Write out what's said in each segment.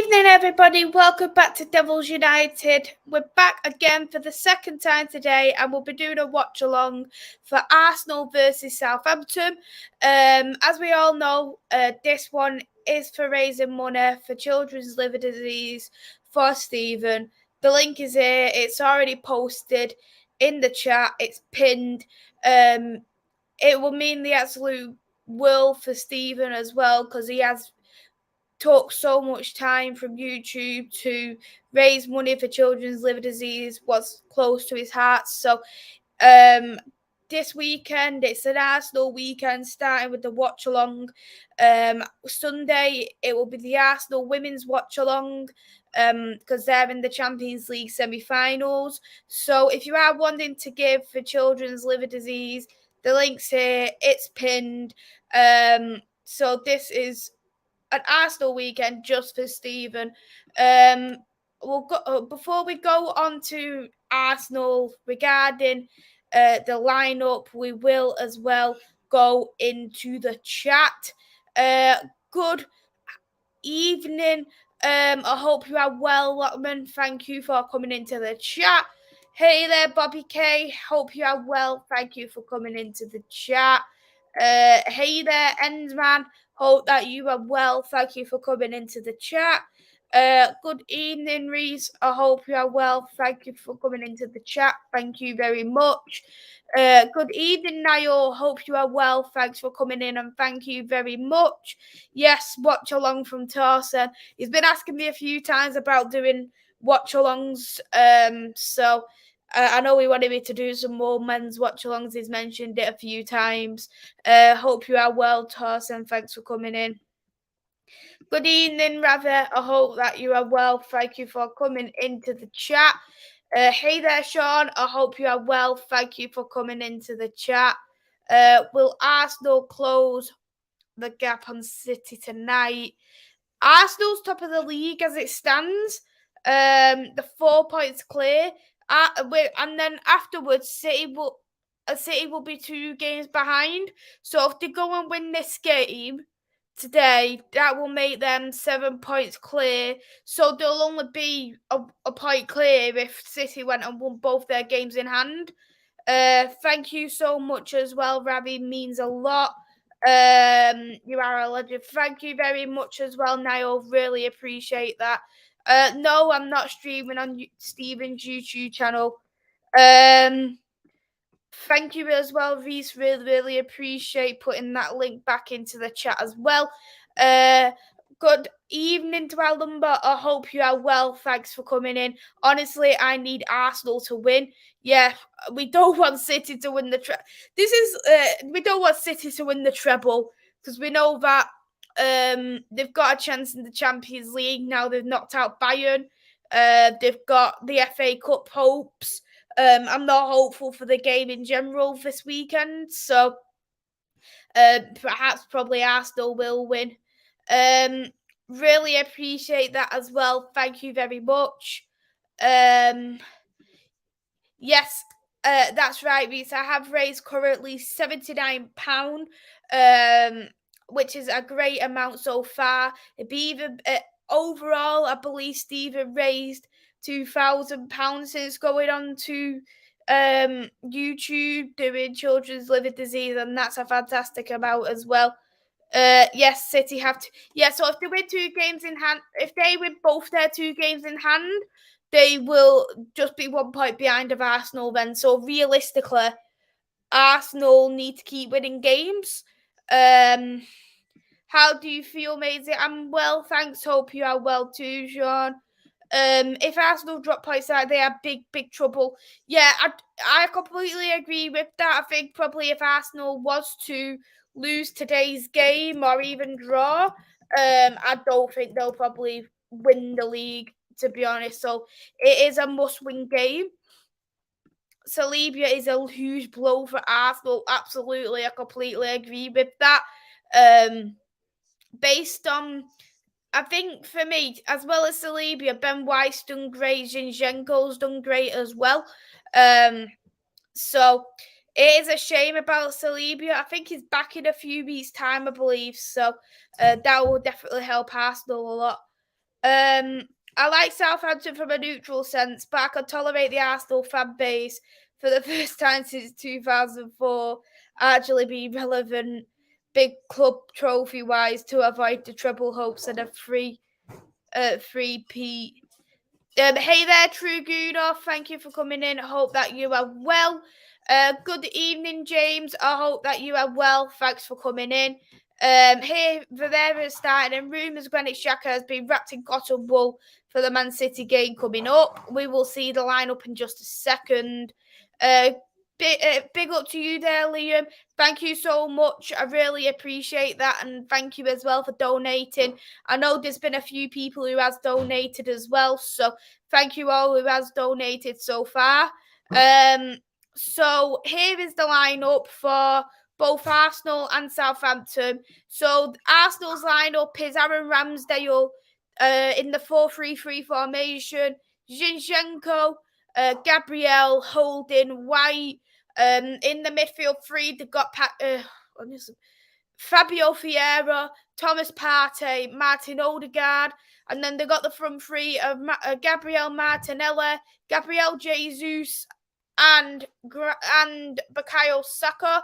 evening, everybody. Welcome back to Devils United. We're back again for the second time today, and we'll be doing a watch along for Arsenal versus Southampton. As we all know, this one is for raising money for children's liver disease for Steven. The link is here. It's already posted in the chat. It's pinned. It will mean the absolute world for Steven as well, because he has took so much time from YouTube to raise money for children's liver disease, was close to his heart. So this weekend, it's an Arsenal weekend, starting with the watch along. Sunday, it will be the Arsenal women's watch along, because they're in the Champions League semi-finals. So if you are wanting to give for children's liver disease, the link's here, it's pinned. So this is an Arsenal weekend just for Steven. We'll go, before we go on to Arsenal regarding the lineup, we will as well go into the chat. Good evening. I hope you are well, Lockman. Thank you for coming into the chat. Hey there, Bobby K. Hope you are well. Thank you for coming into the chat. Hey there, Endsman. Hope that you are well. Thank you for coming into the chat. Good evening, Reese. I hope you are well. Thank you for coming into the chat. Thank you very much. Good evening, Niall. Hope you are well. Thanks for coming in and thank you very much. Yes, watch along from Torsen. He's been asking me a few times about doing watch alongs. So I know he wanted me to do some more men's watch-alongs. He's mentioned it a few times. Hope you are well, Torsen. Thanks for coming in. Good evening, Ravi. I hope that you are well. Thank you for coming into the chat. Hey there, Sean. I hope you are well. Thank you for coming into the chat. Will Arsenal close the gap on City tonight? Arsenal's top of the league as it stands. The 4 points clear. And then afterwards, City will be 2 games behind. So if they go and win this game today, that will make them 7 points clear. So they'll only be a point clear if City went and won both their games in hand. Thank you so much as well, Ravi. Means a lot. You are a legend. Thank you very much as well, Niall. Really appreciate that. No, I'm not streaming on Steven's YouTube channel. Thank you as well, Reese. Really appreciate putting that link back into the chat as well. Good evening to our number. I hope you are well. Thanks for coming in. Honestly, I need Arsenal to win. Yeah, we don't want City to win the treble. We don't want City to win the treble because we know that they've got a chance in the Champions League now. They've knocked out Bayern. They've got the FA Cup hopes. I'm not hopeful for the game in general this weekend, so probably Arsenal will win. Really appreciate that as well. Thank you very much. Yes, that's right, Reese. I have raised currently £79, which is a great amount so far. It'd be even overall, I believe Steven raised £2,000 since going on to YouTube doing children's liver disease, and that's a fantastic amount as well. Yes, City have to. Yeah, so if they win 2 games in hand, if they win both their 2 games in hand, they will just be 1 point behind of Arsenal then. So realistically, Arsenal need to keep winning games. How do you feel, Maisy? I'm well, thanks. Hope you are well too, Sean. If Arsenal drop points out, they are big trouble. Yeah, I completely agree with that. I think probably if Arsenal was to lose today's game or even draw, I don't think they'll probably win the league, to be honest. So it is a must-win game. Saliba is a huge blow for Arsenal. Absolutely, I completely agree with that. Based on, I think for me, as well as Saliba, Ben White's done great. Zinchenko's done great as well. So it is a shame about Saliba. I think he's back in a few weeks' time, I believe. So that will definitely help Arsenal a lot. I like Southampton from a neutral sense, but I can tolerate the Arsenal fan base for the first time since 2004 actually being relevant, big club trophy wise, to avoid the treble hopes and a three-peat. Hey there, True Gooner. Thank you for coming in. I hope that you are well. Good evening, James. I hope that you are well. Thanks for coming in. Here, Rivera is starting, and rumours Granit Xhaka has been wrapped in cotton wool for the Man City game coming up. We will see the lineup in just a second. Big up to you there, Liam. Thank you so much. I really appreciate that, and thank you as well for donating. I know there's been a few people who has donated as well, so thank you all who has donated so far. So here is the lineup for both Arsenal and Southampton. So Arsenal's lineup is Aaron Ramsdale in the 4-3-3 formation, Zinchenko, Gabriel, Holding, White. In the midfield three, they've got Fabio Vieira, Thomas Partey, Martin Odegaard, and then they got the front three of Gabriel Martinelli, Gabriel Jesus, and Bukayo Saka.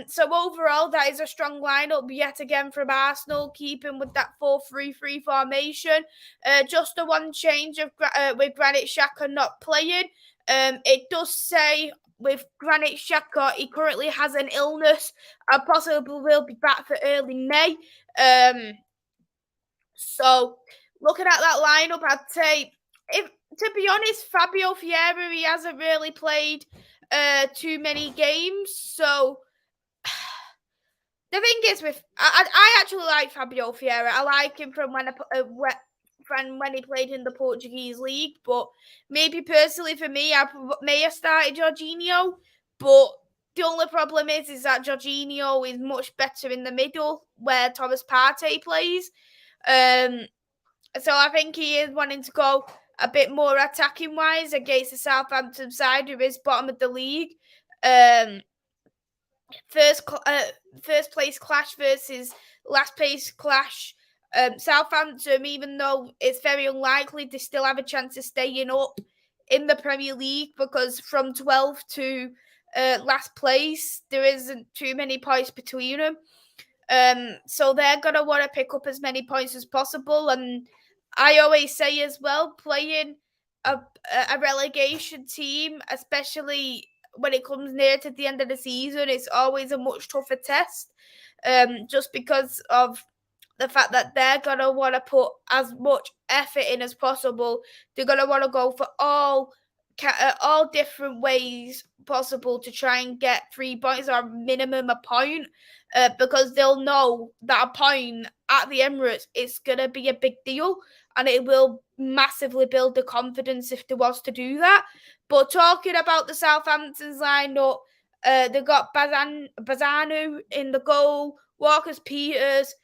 So overall, that is a strong lineup yet again from Arsenal, keeping with that 4-3-3 formation. Just the one change of with Granit Xhaka not playing. It does say with Granit Xhaka, he currently has an illness and possibly will be back for early May. So looking at that lineup, I'd say, to be honest, Fabio Vieira, he hasn't really played too many games. So the thing is, I actually like Fabio Vieira. I like him from when he played in the Portuguese league, but maybe personally for me, I may have started Jorginho, but the only problem is that Jorginho is much better in the middle where Thomas Partey plays. So I think he is wanting to go a bit more attacking wise against the Southampton side, who is bottom of the league. First place clash versus last place clash. Southampton, even though it's very unlikely, they still have a chance of staying up in the Premier League because from 12th to last place, there isn't too many points between them. So they're going to want to pick up as many points as possible. And I always say as well, playing a relegation team, especially when it comes near to the end of the season, it's always a much tougher test. Just because of the fact that they're going to want to put as much effort in as possible. They're going to want to go for all different ways possible to try and get 3 points or minimum a point, because they'll know that a point at the Emirates is going to be a big deal and it will massively build the confidence if they was to do that. But talking about the Southampton's lineup, they got Bazanu in the goal, Walker-Peters,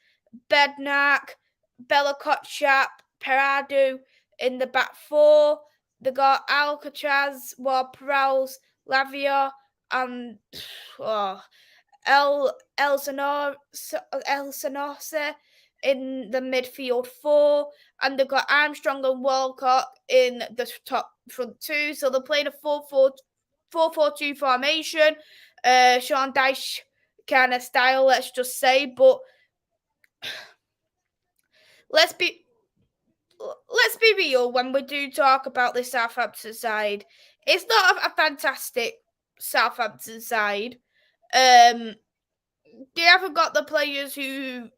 Bednarik, Bella Kotchap, Peradu in the back four. They got Alcatraz, Ward-Prowse, Lavia, and El Sonosa in the midfield four. And they got Armstrong and Walcott in the top front two. So they're playing a 4-4-2 formation. Sean Dyche kind of style, let's just say. But let's be real when we do talk about the Southampton side. It's not a fantastic Southampton side. They haven't got the players who...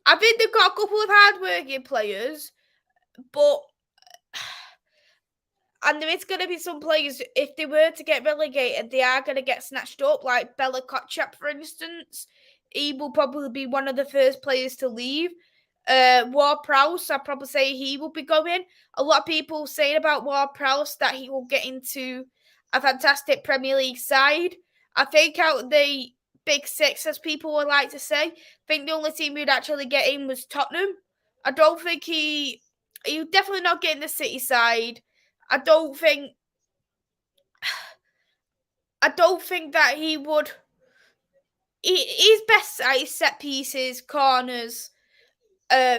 I think they've got a couple of hard-working players, but... And there is going to be some players, if they were to get relegated, they are going to get snatched up, like Bella Kotchap, for instance. He will probably be one of the first players to leave. Ward-Prowse, I'd probably say he will be going. A lot of people saying about Ward-Prowse that he will get into a fantastic Premier League side. I think out of the big six, as people would like to say, I think the only team who'd actually get in was Tottenham. I don't think he's definitely not getting the City side. I don't think that he would. He's best at his set pieces, corners,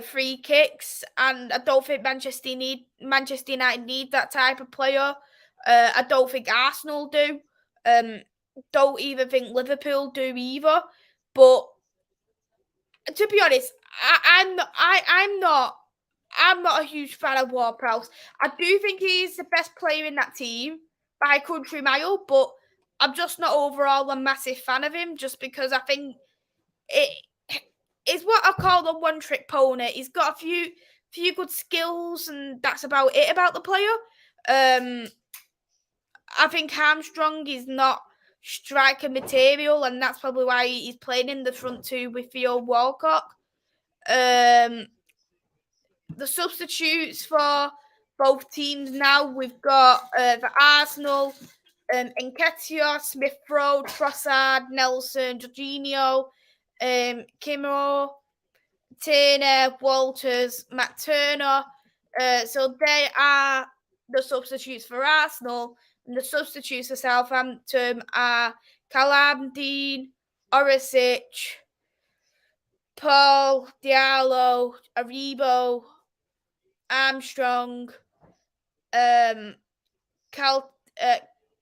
free kicks, and I don't think Manchester United need that type of player. I don't think Arsenal do. Don't even think Liverpool do either. But to be honest, I'm not a huge fan of Ward-Prowse. I do think he's the best player in that team by a country mile, but I'm just not overall a massive fan of him, just because I think it is what I call a one-trick pony. He's got a few good skills, and that's about it about the player. I think Armstrong is not striker material, and that's probably why he's playing in the front two with Theo Walcott. The substitutes for both teams now, we've got for Arsenal, Nketiah, Smith-Rowe, Trossard, Nelson, Jorginho, Kimmo, Turner, Walters, Matt Turner. So they are the substitutes for Arsenal, and the substitutes for Southampton are Callum Dean, Orisic, Paul, Diallo, Aribo, Armstrong,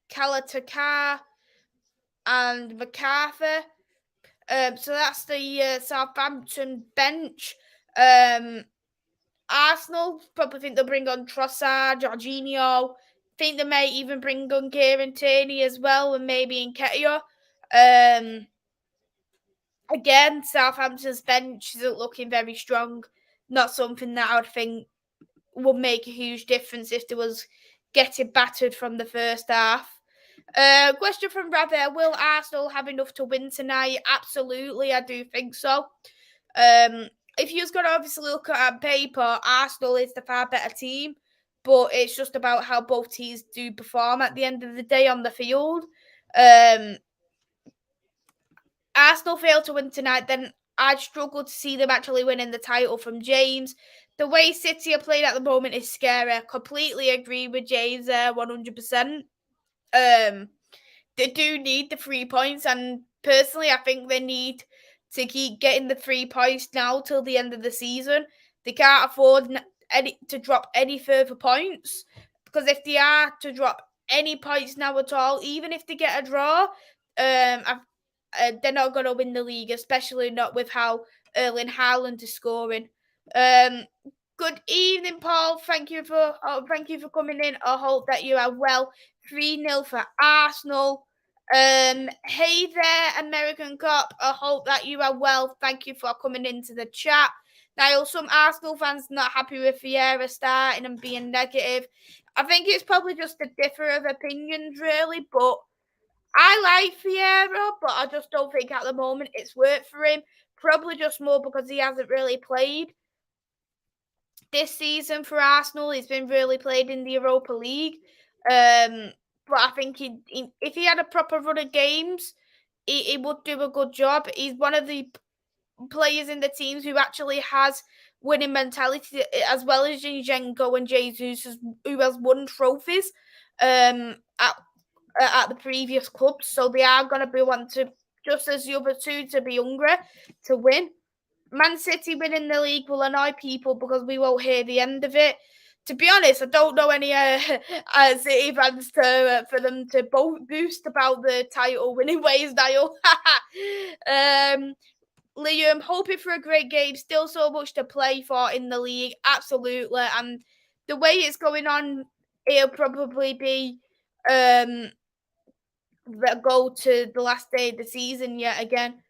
Calatakar, and McCarthy. So that's the Southampton bench. Arsenal probably think they'll bring on Trossard, Jorginho. Think they may even bring on Kieran Tierney as well, and maybe Nketiah. Again, Southampton's bench isn't looking very strong. Not something that I would think would make a huge difference if they was getting battered from the first half. Question from Raver: will Arsenal have enough to win tonight? Absolutely, I do think so. If you're going to obviously look at on paper, Arsenal is the far better team, but it's just about how both teams do perform at the end of the day on the field. Arsenal fail to win tonight, then I'd struggle to see them actually winning the title from James. The way City are playing at the moment is scary. I completely agree with James there, 100%. They do need the 3 points, and personally, I think they need to keep getting the 3 points now till the end of the season. They can't afford to drop any further points, because if they are to drop any points now at all, even if they get a draw, they're not going to win the league, especially not with how Erling Haaland is scoring. Good evening, Paul. Thank you for coming in. I hope that you are well. 3-0 for Arsenal. Hey there, American Cop. I hope that you are well. Thank you for coming into the chat. Now, some Arsenal fans not happy with Vieira starting and being negative. I think it's probably just a differ of opinions, really, but I like Vieira, but I just don't think at the moment it's worked for him. Probably just more because he hasn't really played this season for Arsenal. He's been really played in the Europa League. But I think if he had a proper run of games, he would do a good job. He's one of the players in the teams who actually has winning mentality, as well as Zinchenko and Jesus, who has won trophies at the previous clubs. So they are going to be one to, just as the other two, to be hungry to win. Man City winning the league will annoy people because we won't hear the end of it. To be honest, I don't know any City fans for them to boost about the title winning ways, Niall. Liam, hoping for a great game. Still so much to play for in the league. Absolutely. And the way it's going on, it'll probably be go to the last day of the season yet again.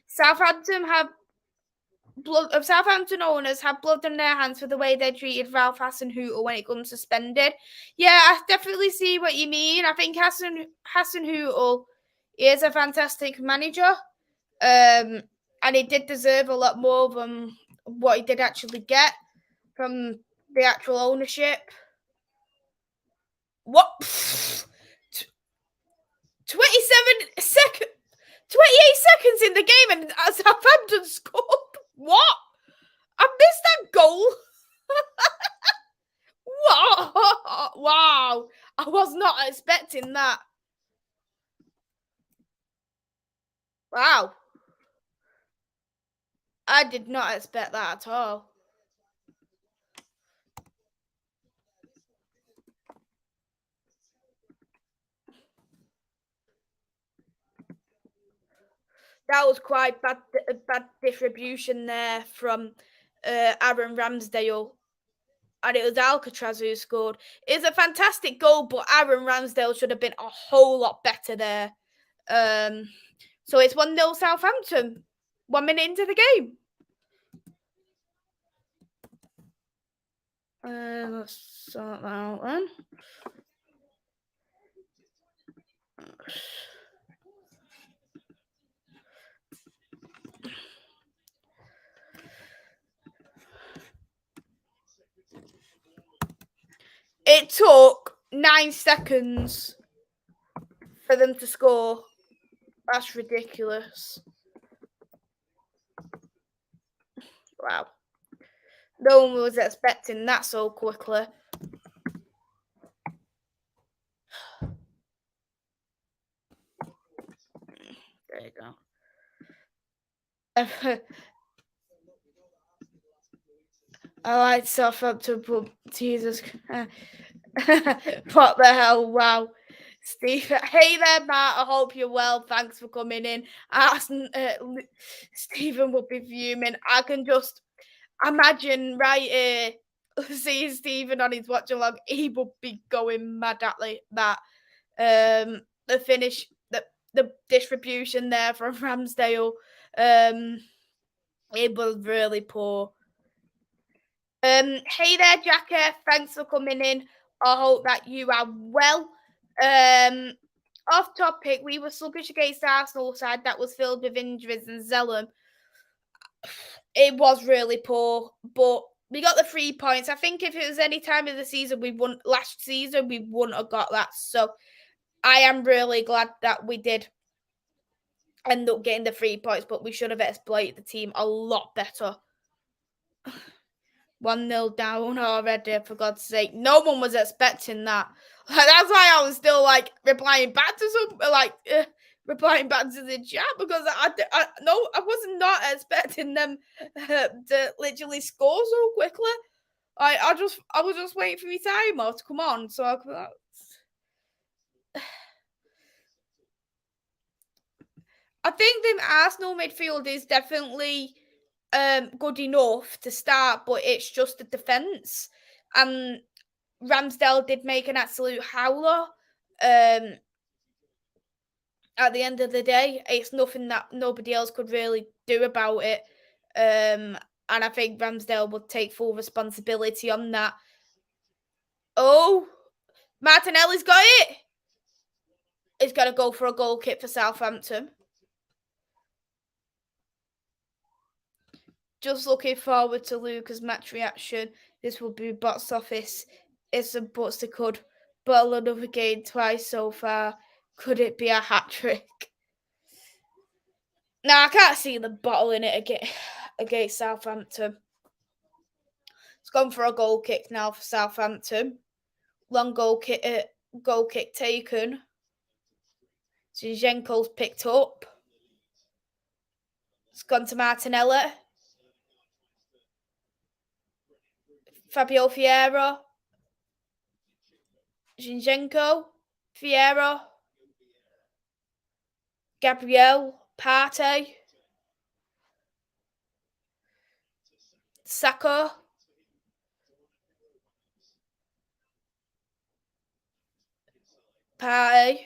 Southampton owners have blood on their hands for the way they treated Ralph Hasenhüttl when it comes suspended. Yeah, I definitely see what you mean. I think Hasenhüttl is a fantastic manager, and he did deserve a lot more than what he did actually get from the actual ownership. What? 28 seconds in the game and Southampton scored. What? I missed that goal. Wow. I was not expecting that. Wow. I did not expect that at all. That was quite bad distribution there from Aaron Ramsdale. And it was Alcatraz who scored. It's a fantastic goal, but Aaron Ramsdale should have been a whole lot better there. So it's 1-0 Southampton. 1 minute into the game. Let's sort that out then. It took 9 seconds for them to score. That's ridiculous. Wow. No one was expecting that so quickly. There you go. I like Southampton, but Jesus. What the hell? Wow. Steve, hey there, Matt. I hope you're well. Thanks for coming in. Stephen will be fuming. I can just imagine right here seeing Stephen on his watch along. He would be going mad at that. The finish, the distribution there from Ramsdale. It was really poor. Hey there, Jackie. Thanks for coming in. I hope that you are well. Off topic, we were sluggish against Arsenal side that was filled with injuries and Zellum. It was really poor, but we got the 3 points. I think if it was any time of the season we won last season, we wouldn't have got that. So I am really glad that we did end up getting the 3 points, but we should have exploited the team a lot better. 1-0 down already, for God's sake. No one was expecting that. That's why I was still like replying back to the chat, because I was not expecting them to literally score so quickly. I was just waiting for my timer to come on, so I could. I think the Arsenal midfield is definitely good enough to start, but it's just the defence. And Ramsdale did make an absolute howler. At the end of the day, it's nothing that nobody else could really do about it. And I think Ramsdale would take full responsibility on that. Oh, Martinelli's got it. He's got to go for a goal kick for Southampton. Just looking forward to Luca's match reaction. This will be box office. It's a buts to could bottle another game twice so far. Could it be a hat trick? No, I can't see them bottling it against Southampton. It's gone for a goal kick now for Southampton. Long goal kick taken. Zinchenko's picked up. It's gone to Martinelli. Fabio Vieira. Zinchenko. Vieira. Gabriel. Partey. Saka. Partey.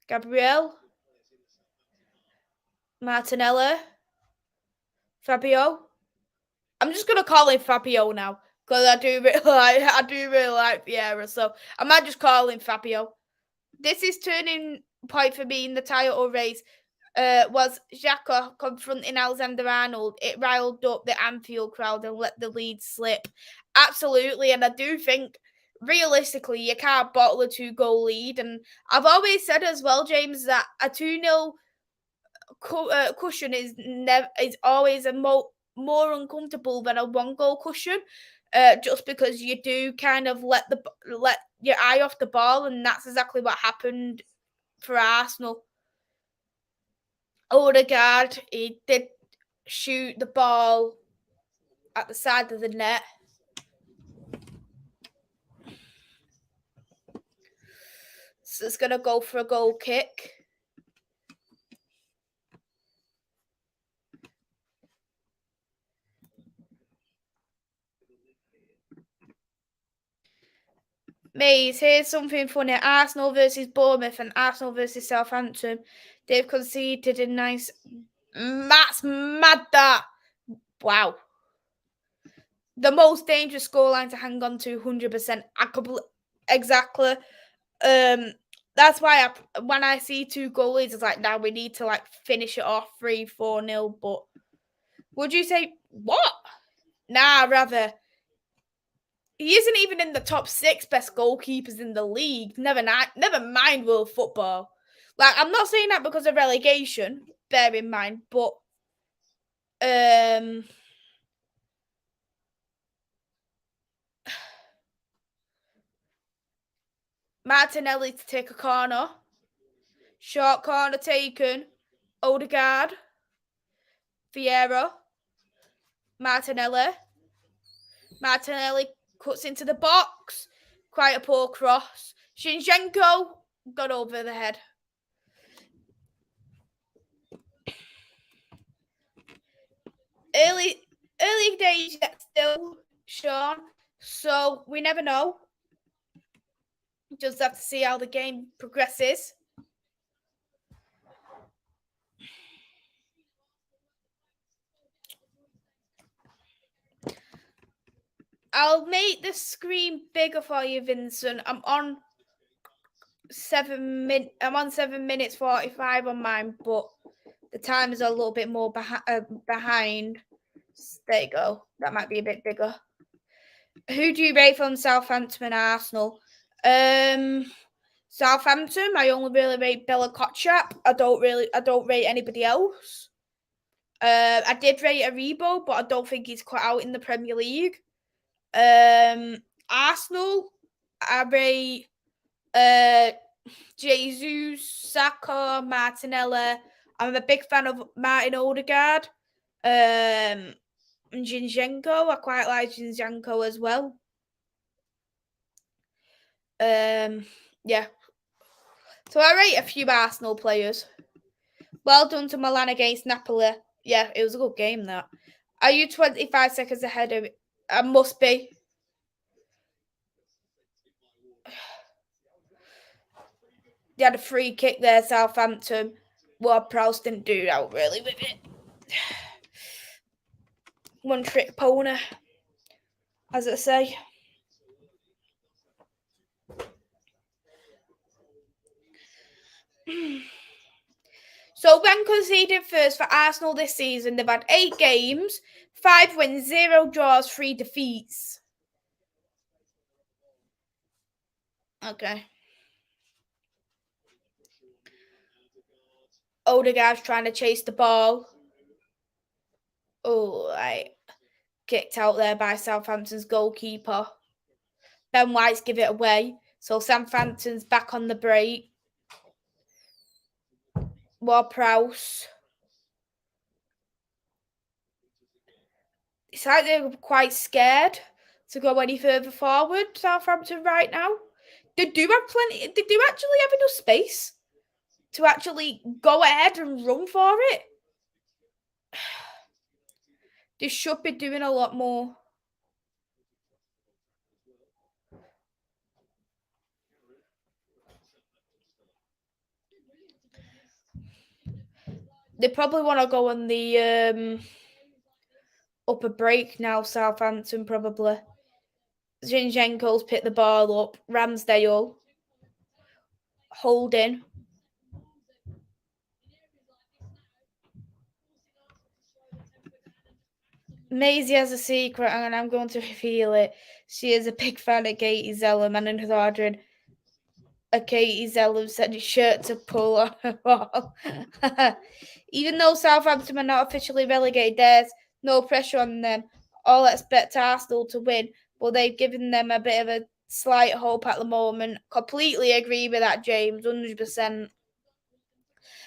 Gabriel. Martinelli. Fabio. I'm just gonna call him Fabio now, because I do really like Vieira, so I might just call him Fabio. This is turning point for me in the title race. Was Xhaka confronting Alexander Arnold? It riled up the Anfield crowd and let the lead slip. Absolutely, and I do think realistically you can't bottle a 2-goal lead. And I've always said as well, James, that a 2-0 cushion is always a more uncomfortable than a 1-goal cushion, just because you do kind of let your eye off the ball, and that's exactly what happened for Arsenal. Odegaard, he did shoot the ball at the side of the net. So it's going to go for a goal kick. Mays, here's something funny. Arsenal versus Bournemouth and Arsenal versus Southampton. They've conceded a nice... That's mad, that. Wow. The most dangerous scoreline to hang on to, 100%. Exactly. That's why when I see 2 goalies, it's like, now we need to like finish it off 3-4-0. But would you say what? Nah, rather. He isn't even in the top 6 best goalkeepers in the league. Never mind world football. Like, I'm not saying that because of relegation, bear in mind, but Martinelli to take a corner. Short corner taken. Odegaard. Vieira. Martinelli cuts into the box. Quite a poor cross. Zinchenko got over the head. Early days yet still, Sean. So we never know. Just have to see how the game progresses. I'll make the screen bigger for you, Vincent. I'm on 7 minutes 45 on mine, but the time is a little bit more behind. There you go. That might be a bit bigger. Who do you rate from Southampton and Arsenal? Southampton, I only really rate Bella Kotchap. I don't rate anybody else. I did rate Aribo, but I don't think he's quite out in the Premier League. Arsenal, I rate Jesus, Saka, Martinelli. I'm a big fan of Martin Odegaard. And Zinchenko, I quite like Zinchenko as well. Yeah. So I rate a few Arsenal players. Well done to Milan against Napoli. Yeah, it was a good game, that. Are you 25 seconds ahead of it? I must be. They had a free kick there, Southampton. Ward-Prowse didn't do that really with it. One trick pony, as I say. So when conceding first for Arsenal this season, they've had 8 games, 5 wins, 0 draws, 3 defeats. Okay. Odegaard's trying to chase the ball. Oh, right. Kicked out there by Southampton's goalkeeper. Ben White's give it away. So Southampton's back on the break. Ward-Prowse. It's like they're quite scared to go any further forward, Southampton, right now. They do actually have enough space to actually go ahead and run for it. They should be doing a lot more. They probably want to go on the upper break now, Southampton, probably. Zinchenko's picked the ball up. Ramsdale. Holding. Maisy has a secret, and I'm going to reveal it. She is a big fan of Katie Zellum, and is ordering a Katie Zellum said shirt to pull on her wall. Even though Southampton are not officially relegated, there's no pressure on them. All expect Arsenal to win, but they've given them a bit of a slight hope at the moment. Completely agree with that, James, 100%.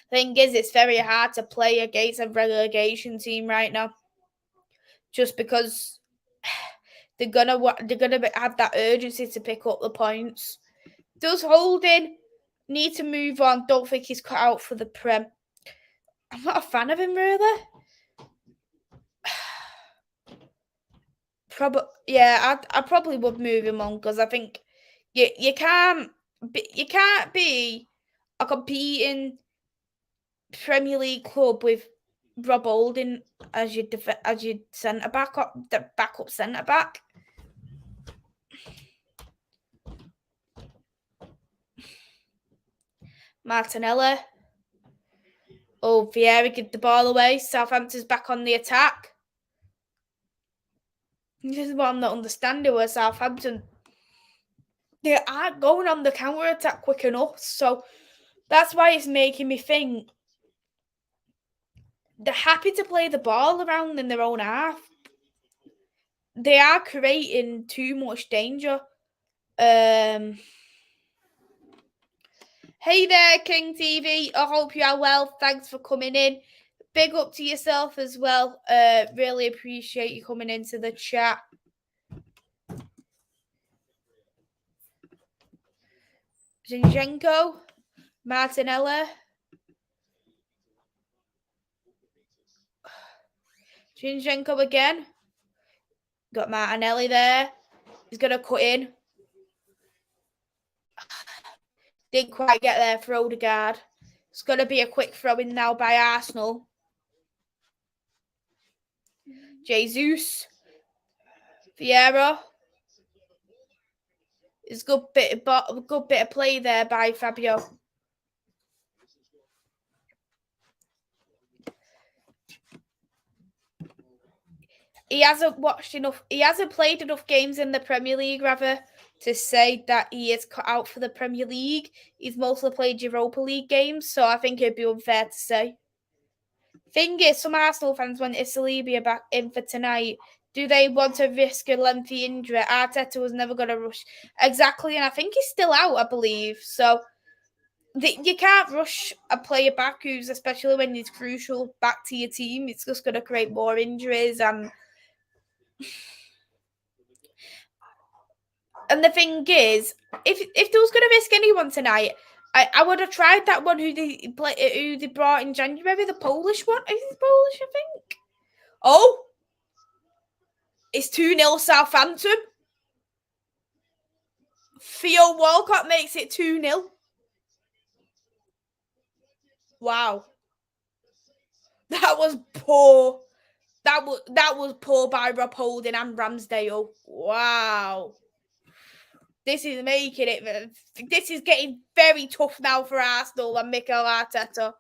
Thing is, it's very hard to play against a relegation team right now, just because they're gonna have that urgency to pick up the points. Does Holding need to move on? Don't think he's cut out for the Prem. I'm not a fan of him, really. I probably would move him on, because I think you can't be a competing Premier League club with Rob Holding as your centre back, the backup centre back. Martinelli. Oh, Vieira give the ball away. Southampton's back on the attack. This is what I'm not understanding with Southampton. They aren't going on the counter attack quick enough, so that's why it's making me think they're happy to play the ball around in their own half. They are creating too much danger. Hey there, King TV. I hope you are well. Thanks for coming in. Big up to yourself as well. Really appreciate you coming into the chat. Zinchenko, Martinelli. Zinchenko again. Got Martinelli there. He's going to cut in. Didn't quite get there for Odegaard. It's going to be a quick throw-in now by Arsenal. Jesus. Vieira. It's a good bit of play there by Fabio. He hasn't played enough games in the Premier League, rather, to say that he is cut out for the Premier League. He's mostly played Europa League games, so I think it'd be unfair to say. Thing is, some Arsenal fans want Saliba back in for tonight. Do they want to risk a lengthy injury? Arteta was never going to rush. Exactly, and I think he's still out, I believe. So you can't rush a player back who's, especially when he's crucial, back to your team. It's just going to create more injuries. And the thing is, if they was going to risk anyone tonight, I would have tried that one who they brought in January, the Polish one. Is it Polish, I think? Oh, it's 2-0 Southampton. Theo Walcott makes it 2-0. Wow. That was poor. That was poor by Rob Holding and Ramsdale. Wow. This is making it. This is getting very tough now for Arsenal and Mikel Arteta.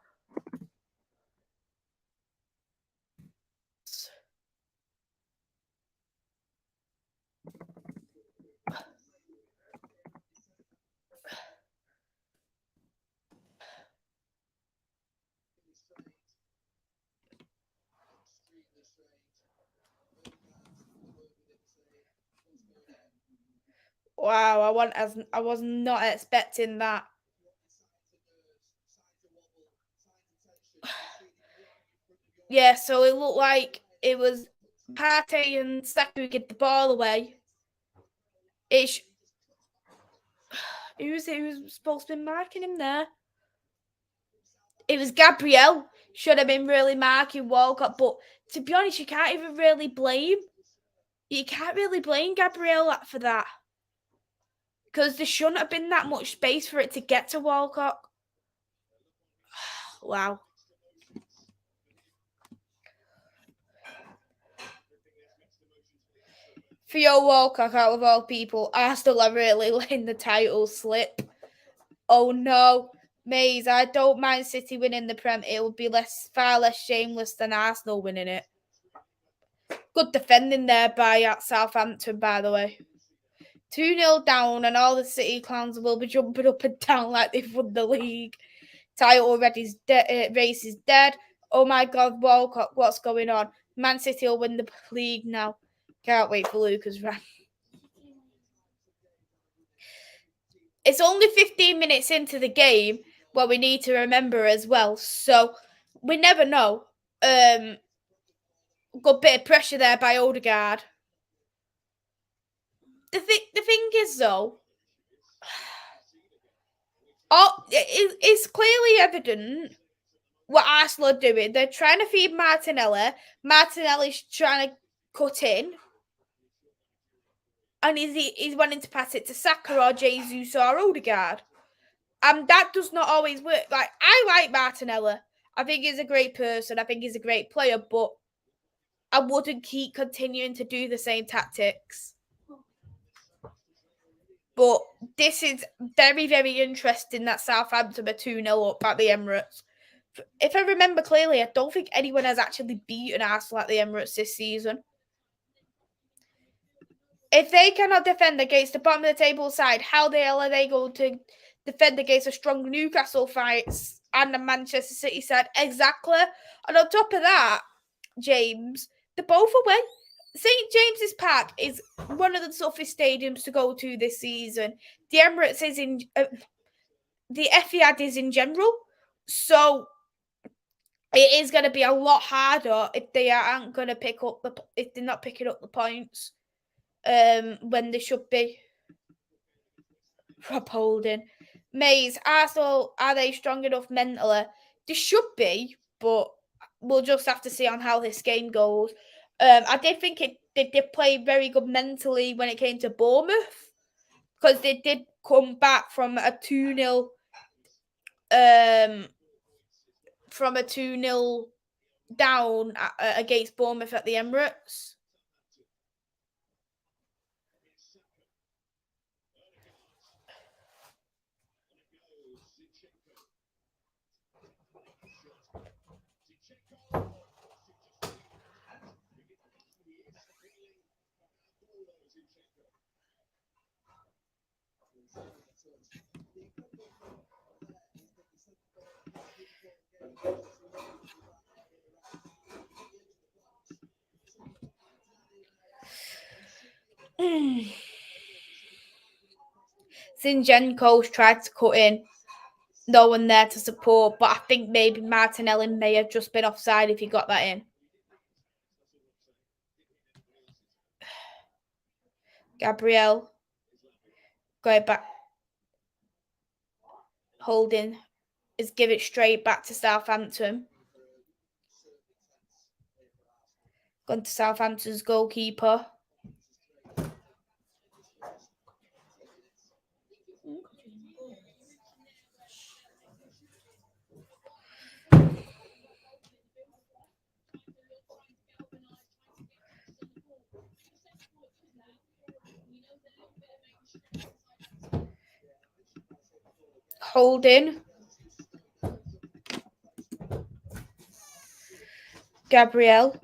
Wow, I was not expecting that. Yeah, so it looked like it was Partey and Saka who get the ball away. Who's supposed to be marking him there? It was Gabriel. Should have been really marking Walcott, but to be honest, you can't even really blame. You can't really blame Gabriel for that, because there shouldn't have been that much space for it to get to Walcott. Wow. Theo Walcott, out of all people, Arsenal are really letting the title slip. Oh no. Maisy, I don't mind City winning the Prem. It will be far less shameless than Arsenal winning it. Good defending there by Southampton, by the way. 2-0 down, and all the City clowns will be jumping up and down like they've won the league. Title race is dead. Oh my God, Walcott, what's going on? Man City will win the league now. Can't wait for Lucas Ram. It's only 15 minutes into the game, what we need to remember as well. So we never know. Good bit of pressure there by Odegaard. The thing is though, it's clearly evident what Arsenal are doing. They're trying to feed Martinelli. Martinelli's trying to cut in. And he's wanting to pass it to Saka or Jesus or Odegaard. And that does not always work. Like, I like Martinelli. I think he's a great person. I think he's a great player, but I wouldn't keep continuing to do the same tactics. But this is very, very interesting that Southampton are 2-0 up at the Emirates. If I remember clearly, I don't think anyone has actually beaten Arsenal at the Emirates this season. If they cannot defend against the bottom of the table side, how the hell are they going to defend against a strong Newcastle fights and the Manchester City side? Exactly. And on top of that, James, they're both away. St. James's Park is one of the toughest stadiums to go to this season. The Emirates is in... the Etihad is in general. So it is going to be a lot harder if they aren't going to pick up if they're not picking up the points when they should be. Rob Holding. Maisy, Arsenal, are they strong enough mentally? They should be, but we'll just have to see on how this game goes. I did think they did play very good mentally when it came to Bournemouth, because they did come back from a 2-0 down against Bournemouth at the Emirates. Zinchenko's tried to cut in. No one there to support, but I think maybe Martinelli may have just been offside if he got that in. Gabriel going back. Holding is give it straight back to Southampton. Gone to Southampton's goalkeeper. Holding. Gabriel.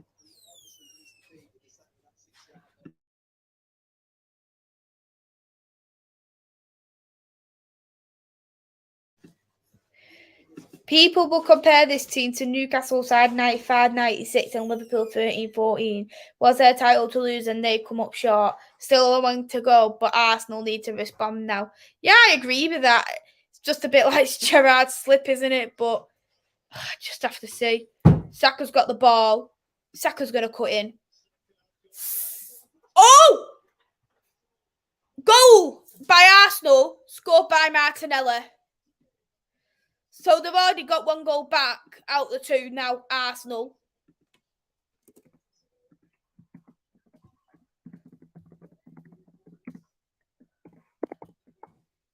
People will compare this team to Newcastle side 95-96 and Liverpool 13-14. Was their title to lose and they come up short? Still a long to go, but Arsenal need to respond now. Yeah, I agree with that. It's just a bit like Gerrard's slip, isn't it? But I just have to see. Saka's got the ball. Saka's going to cut in. Oh! Goal by Arsenal, scored by Martinelli. So they've already got one goal back out the two now, Arsenal.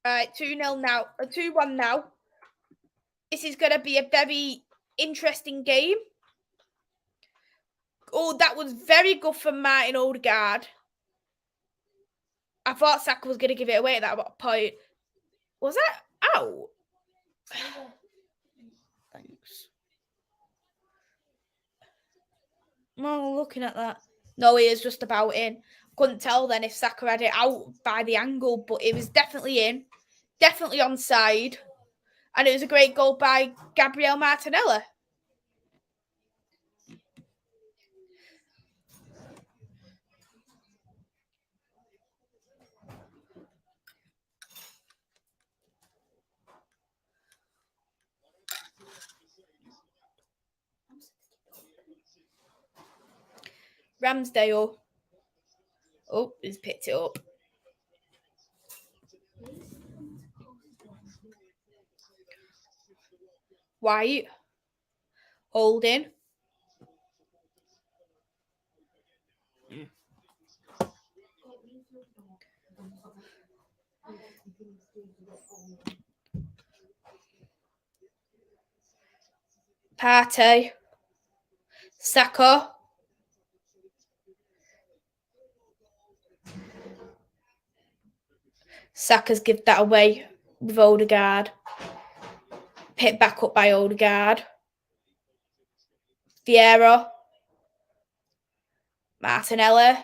Right, 2-0 now. 2-1 now. This is going to be a very interesting game. Oh, that was very good from Martin Odegaard. I thought Saka was going to give it away at that point. Was that out? Thanks. Oh, looking at that. No, he is just about in. Couldn't tell then if Saka had it out by the angle, but it was definitely in. Definitely onside. And it was a great goal by Gabriel Martinelli. Ramsdale. Oh, he's picked it up. White. Holding. Partey. Saka. Saka's give that away with Odegaard. Picked back up by Odegaard. Vieira. Martinelli.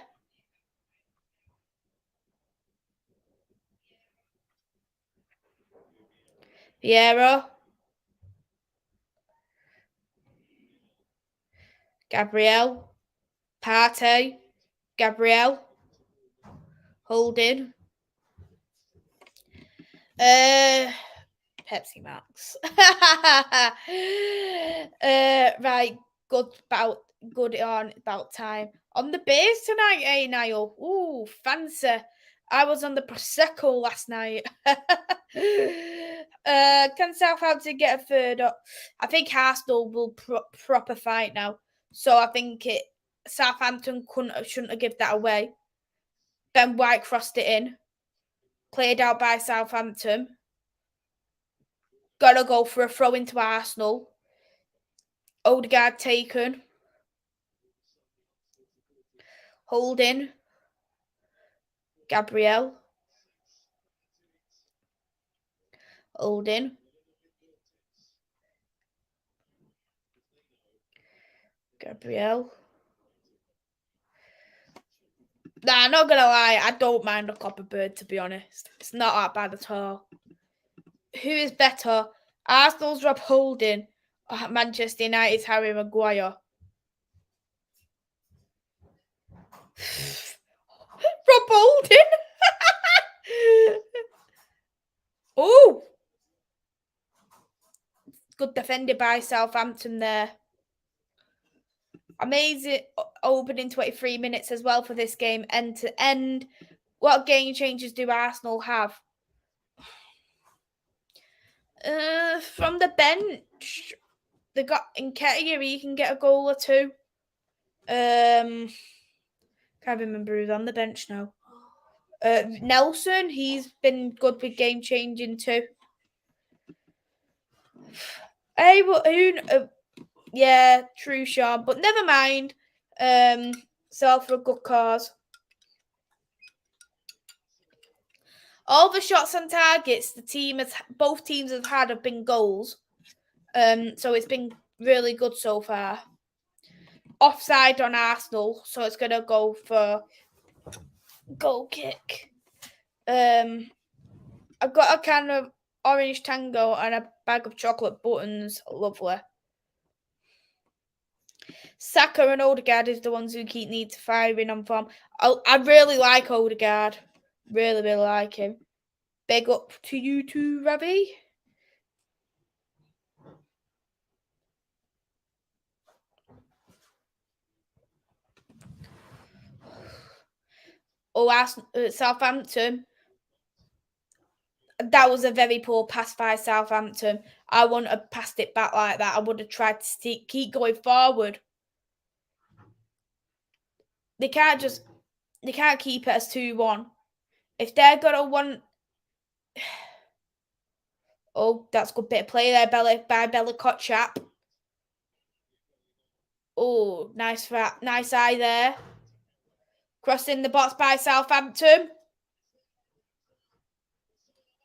Vieira. Gabriel. Partey. Gabriel. Holding. Pepsi Max. Right, good on about time. On the base tonight, eh, Niall? Ooh, fancy. I was on the Prosecco last night. Can Southampton get a third up? I think Arsenal will proper fight now. So I think Southampton shouldn't have given that away. Ben White crossed it in. Played out by Southampton. Gotta go for a throw into Arsenal. Odegaard taken. Holding. Gabriel. Holding. Gabriel. Nah, not gonna lie, I don't mind a copper bird, to be honest. It's not that bad at all. Who is better? Arsenal's Rob Holding or Manchester United's Harry Maguire? Rob Holding? Oh! Good defended by Southampton there. Amazing opening 23 minutes as well for this game, end to end. What game changes do Arsenal have? From the bench, they got Nketiah. He can get a goal or two. Can't remember who's on the bench now. Nelson, he's been good with game changing too. Hey, who? Yeah, true, Sean. But never mind. Sell for a good cause. All the shots on targets both teams have had have been goals. So it's been really good so far. Offside on Arsenal, so it's gonna go for goal kick. I've got a can of orange tango and a bag of chocolate buttons. Lovely. Saka and Odegaard is the ones who need to fire in on form. I really like Odegaard. Really, really like him. Big up to you too, Ravi. Southampton. That was a very poor pass by Southampton. I wouldn't have passed it back like that. I would have tried to keep going forward. They can't keep it as 2-1. If they're gonna want, oh, that's a good bit of play there, by Kotchap. Oh, nice eye there. Crossing the box by Southampton.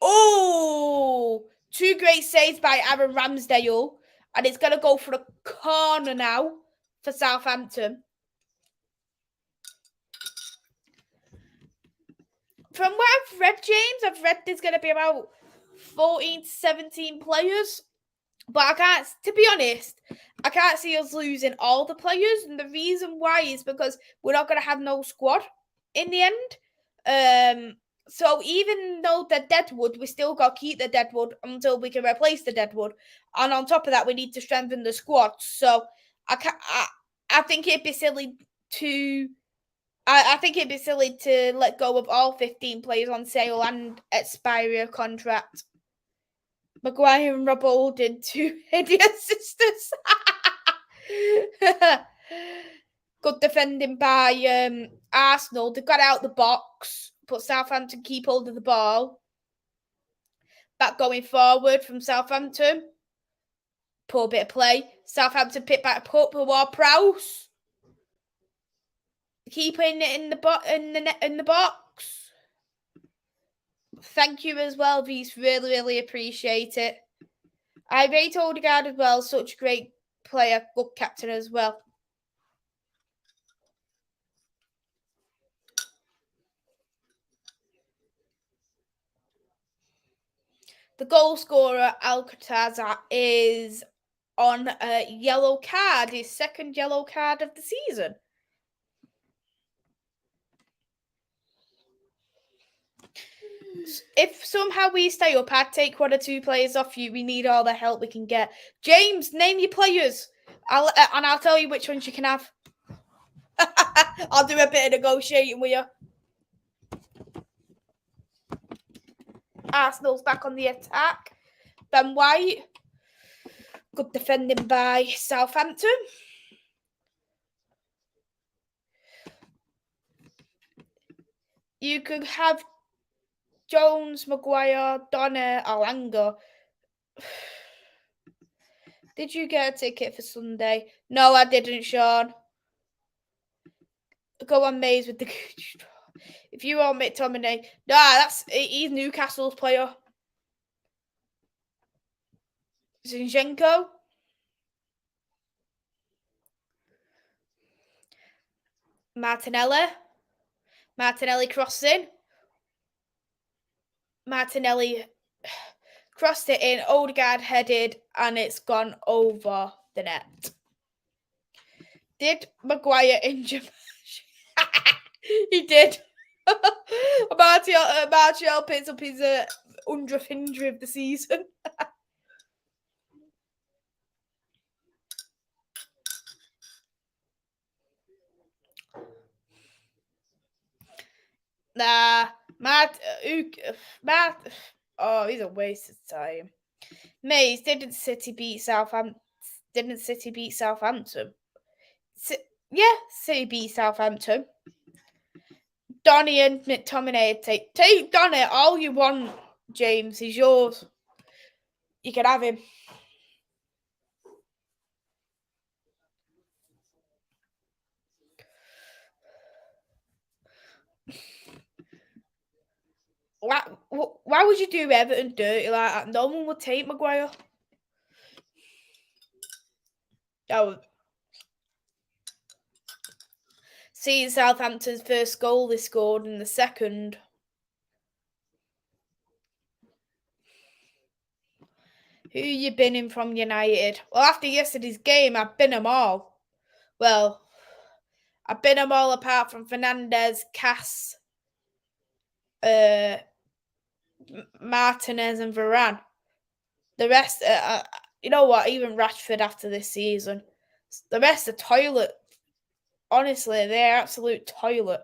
Oh, two great saves by Aaron Ramsdale. And it's going to go for a corner now for Southampton. From what I've read, James, I've read there's going to be about 14 to 17 players. But to be honest, I can't see us losing all the players. And the reason why is because we're not going to have no squad in the end. So even though the Deadwood, we still got to keep the Deadwood until we can replace the Deadwood. And on top of that, we need to strengthen the squad. So I think it'd be silly to. I think it'd be silly to let go of all 15 players on sale and expire a contract. Maguire and Rob Holding, two idiot sisters. Good defending by Arsenal. They got out the box, but Southampton keep hold of the ball. Back going forward from Southampton. Poor bit of play. Southampton pick back up for Ward-Prowse. Keeping it in the box. Thank you as well, V's. Really, really appreciate it. I rate Odegaard as well. Such a great player, good captain as well. The goal scorer, Alcantara, is on a yellow card, his second yellow card of the season. If somehow we stay up, I'd take 1 or 2 players off you. We need all the help we can get. James, name your players. I'll tell you which ones you can have. I'll do a bit of negotiating with you. Arsenal's back on the attack. Ben White. Good defending by Southampton. You could have Jones, Maguire, Donner, Alanga. Did you get a ticket for Sunday? No, I didn't, Sean. Go on Maisy with the... If you want McTominay... he's Newcastle's player. Zinchenko. Martinelli crossing. Martinelli crossed it in. Odegaard headed, and it's gone over the net. Did Maguire injure? He did. Martial picks up his 100th injury of the season. Nah, Matt, oh, he's a waste of time. Maisy, didn't City beat Southampton? Yeah, City beat Southampton. Donny and McTominay, take Donny all you want, James. He's yours. You can have him. Why would you do Everton dirty like that? No one would take Maguire. See Southampton's first goal they scored in the second. Who you binning from United? Well, after yesterday's game, I've bin them all. Well, I've bin them all apart from Fernandez, Cass, Martinez and Varane. The rest, you know what? Even Rashford after this season. The rest are toilet. Honestly, they're absolute toilet.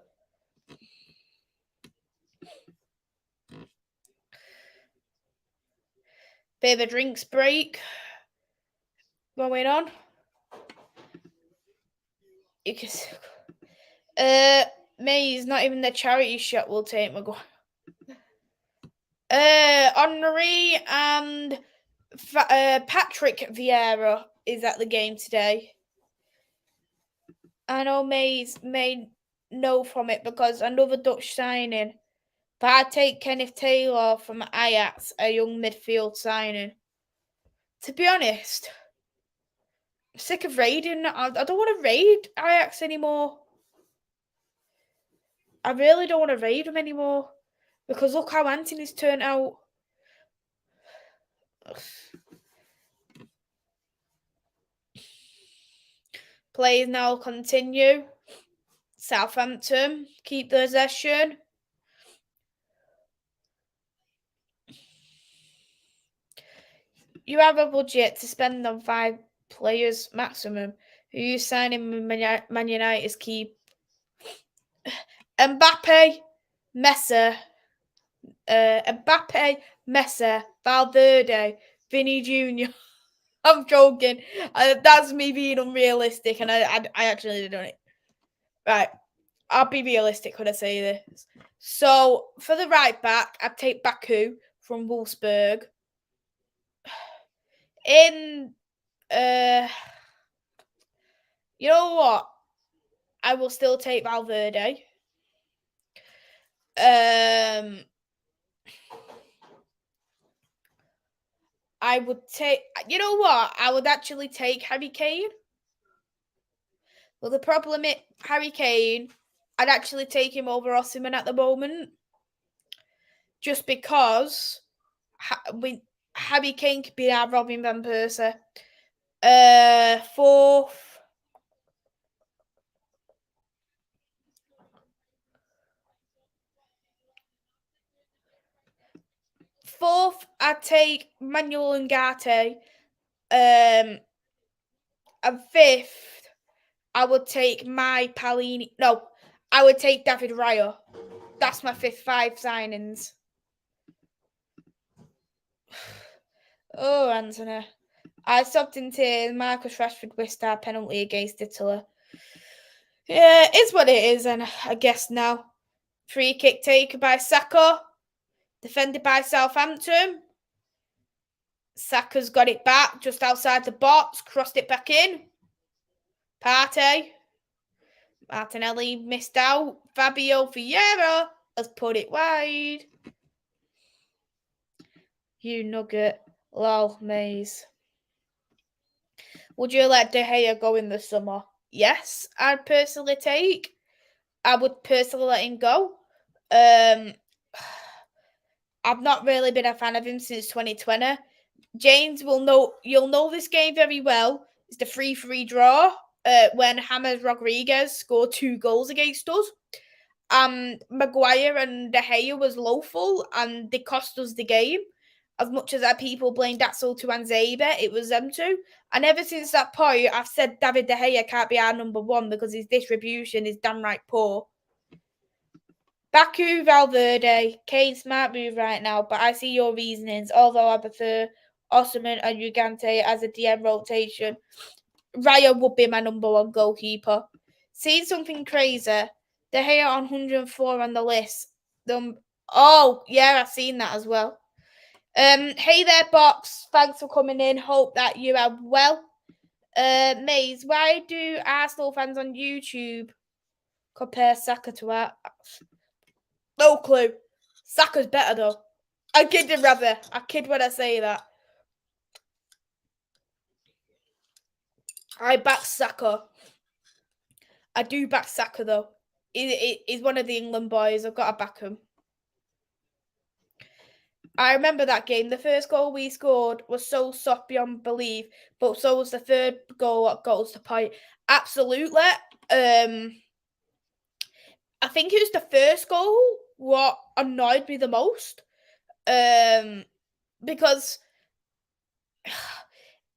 Bit of a drinks break going on. You can... Maisy, not even the charity shop will take Maguire. Henry and Patrick Vieira is at the game today. I know Maisy may know from it because another Dutch signing. But I'd take Kenneth Taylor from Ajax, a young midfield signing. To be honest, I'm sick of raiding. I don't want to raid Ajax anymore. I really don't want to raid them anymore. Because look how Anthony's turned out. Plays now continue. Southampton keep the possession. You have a budget to spend on 5 players maximum. Who you signing with Man United's key Mbappe, Messi, Valverde, Vinny Jr. I'm joking. That's me being unrealistic, and I actually done it. Right, I'll be realistic when I say this. So for the right back, I'd take Baku from Wolfsburg. In you know what? I will still take Valverde. I would take. You know what? I would actually take Harry Kane. Well, the problem is Harry Kane. I'd actually take him over Osimhen at the moment, just because Harry Kane could be our Robin van Persie. Fourth. Fourth, I'd take Manuel Ugarte. And fifth, I would take my Palini. No, I would take David Raya. That's my fifth 5 signings. Oh, Anthony. I stopped in tears. Marcus Rashford missed our penalty against Italy. Yeah, it's what it is, and I guess now. Free kick taken by Saka. Defended by Southampton. Saka's got it back just outside the box. Crossed it back in. Partey. Martinelli missed out. Fabio Vieira has put it wide. You nugget. Lol, Maisy. Would you let De Gea go in the summer? Yes, I'd personally take. I would personally let him go. I've not really been a fan of him since 2020. James will know. You'll know this game very well. It's the 3-3 draw when James Rodriguez scored 2 goals against us. Maguire and De Gea was lawful, and they cost us the game. As much as people blamed Axel to Anzebe, it was them two. And ever since that point, I've said David De Gea can't be our number 1 because his distribution is downright poor. Baku, Valverde, Kane, smart move right now, but I see your reasonings, although I prefer Osimhen and Ugarte as a DM rotation. Raya would be my number 1 goalkeeper. Seeing something crazy, De Gea on 104 on the list. Oh, yeah, I've seen that as well. Hey there, Box. Thanks for coming in. Hope that you are well. Maisy, why do Arsenal fans on YouTube compare Saka to our... No clue. Saka's better, though. I kid him, rather. I kid when I say that. I back Saka. I do back Saka, though. He's one of the England boys. I've got to back him. I remember that game. The first goal we scored was so soft beyond belief, but so was the third goal that got us the point. Absolutely. I think it was the first goal what annoyed me the most. Because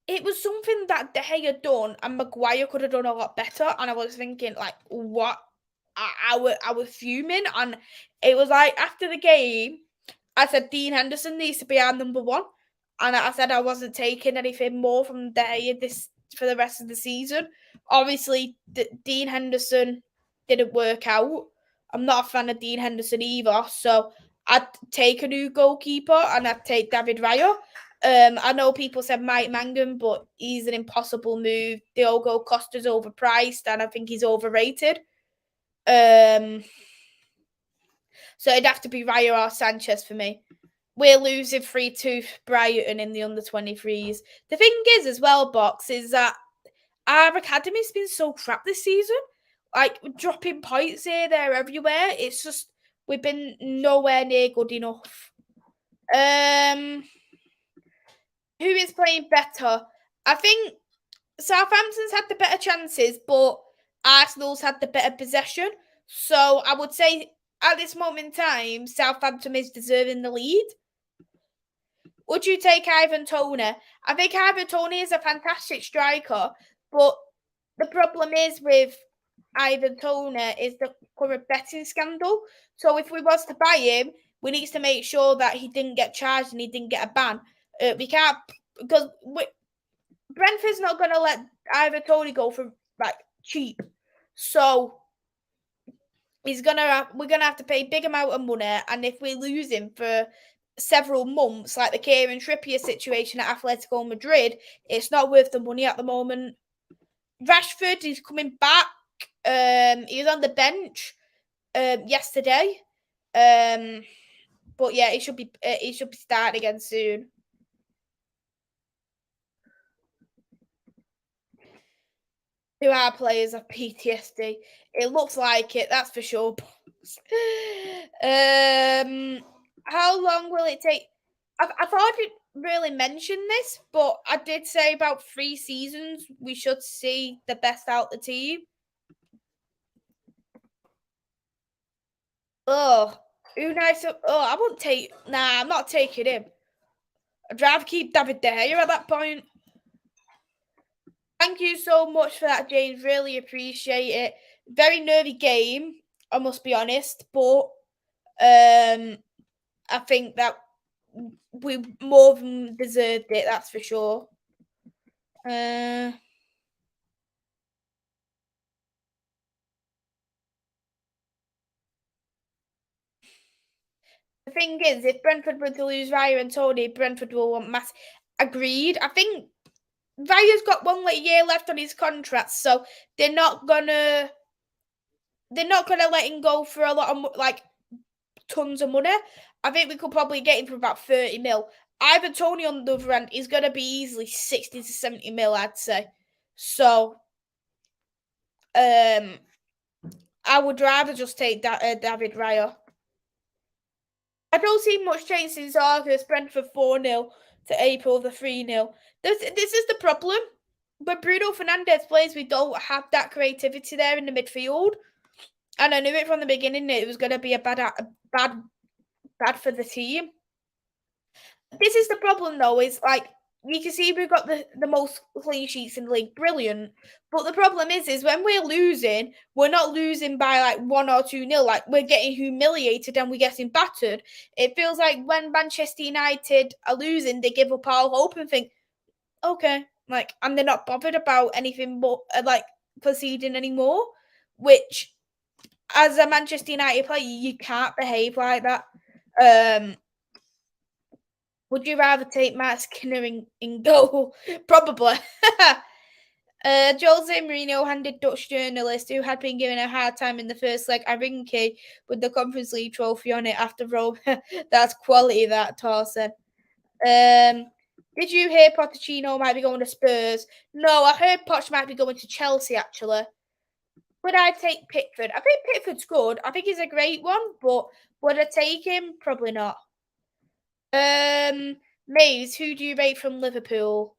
it was something that De Gea done and Maguire could have done a lot better. And I was thinking, like, what? I was fuming. And it was like, after the game, I said Dean Henderson needs to be our number 1. And I said I wasn't taking anything more from De Gea for the rest of the season. Obviously, Dean Henderson didn't work out. I'm not a fan of Dean Henderson either. So I'd take a new goalkeeper and I'd take David Raya. I know people said Mike Mangan, but he's an impossible move. Diogo Costa's overpriced and I think he's overrated. So it'd have to be Raya or Sanchez for me. We're losing 3-2 Brighton in the under-23s. The thing is, as well, Box, is that our academy's been so crap this season. Like, dropping points here, there, everywhere. It's just, we've been nowhere near good enough. Who is playing better? I think Southampton's had the better chances, but Arsenal's had the better possession. So I would say, at this moment in time, Southampton is deserving the lead. Would you take Ivan Toney? I think Ivan Toney is a fantastic striker, but the problem is with Ivan Toney is the current betting scandal. So if we was to buy him, we need to make sure that he didn't get charged and he didn't get a ban. We can't, because Brentford's not going to let Ivan Toney go for like cheap. So we're gonna have to pay a big amount of money, and if we lose him for several months, like the Kieran Trippier situation at Atletico Madrid, it's not worth the money at the moment. Rashford is coming back. He was on the bench yesterday, but yeah, he should be starting again soon. Do our players have PTSD? It looks like it, that's for sure. How long will it take? I thought I didn't really mention this, but I did say about 3 seasons we should see the best out the team. Oh, I wouldn't take. Nah, I'm not taking him. I'd rather keep David De Gea at that point. Thank you so much for that, James. Really appreciate it. Very nervy game, I must be honest, but I think that we more than deserved it, that's for sure. The thing is, if Brentford were to lose Raya and Tony, Brentford will want mass. Agreed. I think Raya's got 1 year left on his contract, so they're not gonna let him go for a lot of tons of money. I think we could probably get him for about 30 mil. Ivan Toney on the other end is going to be easily 60 to 70 mil, I'd say. So, I would rather just take David Raya. I don't see much change since August. Brentford 4-0 to April the 3-0. This is the problem. When Bruno Fernandes plays, we don't have that creativity there in the midfield. And I knew it from the beginning it was going to be a bad for the team. This is the problem, though, is like you can see we've got the most clean sheets in the league, brilliant. But the problem is when we're losing, we're not losing by like 1 or 2-0. Like we're getting humiliated and we're getting battered. It feels like when Manchester United are losing, they give up all hope and think, okay, like, and they're not bothered about anything but like proceeding anymore. Which, as a Manchester United player, you can't behave like that. Would you rather take Matt Skinner in goal? Probably. Jose Mourinho handed Dutch journalist who had been given a hard time in the first leg a rinky with the Conference League trophy on it after Rome. That's quality, that, Torsen. Did you hear Pochettino might be going to Spurs? No, I heard Poch might be going to Chelsea, actually. Would I take Pickford? I think Pickford's good. I think he's a great one, but would I take him? Probably not. Mays, who do you rate from Liverpool?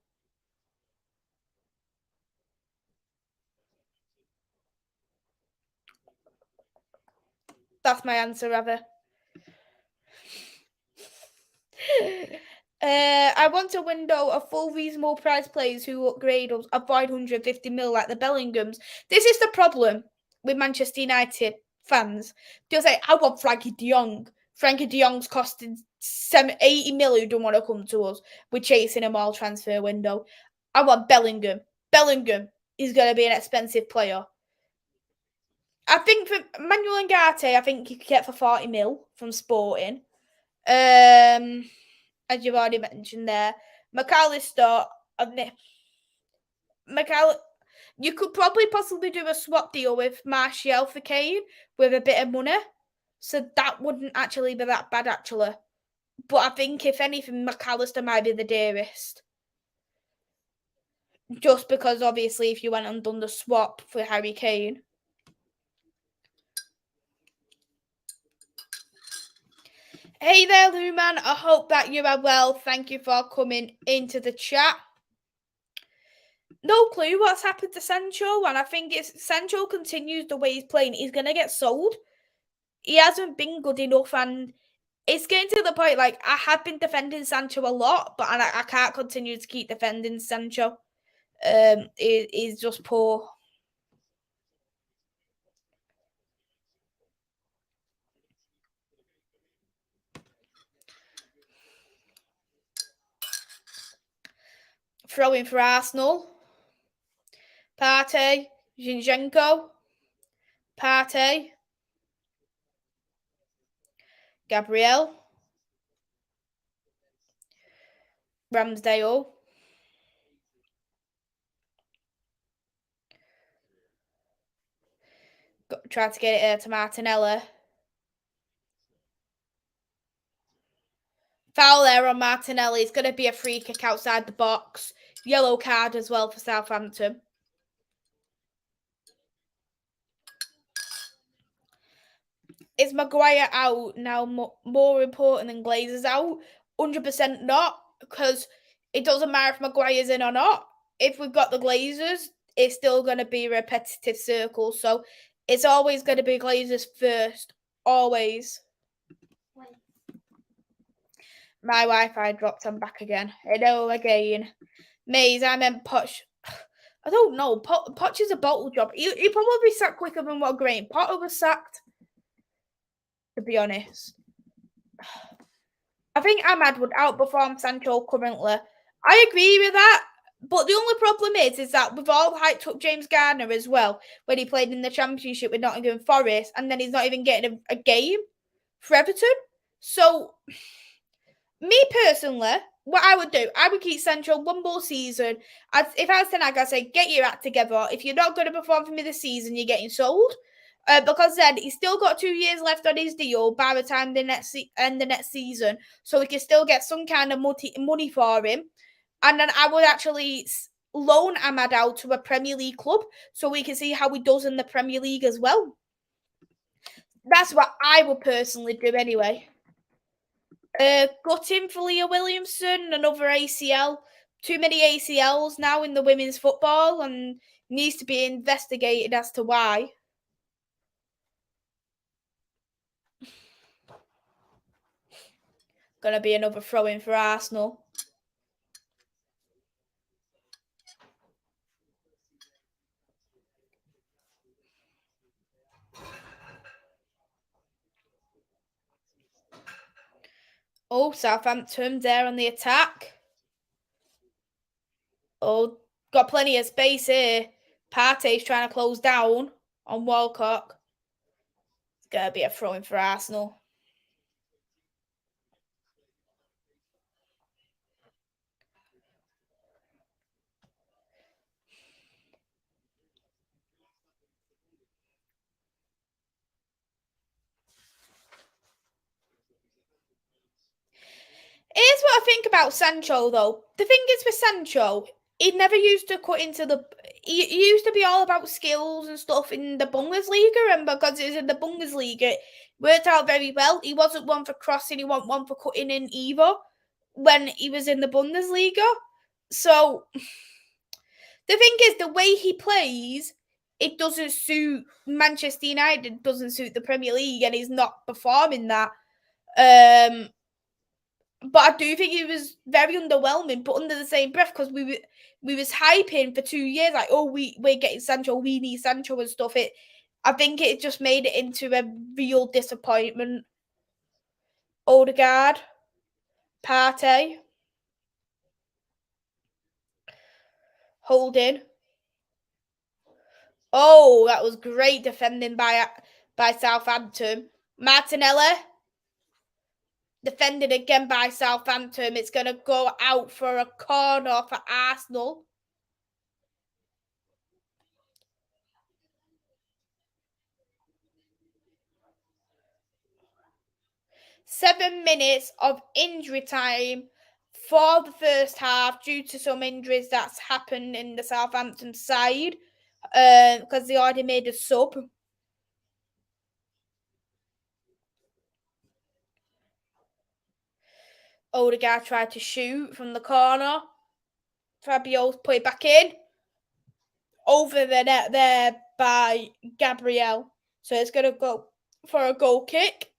That's my answer, rather. I want a window of full reasonable price players who upgrade or avoid 150 mil like the Bellinghams. This is the problem with Manchester United fans. They'll say, I want Frankie de Jong. Frankie de Jong's costing 80 mil who don't want to come to us. We're chasing him all transfer window. I want Bellingham. Bellingham is going to be an expensive player. I think for Manuel Ugarte, I think you could get for 40 mil from Sporting. As you've already mentioned there. McAllister, you could probably possibly do a swap deal with Martial for Kane with a bit of money. So that wouldn't actually be that bad, actually. But I think, if anything, McAllister might be the dearest. Just because, obviously, if you went and done the swap for Harry Kane. Hey there, Luman. I hope that you are well. Thank you for coming into the chat. No clue what's happened to Sancho, and I think if Sancho continues the way he's playing, he's going to get sold. He hasn't been good enough, and it's getting to the point, like, I have been defending Sancho a lot, but I can't continue to keep defending Sancho. He's just poor. Throwing for Arsenal. Partey. Zinchenko. Partey. Gabriel. Ramsdale. Tried to get it to Martinelli. Foul there on Martinelli. It's going to be a free kick outside the box. Yellow card as well for Southampton. Is Maguire out now more important than Glazer's out? 100% not, because it doesn't matter if Maguire's in or not. If we've got the Glazers, it's still going to be a repetitive circle. So it's always going to be Glazers first. Always. My Wi-Fi dropped. I'm back again. Hello again. Maze, I meant Poch. I don't know. Poch is a bottle job. He probably sacked quicker than what Graham Potter was sacked, to be honest. I think Ahmad would outperform Sancho currently. I agree with that. But the only problem is that we've all hyped up James Garner as well when he played in the Championship with Nottingham Forest, and then he's not even getting a game for Everton. So, me personally, what I would do, I would keep Sancho one more season. If I was Tenag, I'd say, get your act together. If you're not going to perform for me this season, you're getting sold. Because then he's still got 2 years left on his deal by the time the next season, so we can still get some kind of money for him. And then I would actually loan Ahmad out to a Premier League club so we can see how he does in the Premier League as well. That's what I would personally do anyway. Gutting for Leah Williamson, another ACL. Too many ACLs now in the women's football, and needs to be investigated as to why. Gonna be another throw-in for Arsenal. Oh, Southampton there on the attack. Oh, got plenty of space here. Partey's trying to close down on Walcott. It's going to be a throw-in for Arsenal. Here's what I think about Sancho, though. The thing is with Sancho, he never used to cut into the... He used to be all about skills and stuff in the Bundesliga, and because it was in the Bundesliga, it worked out very well. He wasn't one for crossing, he wasn't one for cutting in either when he was in the Bundesliga. So, the thing is, the way he plays, it doesn't suit Manchester United, doesn't suit the Premier League, and he's not performing that. But I do think he was very underwhelming, but under the same breath, because we was hyping for 2 years, like, oh, we're getting Sancho, we need Sancho and stuff. I think it just made it into a real disappointment. Odegaard, Partey, Holding. Oh, that was great defending by Southampton. Martinelli. Defended again by Southampton. It's going to go out for a corner for Arsenal. Seven minutes of injury time for the first half due to some injuries that's happened in the Southampton side because they already made a sub. Odegaard tried to shoot from the corner. Fabio put it back in. Over the net there by Gabriel. So it's going to go for a goal kick.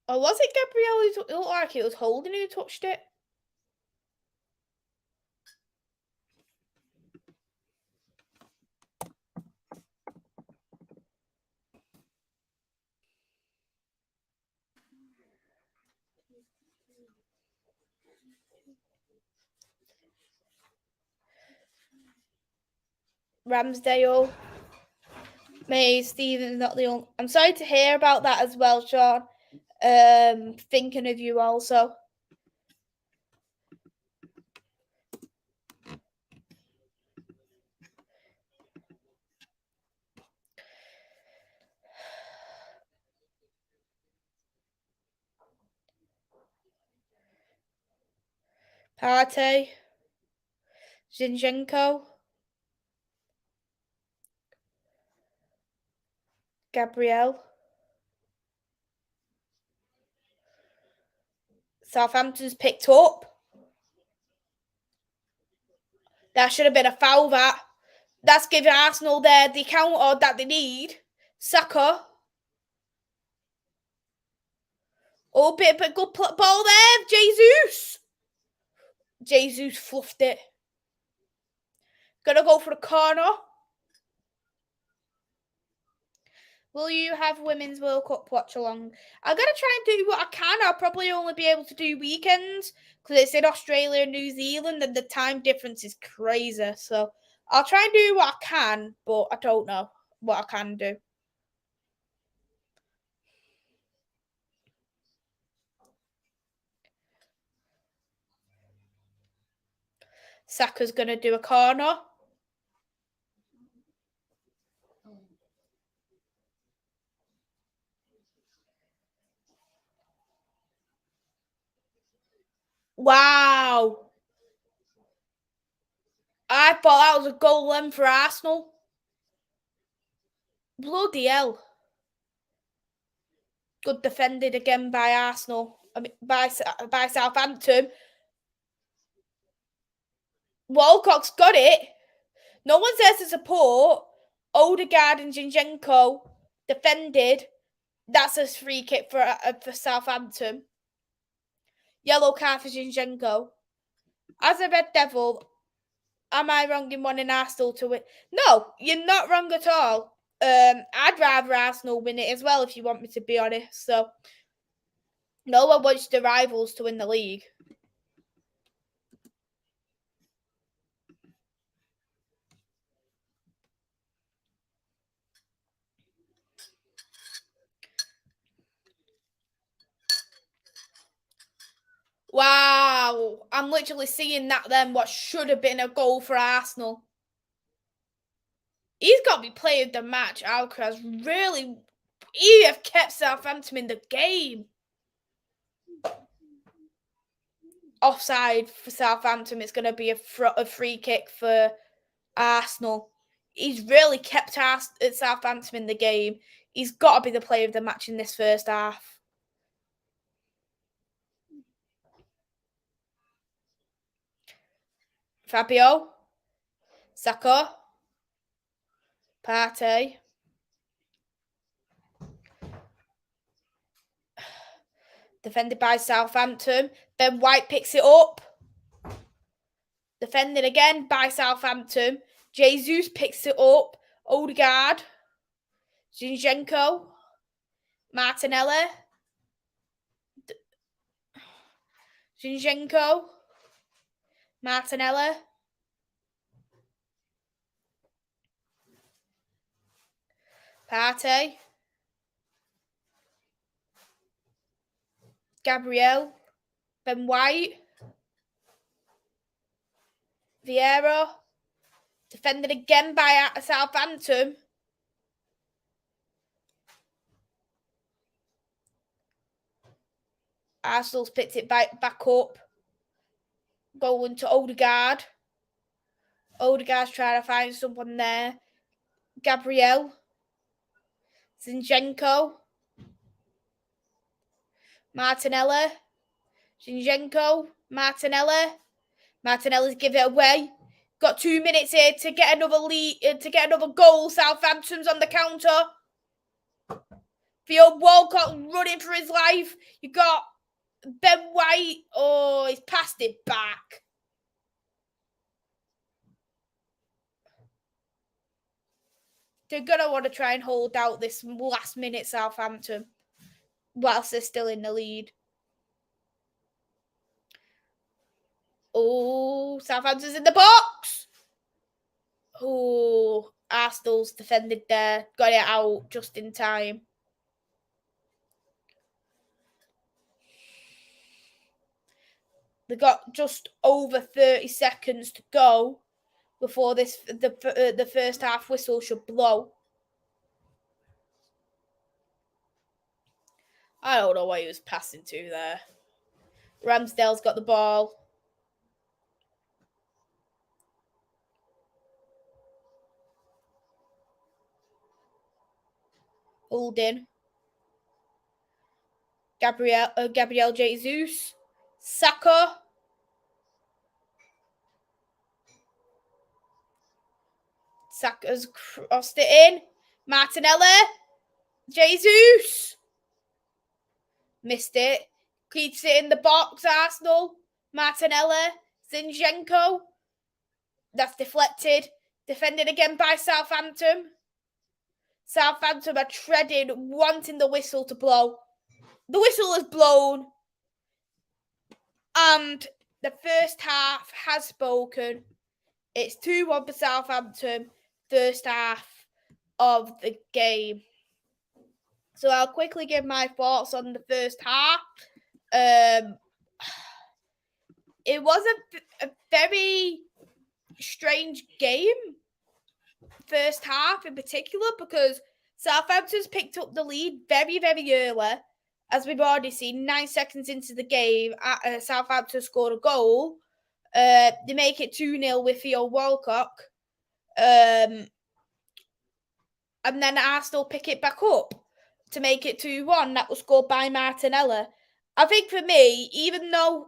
Or was it Gabriel? It looked like it was Holding who touched it. Ramsdale. Maisy, Steven's not the only. I'm sorry to hear about that as well, Sean. Thinking of you also. Partey. Zinchenko. Gabriel. Southampton's picked up. That should have been a foul, that. That's giving Arsenal the counter that they need. Saka. Oh, bit of a good ball there. Jesus. Jesus fluffed it. Gonna go for a corner. Will you have Women's World Cup watch along? I'm going to try and do what I can. I'll probably only be able to do weekends because it's in Australia and New Zealand and the time difference is crazy. So I'll try and do what I can, but I don't know what I can do. Saka's going to do a corner. Wow. I thought that was a goal then for Arsenal. Bloody hell. Good defended again by Arsenal. I mean, by Southampton. Walcott's got it. No one's there to support. Odegaard and Zinchenko defended. That's a free kick for Southampton. Yellow card for Zinchenko. As a Red Devil, am I wrong in wanting Arsenal to win? No, you're not wrong at all. I'd rather Arsenal win it as well, if you want me to be honest. So, no one wants the rivals to win the league. Wow, I'm literally seeing that then, what should have been a goal for Arsenal. He's got to be player of the match. Alcaraz really, he have kept Southampton in the game. Offside for Southampton. It's going to be a free kick for Arsenal. He's really kept Southampton in the game. He's got to be the player of the match in this first half. Fabio. Saka. Partey. Defended by Southampton. Ben White picks it up. Defended again by Southampton. Jesus picks it up. Odegaard. Zinchenko. Martinelli. Zinchenko. Martinelli. Partey. Gabriel. Ben White. Vieira. Defended again by Southampton. Arsenal's picked it back up. Going to Odegaard. Odegaard's trying to find someone there. Gabriel. Zinchenko. Martinelli. Zinchenko. Martinelli. Martinelli's give it away. Got 2 minutes here to get another lead, to get another goal. Southampton's on the counter. Theo Walcott running for his life. You got Ben White. Oh, he's passed it back. They're going to want to try and hold out this last minute Southampton whilst they're still in the lead. Oh, Southampton's in the box. Oh. Arsenal's defended there, got it out just in time. They got just over 30 seconds to go before the first half whistle should blow. I don't know what he was passing to there. Ramsdale's got the ball. Holding. Gabriel Jesus. Saka. Saka's crossed it in. Martinelli. Jesus. Missed it. Keeps it in the box, Arsenal. Martinelli. Zinchenko. That's deflected. Defended again by Southampton. Southampton are treading, wanting the whistle to blow. The whistle is blown. And the first half has spoken. It's 2-1 for Southampton. First half of the game. So I'll quickly give my thoughts on the first half. It was a very strange game. First half in particular, because Southampton's picked up the lead very, very early. As we've already seen, 9 seconds into the game, Southampton scored a goal. They make it 2-0 with Theo Walcott. And then Arsenal pick it back up to make it 2-1. That was scored by Martinelli. I think for me, even though...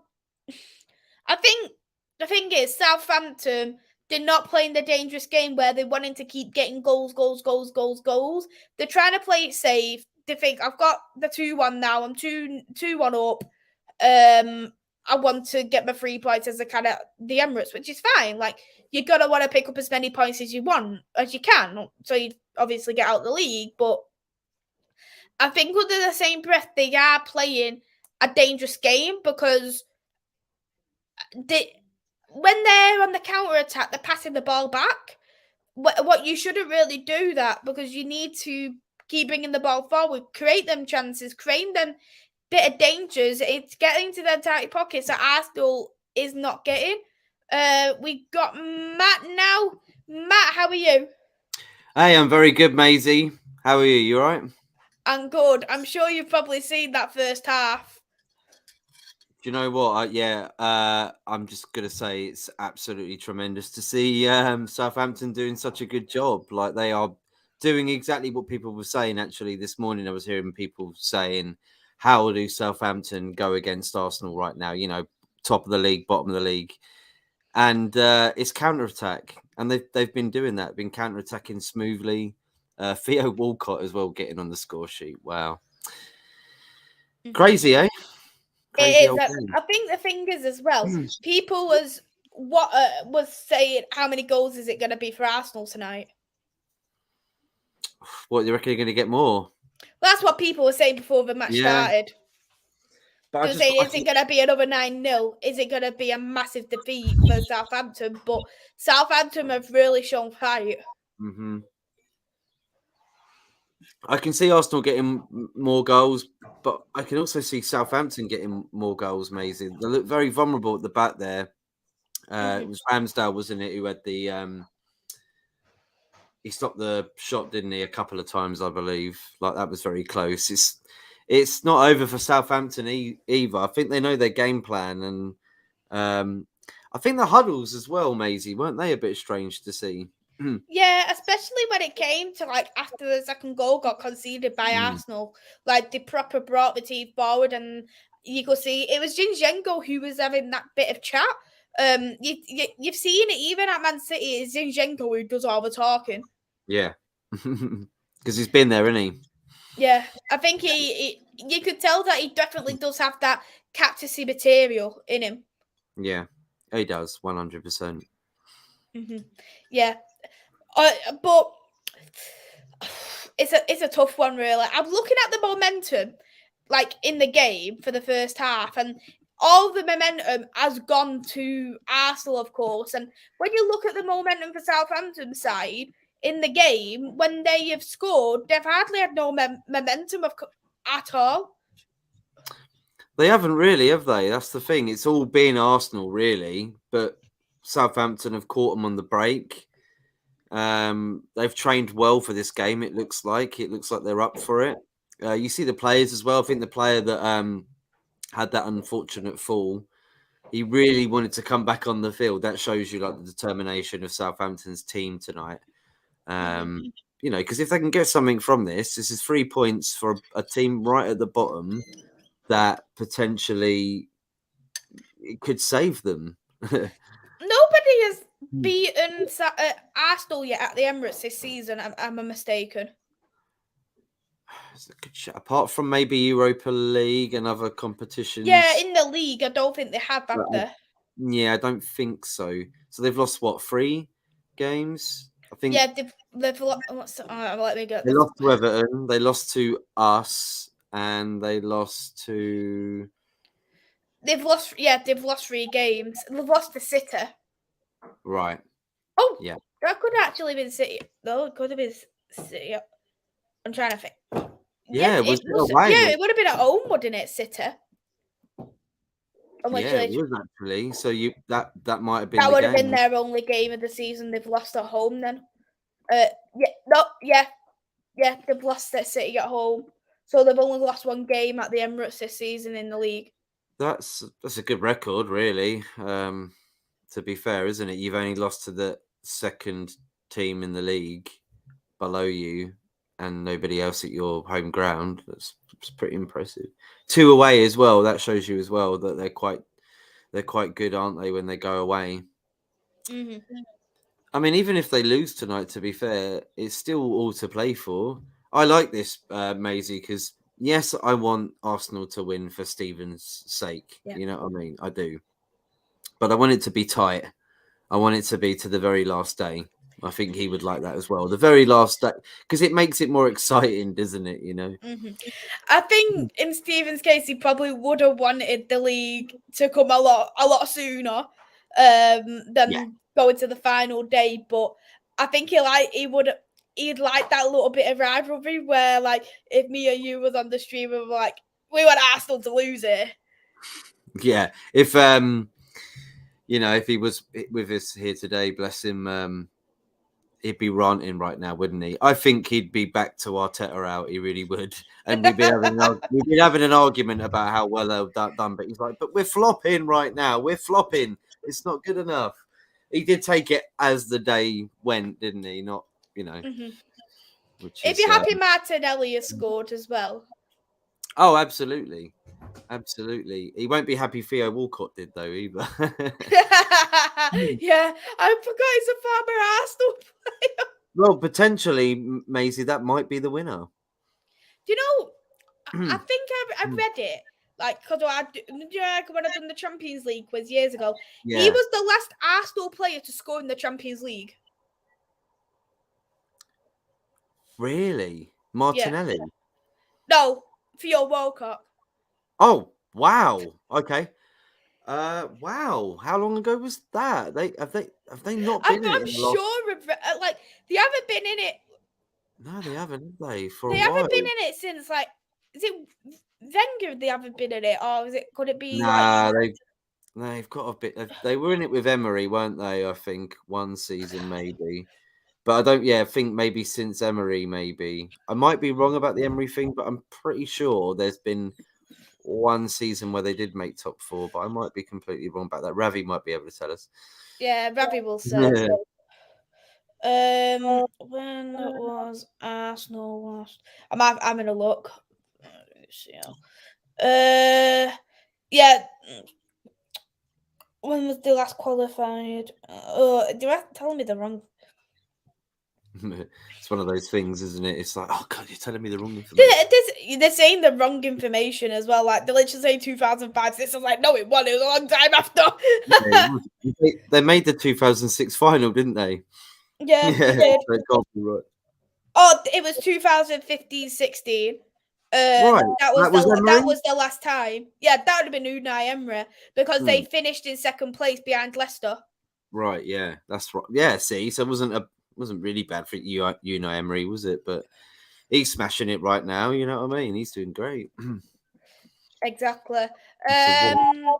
I think the thing is, Southampton did not play in the dangerous game where they wanted to keep getting goals. They're trying to play it safe. They think, I've got the 2-1 now. I'm 2-1 up. I want to get my 3 points as I can at the Emirates, which is fine. Like, you're going to want to pick up as many points as you can. So you obviously get out of the league. But I think under the same breath, they are playing a dangerous game because when they're on the counter-attack, they're passing the ball back. What you shouldn't really do that, because you need to keep bringing the ball forward, create them chances, create them bit of dangers. It's getting to their tight pockets that Arsenal is not getting. We got Matt now. Matt, how are you? Hey, I'm very good, Maisy. How are you? You all right? I'm good. I'm sure you've probably seen that first half. Do you know what? I'm just going to say it's absolutely tremendous to see Southampton doing such a good job. Like, they are doing exactly what people were saying. Actually, this morning I was hearing people saying, how do Southampton go against Arsenal right now? You know, top of the league, bottom of the league. And it's counter-attack. And they've been doing that, been counter-attacking smoothly. Theo Walcott as well getting on the score sheet. Wow. Mm-hmm. Crazy, eh? It is. I think the thing is as well, people was saying, how many goals is it going to be for Arsenal tonight? What, you reckon you're going to get more? Well, that's what people were saying before the match started. But is it going to be another 9-0? Is it going to be a massive defeat for Southampton? But Southampton have really shown fight. Mm-hmm. I can see Arsenal getting more goals, but I can also see Southampton getting more goals, Maisy. They look very vulnerable at the back there. It was Ramsdale, wasn't it, who had the... he stopped the shot, didn't he, a couple of times, I believe. Like, that was very close. It's not over for Southampton either. I think they know their game plan, and I think the huddles as well, Maisy, weren't they a bit strange to see? Yeah, especially when it came to, like, after the second goal got conceded by Arsenal. Like, they proper brought the team forward, and you could see it was Zinchenko who was having that bit of chat. You've seen it even at Man City. It's Zinchenko who does all the talking. Yeah, because he's been there, isn't he? Yeah, I think you could tell that he definitely does have that captaincy material in him. Yeah, he does, 100%. Mm-hmm. Yeah, but it's a tough one, really. I'm looking at the momentum, like, in the game for the first half, and all the momentum has gone to Arsenal, of course. And when you look at the momentum for Southampton's side, in the game, when they have scored, they've hardly had no momentum at all. They haven't really, have they? That's the thing. It's all been Arsenal, really, but Southampton have caught them on the break. They've trained well for this game. It looks like they're up for it. You see the players as well. I think the player that had that unfortunate fall, he really wanted to come back on the field. That shows you like the determination of Southampton's team tonight. You know, because if they can get something from this is 3 points for a team right at the bottom that potentially it could save them. Nobody has beaten Arsenal yet at the Emirates this season. Am I mistaken? Apart from maybe Europa League and other competitions. Yeah, in the league, I don't think they have there. Yeah, I don't think so. So they've lost what, 3 games? I think. Yeah, they've lost. Let me go. They lost to Everton. They lost to us, and they lost to. They've lost. Yeah, they've lost 3 games. They've lost to City. Right. Oh, yeah. That could have actually been City. No, it could have been City. I'm trying to think. Yeah, it would have been at home, wouldn't it, City? Yeah, it was actually. So that might have been. That would have been their only game of the season. They've lost at home then. They've lost at City at home. So they've only lost 1 game at the Emirates this season in the league. That's a good record, really. To be fair, isn't it? You've only lost to the second team in the league below you, and nobody else at your home ground. That's pretty impressive. 2 away as well. That shows you as well that they're quite good, aren't they, when they go away? Mm-hmm. I mean, even if they lose tonight, to be fair, it's still all to play for. I like this, Maisy, because yes, I want Arsenal to win for Steven's sake. Yeah. You know what I mean? I do. But I want it to be tight. I want it to be to the very last day. I think he would like that as well. The very last day, because it makes it more exciting, doesn't it? You know. Mm-hmm. I think in Steven's case, he probably would have wanted the league to come a lot sooner than going to the final day. But I think he'd like that little bit of rivalry where, like, if me or you was on the stream and like we want Arsenal to lose it. Yeah, if you know, if he was with us here today, bless him. He'd be ranting right now, wouldn't he? I think he'd be back to Arteta out. He really would, and we'd be having an argument about how well they've done. But he's like, "But we're flopping right now. We're flopping. It's not good enough." He did take it as the day went, didn't he? Not, you know. Mm-hmm. If you're happy, Martinelli has scored as well. Oh, absolutely. Absolutely. He won't be happy Theo Walcott did, though, either. Yeah, I forgot he's a former Arsenal player. Well, potentially, Maisy, that might be the winner. Do you know, I think I read it, like, because when I done the Champions League quiz years ago, he was the last Arsenal player to score in the Champions League. Really? Martinelli? Yeah. No, Theo Walcott. Oh, wow. Okay. Wow. How long ago was that? Have they not been in it? I'm sure like they haven't been in it. No, they haven't, have they? They haven't been in it since, like, is it Wenger they haven't been in it, or could it be they've got a bit they were in it with Emery, weren't they? I think 1 season maybe. But I think maybe since Emery, maybe. I might be wrong about the Emery thing, but I'm pretty sure there's been 1 season where they did make top 4, but I might be completely wrong about that. Ravi might be able to tell us. Yeah, Ravi will say. Yeah. When was Arsenal last? I'm having a look. Yeah. When was they last qualified? You're telling me the wrong. It's one of those things, isn't it? It's like, oh God, you're telling me the wrong information. They're saying the wrong information as well. Like, they literally say 2005. This is like, no, it was a long time after. They made the 2006 final, didn't they? Yeah, they did. Right. Oh, it was 2015-16. Right. That was the last time. Yeah, that would have been Unai Emery because they finished in second place behind Leicester. Right. Yeah, that's right. Yeah. See, so it wasn't a wasn't really bad for Emery, was it? But he's smashing it right now. You know what I mean? He's doing great. Exactly. So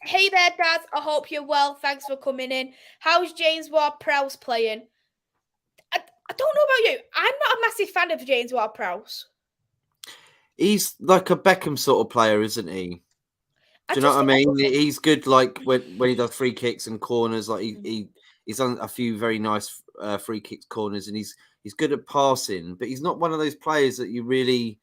Hey there, Dad. I hope you're well. Thanks for coming in. How's James Ward-Prowse playing? I don't know about you. I'm not a massive fan of James Ward-Prowse. He's like a Beckham sort of player, isn't he? Do you know what I mean? He's good, like when he does free kicks and corners. Like he's done a few very nice free kicks, corners, and he's good at passing. But he's not one of those players that you really.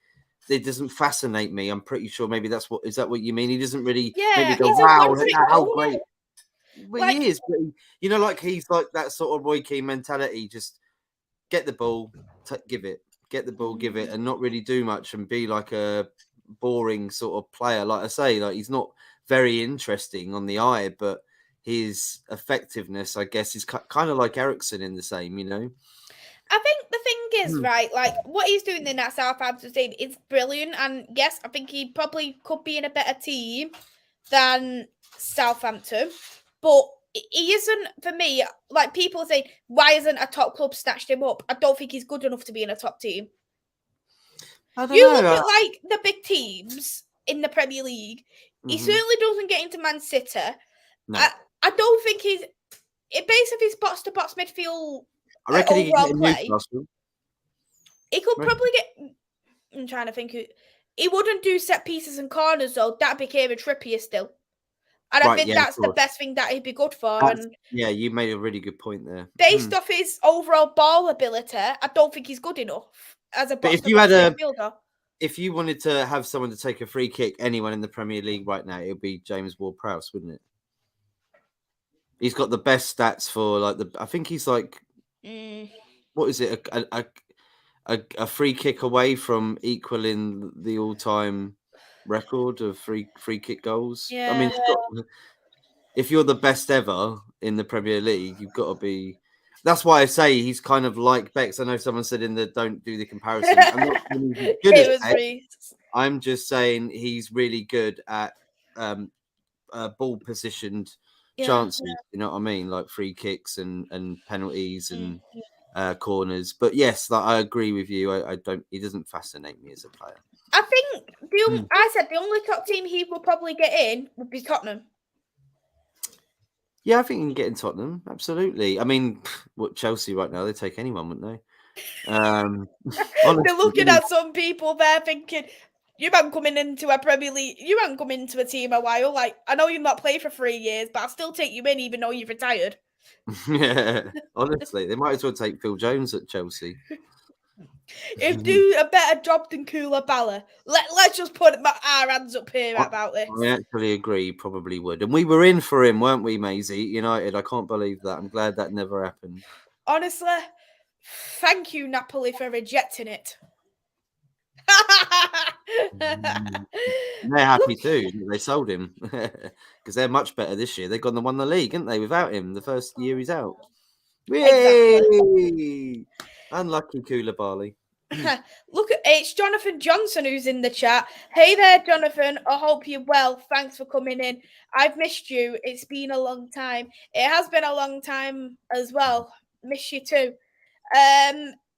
It doesn't fascinate me. I'm pretty sure maybe is that what you mean? He doesn't really maybe go, wow, how great. Well, he is, but like he's like that sort of Roy Keane mentality. Just get the ball, give it, get the ball, give it, and not really do much and be like a boring sort of player. Like I say, like he's not very interesting on the eye, but his effectiveness, I guess, is kind of like Ericsson in the same, I think the thing is, right, like what he's doing in that Southampton team is brilliant. And yes, I think he probably could be in a better team than Southampton. But he isn't, for me, like people say, why isn't a top club snatched him up? I don't think he's good enough to be in a top team. Look at like the big teams in the Premier League. He certainly doesn't get into Man City. No. I don't think he's based on his box to box midfield. I reckon he can get Newcastle. He could probably get. I'm trying to think. He wouldn't do set pieces and corners though. That'd be Kieran Trippier still. And I think that's the best thing that he'd be good for. Yeah, you made a really good point there. Based off his overall ball ability, I don't think he's good enough as a box midfielder. If you wanted to have someone to take a free kick, anyone in the Premier League right now, it would be James Ward-Prowse, wouldn't it? He's got the best stats for I think he's like, what is it? A free kick away from equaling the all-time record of free kick goals. Yeah. I mean, if you're the best ever in the Premier League, you've got to be. That's why I say he's kind of like Bex. I know someone said in the don't do the comparison. I'm not really good at Bex. I'm just saying he's really good at ball positioned chances. Yeah. You know what I mean? Like free kicks and penalties and corners. But yes, I agree with you. I don't. He doesn't fascinate me as a player. I think I said the only top team he will probably get in would be Tottenham. Yeah, I think he can get in Tottenham. Absolutely. I mean, what Chelsea right now, they take anyone, wouldn't they? Honestly, they're looking at some people there thinking, you haven't come into a Premier League, you haven't come into a team a while. Like, I know you've not played for 3 years, but I'll still take you in even though you've retired. Yeah, honestly, they might as well take Phil Jones at Chelsea. He'd do a better job than Koulibaly. Let's just put our hands up here about this. I actually agree, probably would. And we were in for him, weren't we, Maisy? United. I can't believe that. I'm glad that never happened. Honestly, thank you, Napoli, for rejecting it. They're happy too. They sold him because they're much better this year. They've gone and won the league, haven't they, without him the first year he's out. Yay! Exactly. Unlucky Koulibaly. Look, it's Jonathan Johnson who's in the chat. Hey there, Jonathan. I hope you're well. Thanks for coming in. I've missed you. It's been a long time. It has been a long time as well. Miss you too.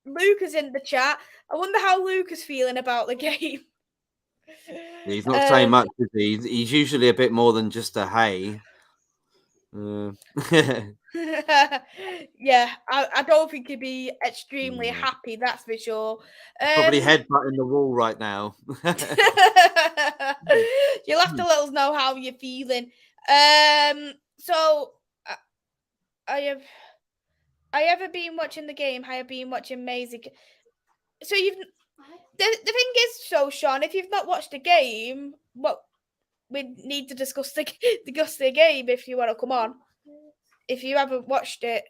Luke is in the chat. I wonder how Luke is feeling about the game. He's not saying much, is he? He's usually a bit more than just a hey. Yeah, I don't think he'd be extremely happy, that's for sure. Probably headbutting the wall right now. You'll have to let us know how you're feeling. So I haven't been watching the game. I have been watching Maisy. So the thing is, so Sean, if you've not watched the game, we need to discuss the game if you want to come on. If you haven't watched it,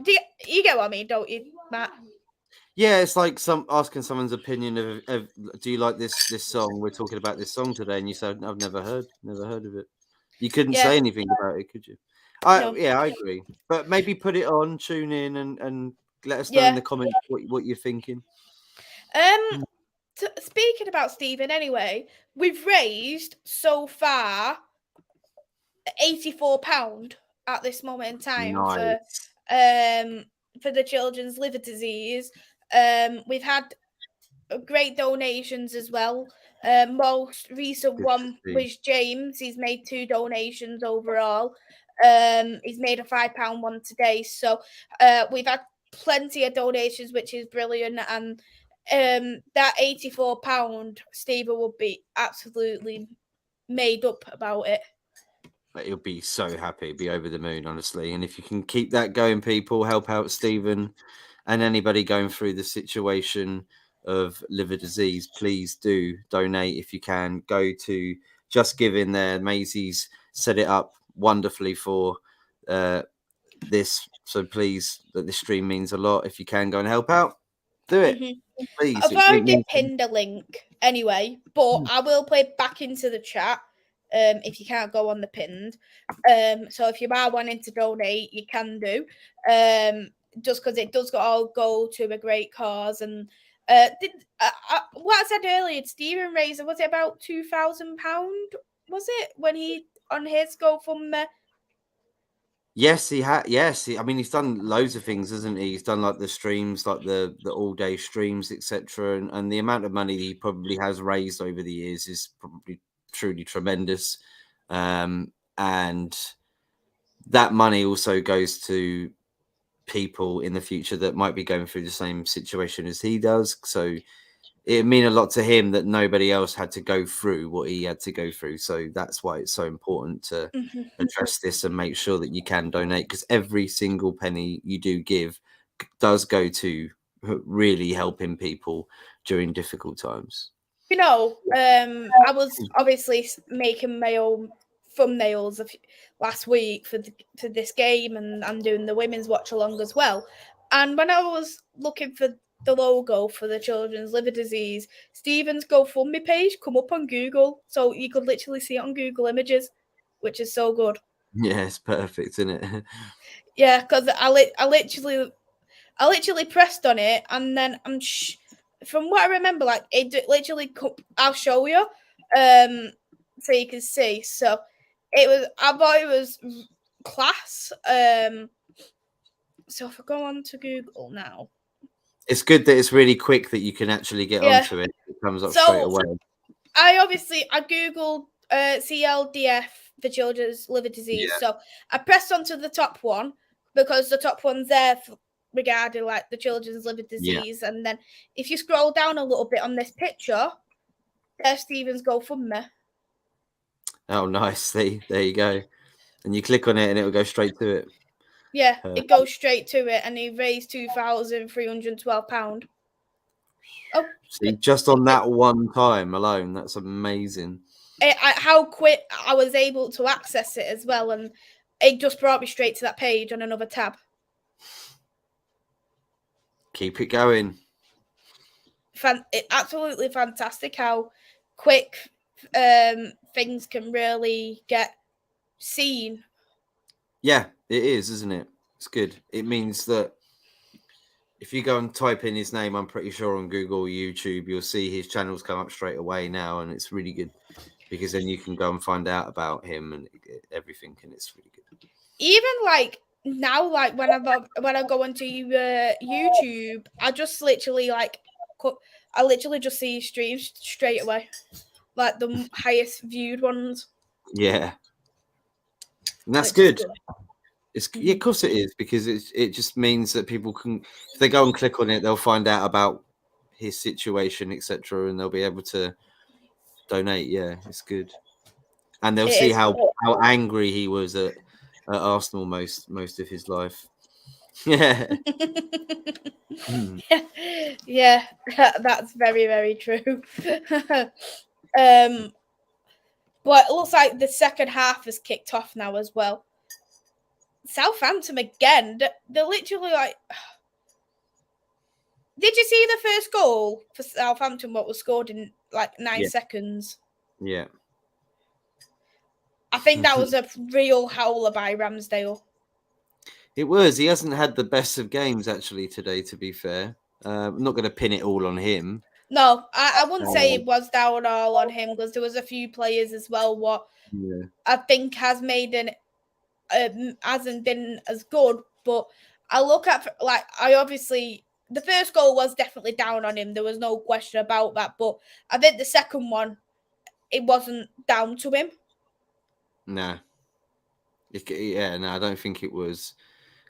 do you get what I mean, don't you, Matt? Yeah, it's like asking someone's opinion of do you like this song? We're talking about this song today, and you said I've never heard of it. You couldn't say anything about it, could you? No. Yeah, I agree. But maybe put it on, tune in, and let us know in the comments what you're thinking. Speaking about Steven, anyway, we've raised so far £84 at this moment in time for for the children's liver disease. We've had great donations as well. Most recent one was James. He's made 2 donations overall. He's made a £5 one today. So we've had plenty of donations, which is brilliant. And that £84, Stephen would be absolutely made up about it. But he'll be so happy, be over the moon, honestly. And if you can keep that going, people, help out Stephen and anybody going through the situation of liver disease, please do donate if you can. Go to Just Giving there. Maisy's set it up wonderfully for this. So please, that this stream means a lot. If you can go and help out, do it. Mm-hmm. Please. I've already pinned a link anyway, but I will play it back into the chat. If you can't go on the pinned. So if you are wanting to donate, you can do. Just because it does all go to a great cause. And what I said earlier, Steven raised, was it about £2,000? Was it when he on his GoFundMe? Yes, he had. Yes, I mean, he's done loads of things, hasn't he? He's done like the streams, like the all-day streams, etc. And the amount of money he probably has raised over the years is probably truly tremendous. And that money also goes to people in the future that might be going through the same situation as he does. So it mean a lot to him that nobody else had to go through what he had to go through. So that's why it's so important to address this and make sure that you can donate, because every single penny you do give does go to really helping people during difficult times. You know, I was obviously making my own thumbnails last week for this game, and I'm doing the women's watch along as well. And when I was looking for the logo for the children's liver disease, Steven's GoFundMe page come up on Google, so you could literally see it on Google Images, which is so good. Yeah, it's perfect, isn't it? Yeah, because I literally pressed on it, and then from what I remember, like it literally, I'll show you, so you can see. So I thought it was class. So if I go on to Google now, it's good that it's really quick that you can actually get onto it. It comes up straight away. I googled CLDF for children's liver disease. So I pressed onto the top one because the top one's there regarding like the children's liver disease. And then if you scroll down a little bit on this picture, there's Steven's GoFundMe. Oh, nice. There you go. And you click on it and it will go straight to it. Yeah, it goes straight to it, and he raised £2,312. Oh, see, just on that one time alone, that's amazing. How quick I was able to access it as well, and it just brought me straight to that page on another tab. Keep it going. Absolutely fantastic how quick things can really get seen. Yeah, it is, isn't it? It's good. It means that if you go and type in his name, I'm pretty sure on Google or YouTube, you'll see his channels come up straight away now, and it's really good because then you can go and find out about him and everything, and it's really good. Even like now, like when I go onto YouTube, I just literally just see streams straight away, like the highest viewed ones. Yeah, and that's good. It's of course it is, because it just means that people can, if they go and click on it, they'll find out about his situation, etc., and they'll be able to donate. Yeah, it's good, and they'll see how angry he was at Arsenal most of his life. Yeah. Yeah, that's very, very true. But it looks like the second half has kicked off now as well. Southampton again, they're literally like... Did you see the first goal for Southampton, what was scored in like 9 seconds? Yeah. I think that was a real howler by Ramsdale. It was. He hasn't had the best of games actually today, to be fair. I'm not going to pin it all on him. No, I wouldn't say it was down all on him, because there was a few players as well what I think has made hasn't been as good, but I look at, like, I obviously, the first goal was definitely down on him. There was no question about that. But I think the second one, it wasn't down to him. No. Yeah, no, I don't think it was.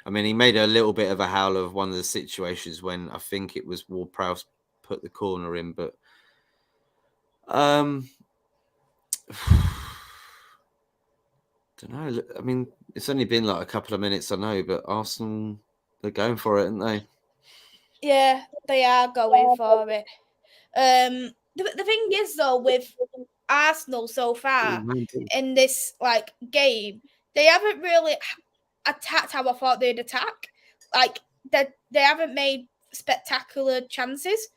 I mean, he made a little bit of a howler of one of the situations when I think it was Ward-Prowse put the corner in, but don't know. I mean, it's only been like a couple of minutes, I know, but Arsenal, they're going for it, aren't they? Yeah, they are going for it. The thing is, though, with Arsenal so far in this like game, they haven't really attacked how I thought they'd attack. Like they haven't made spectacular chances.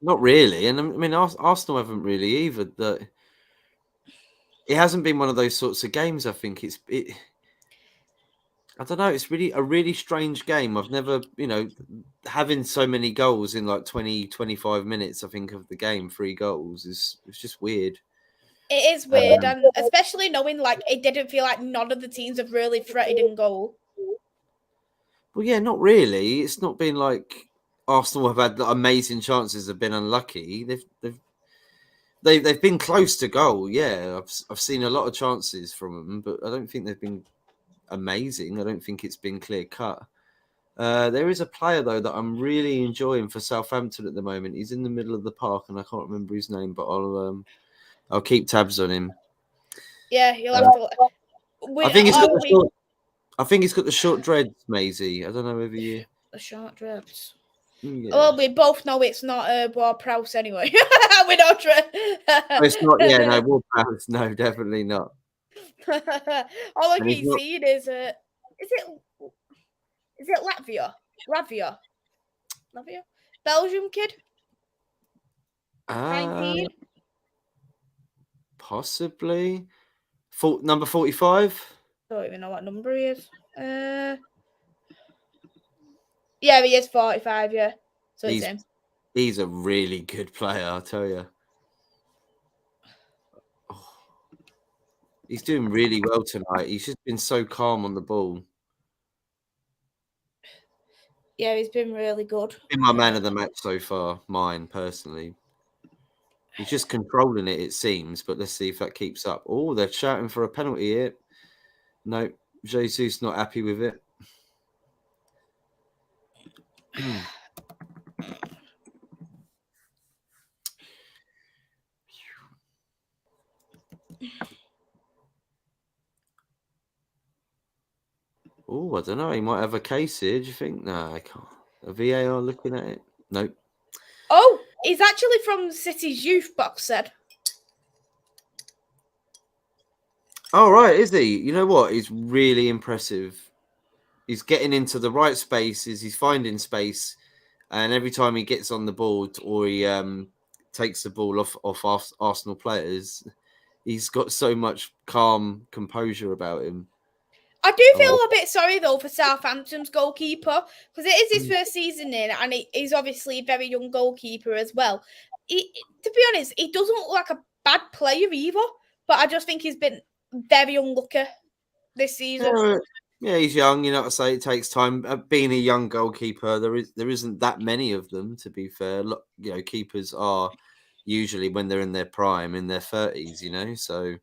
Not really, and I mean, Arsenal haven't really either. It hasn't been one of those sorts of games. I think I don't know. It's really a really strange game. I've never, having so many goals in like 20, 25 minutes, I think, of the game, 3 goals, it's just weird. It is weird, and especially knowing like it didn't feel like none of the teams have really threatened in goal. Well, yeah, not really. It's not been like Arsenal have had amazing chances, have been unlucky. They've been close to goal. Yeah, I've seen a lot of chances from them, but I don't think they've been amazing. I don't think it's been clear cut. There is a player though that I'm really enjoying for Southampton at the moment. He's in the middle of the park, and I can't remember his name, but I'll keep tabs on him. Yeah, you'll have to. I think he's got the short dreads, Maisy. I don't know whether you the short dreads. Yeah. Well, we both know it's not Ward-Prowse anyway. We don't. It's not. Yeah, no, Ward-Prowse. No, definitely not. All I keep seeing is it Latvia? Latvia? Belgium kid? 19? Possibly. Number 45? Don't even know what number he is. Yeah, he is 45, yeah. So it's him. He's a really good player, I'll tell you. Oh, he's doing really well tonight. He's just been so calm on the ball. Yeah, he's been really good. He's been my man of the match so far, mine personally. He's just controlling it seems, but let's see if that keeps up. Oh, they're shouting for a penalty here. No, Jesus not happy with it. Oh, I don't know. He might have a case here. Do you think? No, I can't. A VAR looking at it? Nope. Oh, he's actually from City's youth box said. Oh, right, is he? You know what? He's really impressive. He's getting into the right spaces. He's finding space. And every time he gets on the ball or he takes the ball off Arsenal players, he's got so much calm composure about him. I do feel a bit sorry, though, for Southampton's goalkeeper, because it is his first season in, and he's obviously a very young goalkeeper as well. To be honest, he doesn't look like a bad player either, but I just think he's been very unlucky this season. Yeah, he's young. You know what I say? It takes time. Being a young goalkeeper, there isn't that many of them, to be fair. Look, keepers are usually, when they're in their prime, in their 30s, so...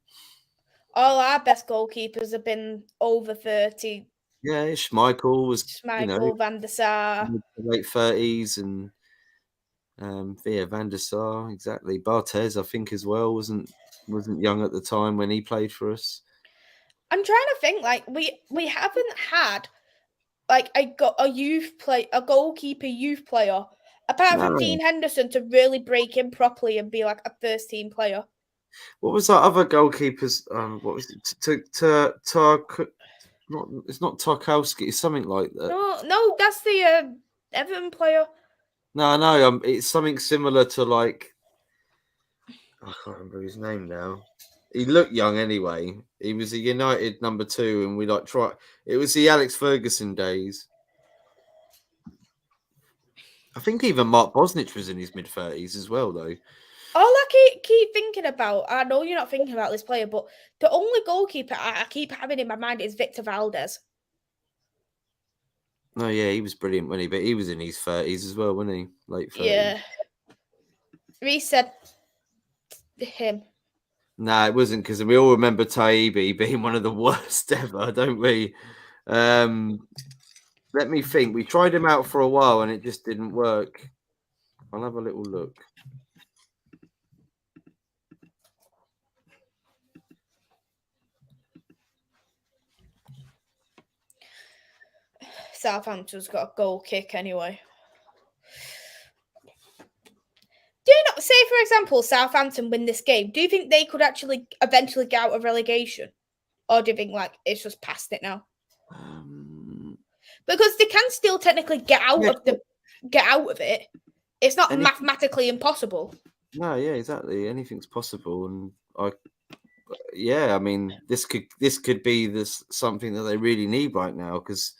All our best goalkeepers have been over 30. Yeah, Schmeichel was, Van der Sar. Late 30s, and Van der Sar, exactly. Barthez, I think, as well, wasn't young at the time when he played for us. I'm trying to think, like, we haven't had like a goalkeeper youth player, apart from Dean Henderson, to really break in properly and be like a first team player. What was that other goalkeepers? What was it? It's not Tarkowski. It's something like that. No, that's the Everton player. No, it's something similar to, like, I can't remember his name now. He looked young anyway. He was a United number 2, and we it was the Alex Ferguson days. I think even Mark Bosnich was in his mid-30s as well, though. All I keep thinking about, I know you're not thinking about this player, but the only goalkeeper I keep having in my mind is Victor Valdez. No, yeah, he was brilliant, wasn't he? But he was in his 30s as well, wasn't he? Late 30s. Yeah. Reece said him. No, it wasn't, because we all remember Taibbi being one of the worst ever, don't we? Let me think. We tried him out for a while and it just didn't work. I'll have a little look. Southampton's got a goal kick anyway. Do you not say, for example, Southampton win this game? Do you think they could actually eventually get out of relegation, or do you think like it's just past it now? Because they can still technically get out of it. It's not mathematically impossible. No, yeah, exactly. Anything's possible, and I mean, this could be something that they really need right now, because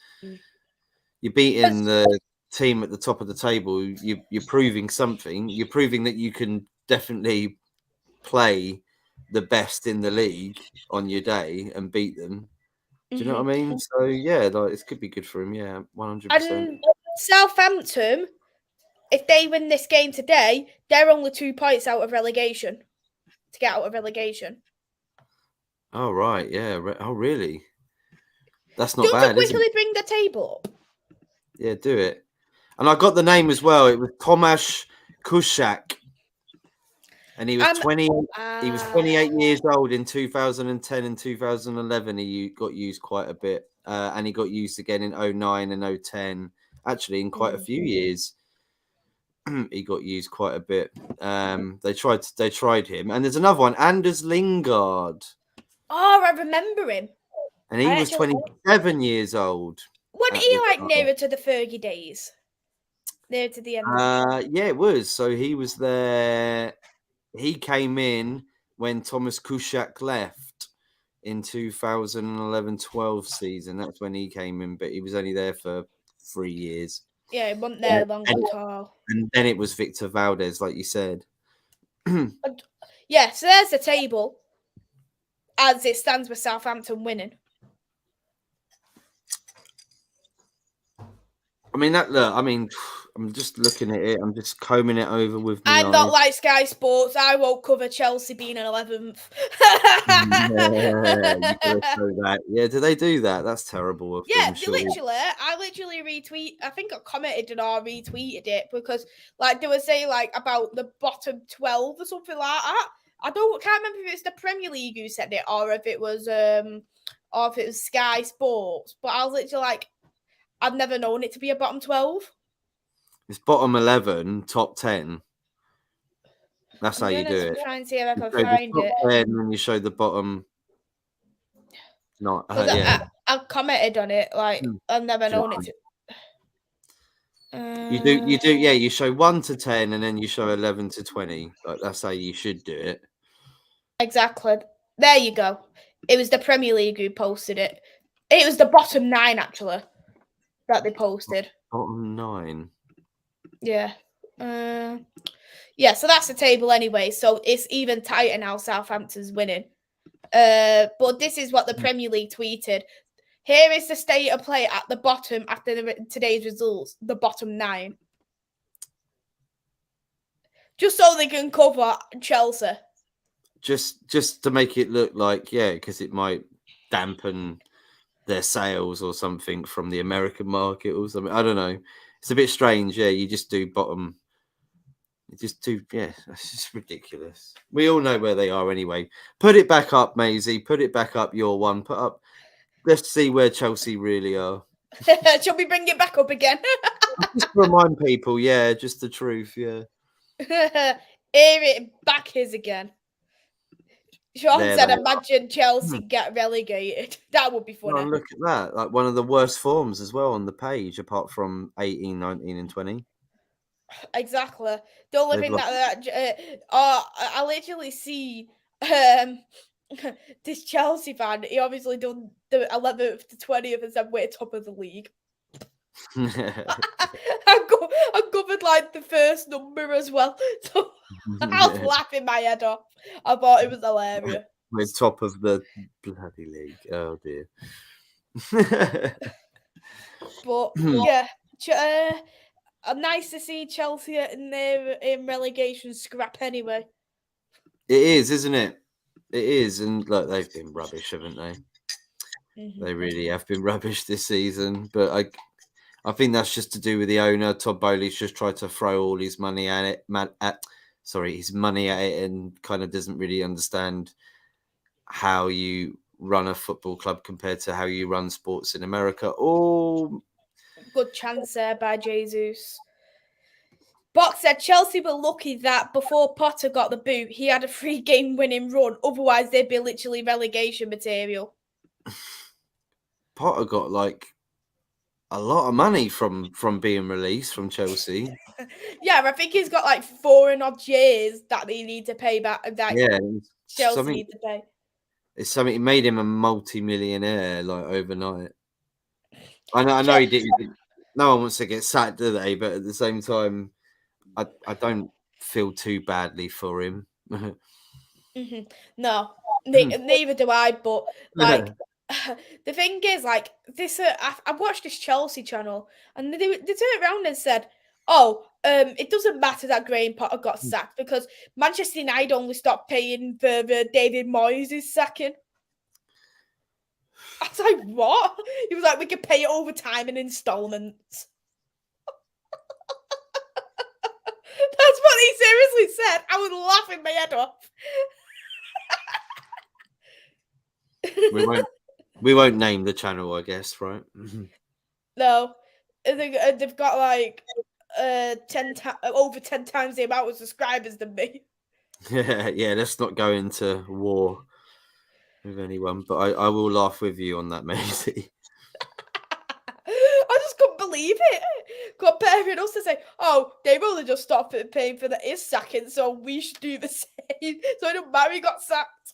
you're beating the team at the top of the table. You're proving something. You're proving that you can definitely play the best in the league on your day and beat them. Do you know what I mean? So yeah, like, it could be good for him. Yeah, 100%. And Southampton, if they win this game today, they're only 2 points out of relegation to get out of relegation. Oh right, yeah. Oh really? That's not bad. Do you want to quickly bring the table up? Yeah, do it. And I got the name as well. It was Tomasz Kuszczak. And he was 20. He was 28 years old in 2010 and 2011. He got used quite a bit, and he got used again in 09 and 010. Actually, in quite a few years, he got used quite a bit. They tried him, and there's another one, Anders Lingard. Oh, I remember him. And he was 27 years old. Wasn't he like nearer to the Fergie days? Near to the end. Yeah, it was. So he was there. He came in when Tomasz Kuszczak left in 2011-12 season. That's when he came in, but he was only there for 3 years. Yeah, he wasn't there long at all. And then it was Victor Valdez, like you said. Yeah, so there's the table as it stands with Southampton winning. I mean, I'm just looking at it. I'm just combing it over with my eyes. Not like Sky Sports. I won't cover Chelsea being an 11th. Yeah, do they do that? That's terrible. Yeah, I literally retweet. I think I commented and I retweeted it because, like, they were saying like about the bottom 12 or something like that. Can't remember if it's the Premier League who said it or if it was Sky Sports. But I was literally like, I've never known it to be a bottom 12. It's bottom 11, top 10. That's how you do it. Try and see if I can find it. And then you show the bottom. Yeah. I've commented on it. Like, I've never known it to. You do. Yeah, you show 1 to 10, and then you show 11 to 20. Like, that's how you should do it. Exactly. There you go. It was the Premier League who posted it. It was the bottom 9 actually that they posted. Bottom 9. Yeah. Yeah, so that's the table anyway. So it's even tighter now. Southampton's winning. But this is what the Premier League tweeted. Here is the state of play at the bottom after today's results. The bottom 9. Just so they can cover Chelsea. Just to make it look like, yeah, because it might dampen their sales or something from the American market or something. I don't know. It's a bit strange. Yeah, you just do bottom. It's just ridiculous. We all know where they are anyway. Put it back up, Maisy. Put it back up, your one. Put up. Let's see where Chelsea really are. Shall we bring it back up again? Just remind people, yeah, just the truth, yeah. Here it back is again. Sean said, imagine Chelsea get relegated. That would be funny. Oh, look at that. Like one of the worst forms as well on the page, apart from 18, 19 and 20. Exactly. The only thing I literally see this Chelsea fan, he obviously done the 11th to 20th and said we're top of the league. I covered like the first number as well. So I was laughing my head off. I thought it was hilarious. We're top of the bloody league. Oh dear. But yeah, nice to see Chelsea in relegation scrap anyway. It is, isn't it? It is, and look, they've been rubbish, haven't they? Mm-hmm. They really have been rubbish this season. But I think that's just to do with the owner. Todd Bowley's just tried to throw all his money at it, his money at it, and kind of doesn't really understand how you run a football club compared to how you run sports in America. Oh, good chance there by Jesus. Box said Chelsea were lucky that before Potter got the boot, he had a 3-game winning run. Otherwise, they'd be literally relegation material. Potter got like a lot of money from being released from Chelsea. Yeah, I think he's got like 4 and odd years that they need to pay back. That Chelsea need to pay. It's something. It made him a multi-millionaire like overnight. I know he did. No one wants to get sacked, do they? But at the same time, I don't feel too badly for him. Mm-hmm. No, neither do I. But like, the thing is, like this, I watched this Chelsea channel, and they turned around and said, "Oh, it doesn't matter that Graham Potter got sacked because Manchester United only stopped paying for David Moyes' sacking." I was like, "What?" He was like, "We could pay it over time in installments." That's what he seriously said. I was laughing my head off. We won't name the channel, I guess, right? No, they've got like over 10 times the amount of subscribers than me. Yeah. Let's not go into war with anyone, but I will laugh with you on that, Maisy. I just couldn't believe it. Comparing us to say, "Oh, they've only just stopped paying for his sacking, so we should do the same." So it don't matter, he got sacked.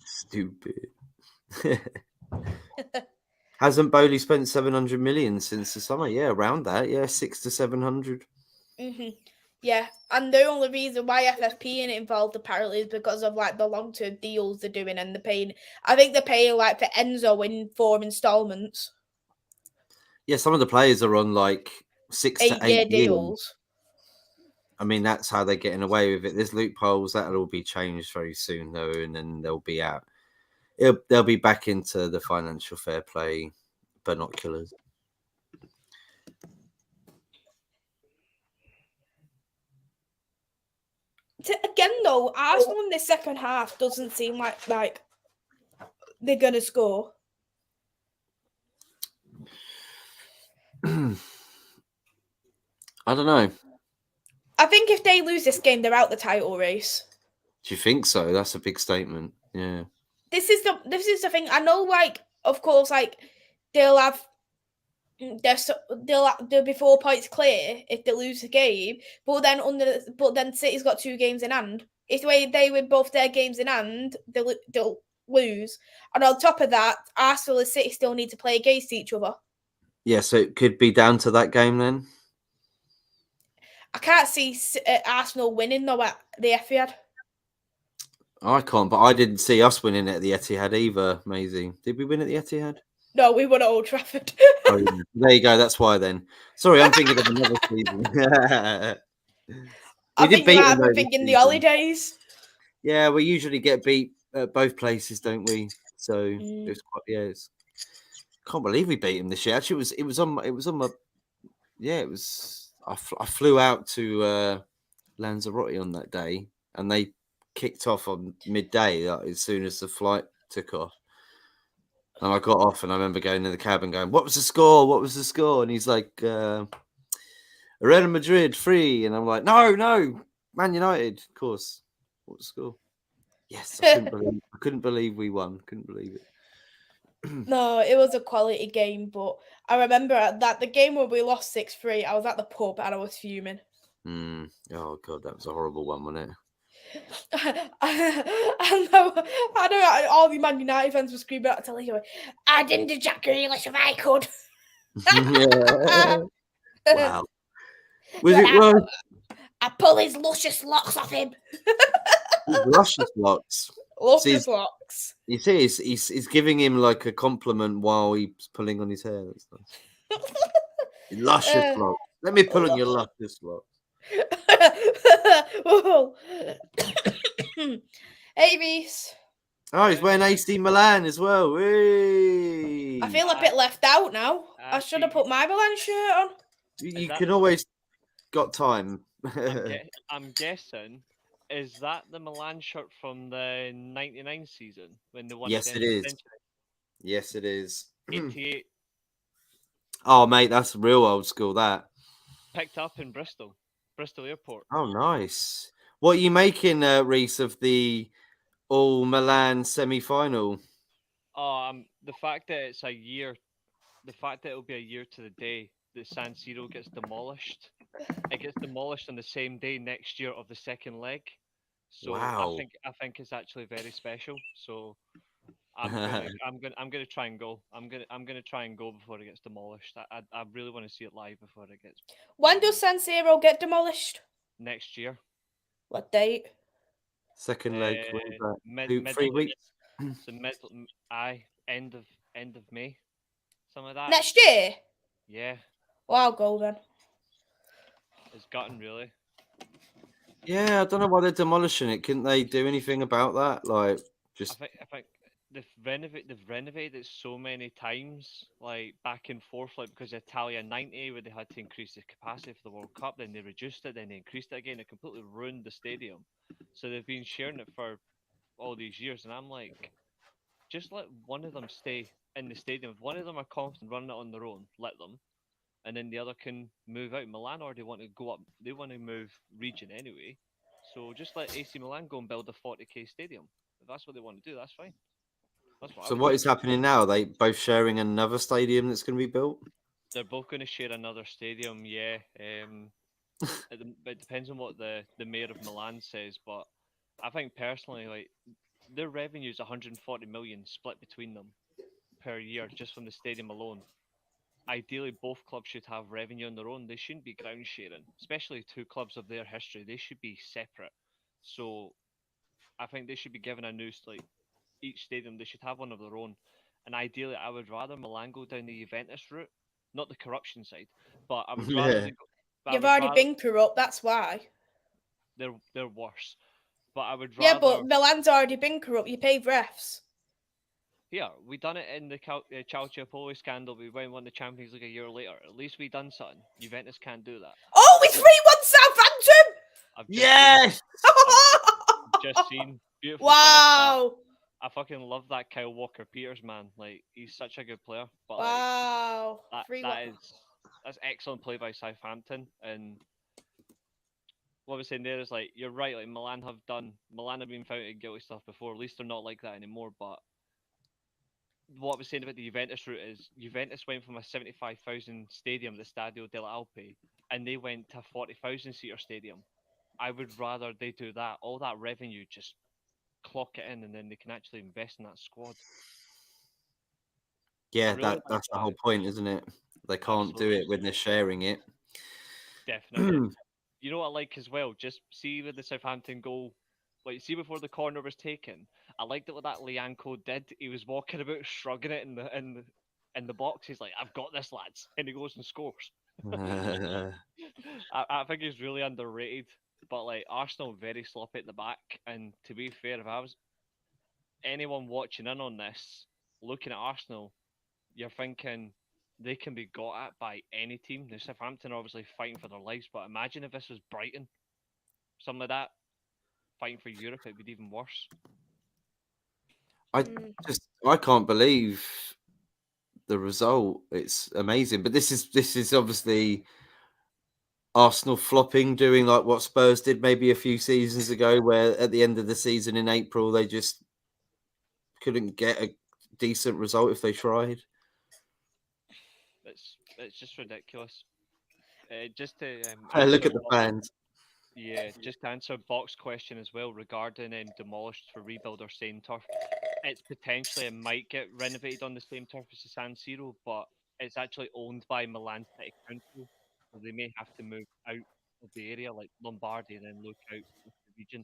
Stupid. Hasn't Bowley spent 700 million since the summer? Yeah, around that. Yeah, 600 to 700. Mm-hmm. Yeah, and the only reason why FFP ain't involved apparently is because of like the long-term deals they're doing, and they're paying. I think they're paying like for Enzo in 4 installments. Yeah, some of the players are on like 6 to 8 8-year deals. I mean, that's how they're getting away with it. There's loopholes that'll all be changed very soon, though, and then they'll be out. They'll be back into the financial fair play binoculars. Again, though, Arsenal in the second half doesn't seem like they're gonna score. I don't know. I think if they lose this game, they're out the title race. Do you think so? That's a big statement. Yeah. This is the thing. I know, like, of course, like they'll be 4 points clear if they lose the game. But then City's got 2 games in hand. If they win both their games in hand, they'll lose. And on top of that, Arsenal and City still need to play against each other. Yeah, so it could be down to that game then. I can't see Arsenal winning though at the Etihad. I can't, but I didn't see us winning at the Etihad either, Maisy. Did we win at the Etihad? No, we won at Old Trafford. Oh, yeah. There you go. That's why then. Sorry, I'm thinking of another season. I think you might be thinking the holidays. Yeah, we usually get beat at both places, don't we? So it's quite, can't believe we beat him this year. Actually, it was on my. Yeah, it was. I flew out to Lanzarote on that day, and they kicked off on midday as soon as the flight took off. And I got off, and I remember going in the cab and going, "What was the score? What was the score?" And he's like, "Real Madrid 3," and I'm like, "No, Man United, of course." What was the score? Yes, I couldn't believe we won. Couldn't believe it. No, it was a quality game, but I remember that the game where we lost 6-3, I was at the pub and I was fuming. Oh God, that was a horrible one, wasn't it? I know all the Man United fans were screaming out to you, I'd into Jack Grealish if I could. Yeah. Wow. Was But it worth I pull his luscious locks off him. luscious locks? Luscious locks. You see, he's giving him like a compliment while he's pulling on his hair. That's nice. Luscious locks. Let me pull on your luscious locks. Hey, Reese. Oh, he's wearing AC Milan as well. Whee! I feel a bit left out now. I should have put my Milan shirt on. You can always got time. I'm guessing, is that the Milan shirt from the 99 season when they won? Yes, it is. Yes, it is. 88. Oh, mate, that's real old school, that. Picked up in Bristol Airport. Oh, nice. What are you making, Reese, of the all Milan semi-final? Oh, the fact that it's a year, the fact that it'll be a year to the day that San Siro gets demolished. It gets demolished on the same day next year of the second leg. So Wow. I think it's actually very special. So I'm gonna try and go. I'm gonna try and go before it gets demolished. I really want to see it live before it gets. When does San Siro get demolished? Next year. What date? Second leg. Mid 3 weeks. So end of May, something like that. Next year? Yeah. Well, I'll go then. It's gutting, really. Yeah, I don't know why they're demolishing it. Couldn't they do anything about that? Like, just. I think they've renovated it so many times, like back and forth, like because Italia 90 where they had to increase the capacity for the World Cup, then they reduced it, then they increased it again. It completely ruined the stadium. So they've been sharing it for all these years, and I'm like, just let one of them stay in the stadium. If one of them are confident running it on their own, let them. And then the other can move out. Milan already want to go up. They want to move region anyway. So just let AC Milan go and build a 40k stadium. If that's what they want to do, that's fine. That's what. So what is happening now? Are they both sharing another stadium that's going to be built? They're both going to share another stadium. Yeah. It depends on what the mayor of Milan says, but I think personally, like their revenue is 140 million split between them per year just from the stadium alone. Ideally, both clubs should have revenue on their own. They shouldn't be ground sharing, especially two clubs of their history. They should be separate. So, I think they should be given a new each stadium. They should have one of their own. And ideally, I would rather Milan go down the Juventus route, not the corruption side, but I would rather. Yeah. You've already been corrupt. That's why. They're worse. But I would rather. Yeah, but Milan's already been corrupt. You pay refs. Yeah, we done it in the Calciopoli scandal. We won the Champions League a year later. At least we done something. Juventus can't do that. Oh, it's 3-1 Southampton! Yes! I've just seen. Beautiful. Wow! I fucking love that Kyle Walker-Peters, man. Like, he's such a good player. But wow. Like, that's excellent play by Southampton. And what we're saying there is, like, you're right. Like, Milan have been found in guilty stuff before. At least they're not like that anymore. But what we're saying about the Juventus route is Juventus went from a 75,000 stadium, the Stadio dell'Alpi, and they went to a 40,000 seater stadium. I would rather they do that. All that revenue, just clock it in, and then they can actually invest in that squad. Yeah, that's the whole point, isn't it? They can't do it when they're sharing it. Definitely. You know what I like as well? Just see with the Southampton goal, like see before the corner was taken. I liked it what that Lianco did. He was walking about shrugging it in the box. He's like, "I've got this, lads," and he goes and scores. I think he's really underrated. But like Arsenal, very sloppy at the back. And to be fair, if I was anyone watching in on this, looking at Arsenal, you're thinking they can be got at by any team. Now Southampton are obviously fighting for their lives, but imagine if this was Brighton, something like that, fighting for Europe, it'd be even worse. I can't believe the result. It's amazing, but this is obviously Arsenal flopping, doing like what Spurs did maybe a few seasons ago, where at the end of the season in April they just couldn't get a decent result if they tried. It's just ridiculous. Just to look at the fans. Yeah, just to answer Bok's question as well regarding demolished for rebuild or same turf. It's potentially it might get renovated on the same turf as the San Siro, but it's actually owned by Milan City Council, so they may have to move out of the area like Lombardy and then look out with the region.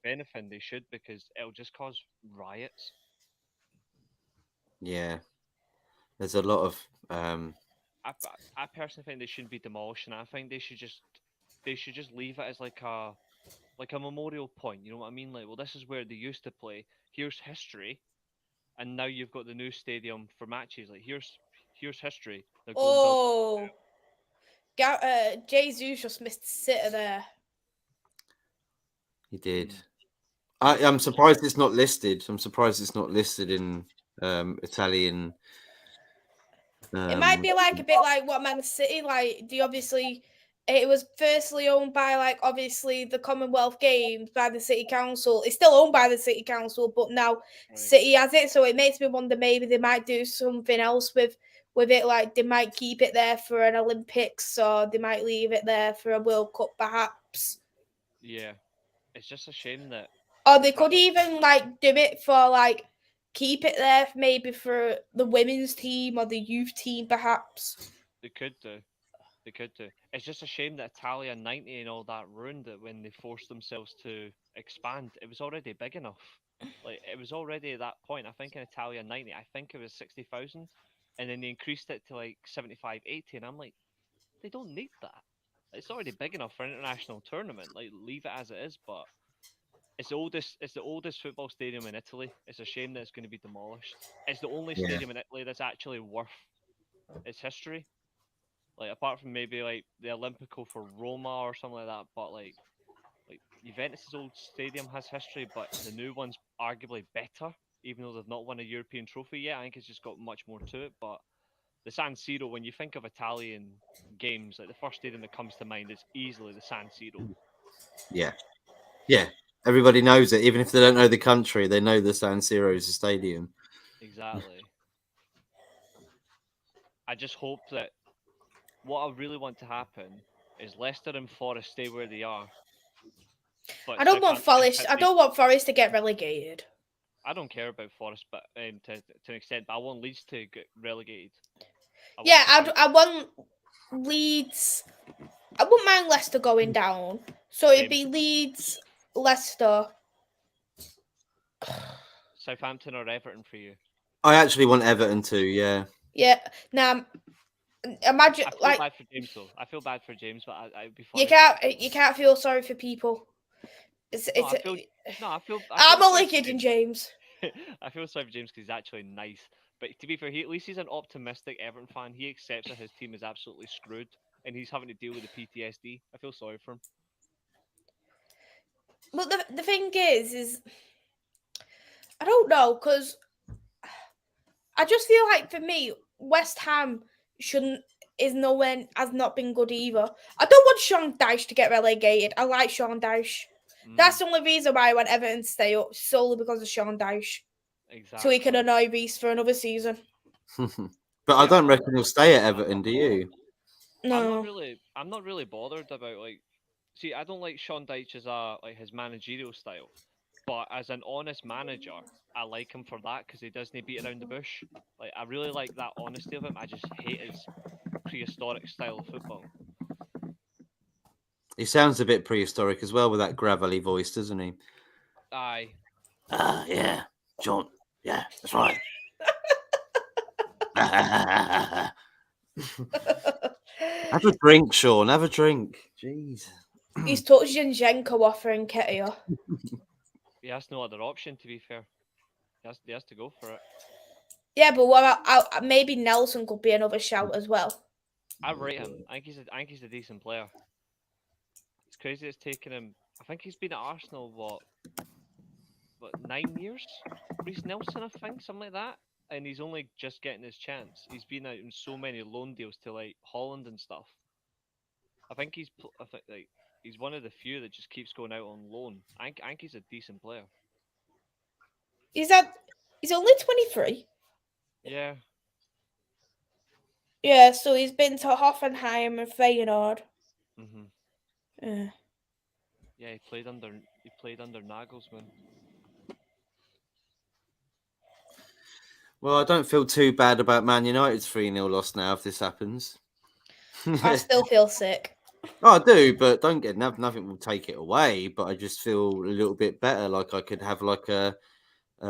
If anything, they should because it'll just cause riots. Yeah, there's a lot of I personally think they shouldn't be demolishing. I think they should just leave it as like a memorial point. You know what I mean? Like, well, this is where they used to play. Here's history, and now you've got the new stadium for matches. Like, here's history. They're going build. Oh, Jesus just missed a sitter there. he did. Mm. I'm surprised it's not listed. I'm surprised it's not listed in Italian. It might be like a bit like what Man City, like it was firstly owned by like obviously the Commonwealth Games by the City Council. It's still owned by the City Council, but now Right. City has it, so it makes me wonder maybe they might do something else with it. Like they might keep it there for an Olympics, or they might leave it there for a World Cup, perhaps. Yeah, it's just a shame that. Or they could even like do it for like keep it there maybe for the women's team or the youth team, perhaps. They could do. They could do. It's just a shame that Italia 90 and all that ruined it when they forced themselves to expand. It was already big enough. Like, it was already at that point. I think in Italia 90, I think it was 60,000. And then they increased it to like 75, 80. And I'm like, they don't need that. It's already big enough for an international tournament. Like, leave it as it is. But it's the oldest football stadium in Italy. It's a shame that it's going to be demolished. It's the only Yeah. stadium in Italy that's actually worth its history. Like, apart from maybe like the Olimpico for Roma or something like that, but like Juventus's old stadium has history, but the new one's arguably better, even though they've not won a European trophy yet. I think it's just got much more to it. But the San Siro, when you think of Italian games, like the first stadium that comes to mind is easily the San Siro. Yeah. Everybody knows it, even if they don't know the country. They know the San Siro is a stadium. Exactly. I just hope that what I really want to happen is Leicester and Forest stay where they are. But I don't want Southampton Forest. I don't want Forest to get relegated. I don't care about Forest, but to an extent, but I want Leeds to get relegated. I want Leeds. I wouldn't mind Leicester going down. So it'd be Leeds, Leicester. Southampton or Everton for you? I actually want Everton too. Yeah. Yeah. Now, imagine I feel like bad for James though. I feel bad for James, but I'd be you fine. can't feel sorry for people. I'm only kidding, James. I feel sorry for James because he's actually nice. But to be fair, at least he's an optimistic Everton fan. He accepts that his team is absolutely screwed and he's having to deal with the PTSD. I feel sorry for him. But the thing is I don't know, because I just feel like for me, West Ham has not been good either. I don't want Sean Dyche to get relegated. I like Sean Dyche. That's the only reason why I want Everton to stay up, solely because of Sean Dyche. Exactly. So he can annoy Reece for another season. But I don't reckon he'll stay at Everton, do you? No. I'm not really bothered about see, I don't like Sean Dyche's his managerial style. But as an honest manager, I like him for that because he doesn't beat around the bush. Like, I really like that honesty of him. I just hate his prehistoric style of football. He sounds a bit prehistoric as well with that gravelly voice, doesn't he? Aye. Yeah, John. Yeah, that's right. Have a drink, Sean. Have a drink. Jeez. He's touched Zinchenko offering Ketia. He has no other option, to be fair. He has to go for it. Yeah, but what about maybe Nelson could be another shout as well. I rate him. I think he's a decent player. It's crazy it's taken him. I think he's been at Arsenal what 9 years? Reece Nelson, I think, something like that. And he's only just getting his chance. He's been out in so many loan deals to like Holland and stuff. I think he's one of the few that just keeps going out on loan. I think he's a decent player. He's only 23. Yeah. Yeah, so he's been to Hoffenheim and Feyenoord. Mhm. Yeah. Yeah, he played under Nagelsmann. Well, I don't feel too bad about Man United's 3-0 loss now if this happens. I still feel sick. I do, but don't get nothing will take it away. But I just feel a little bit better, like I could have like a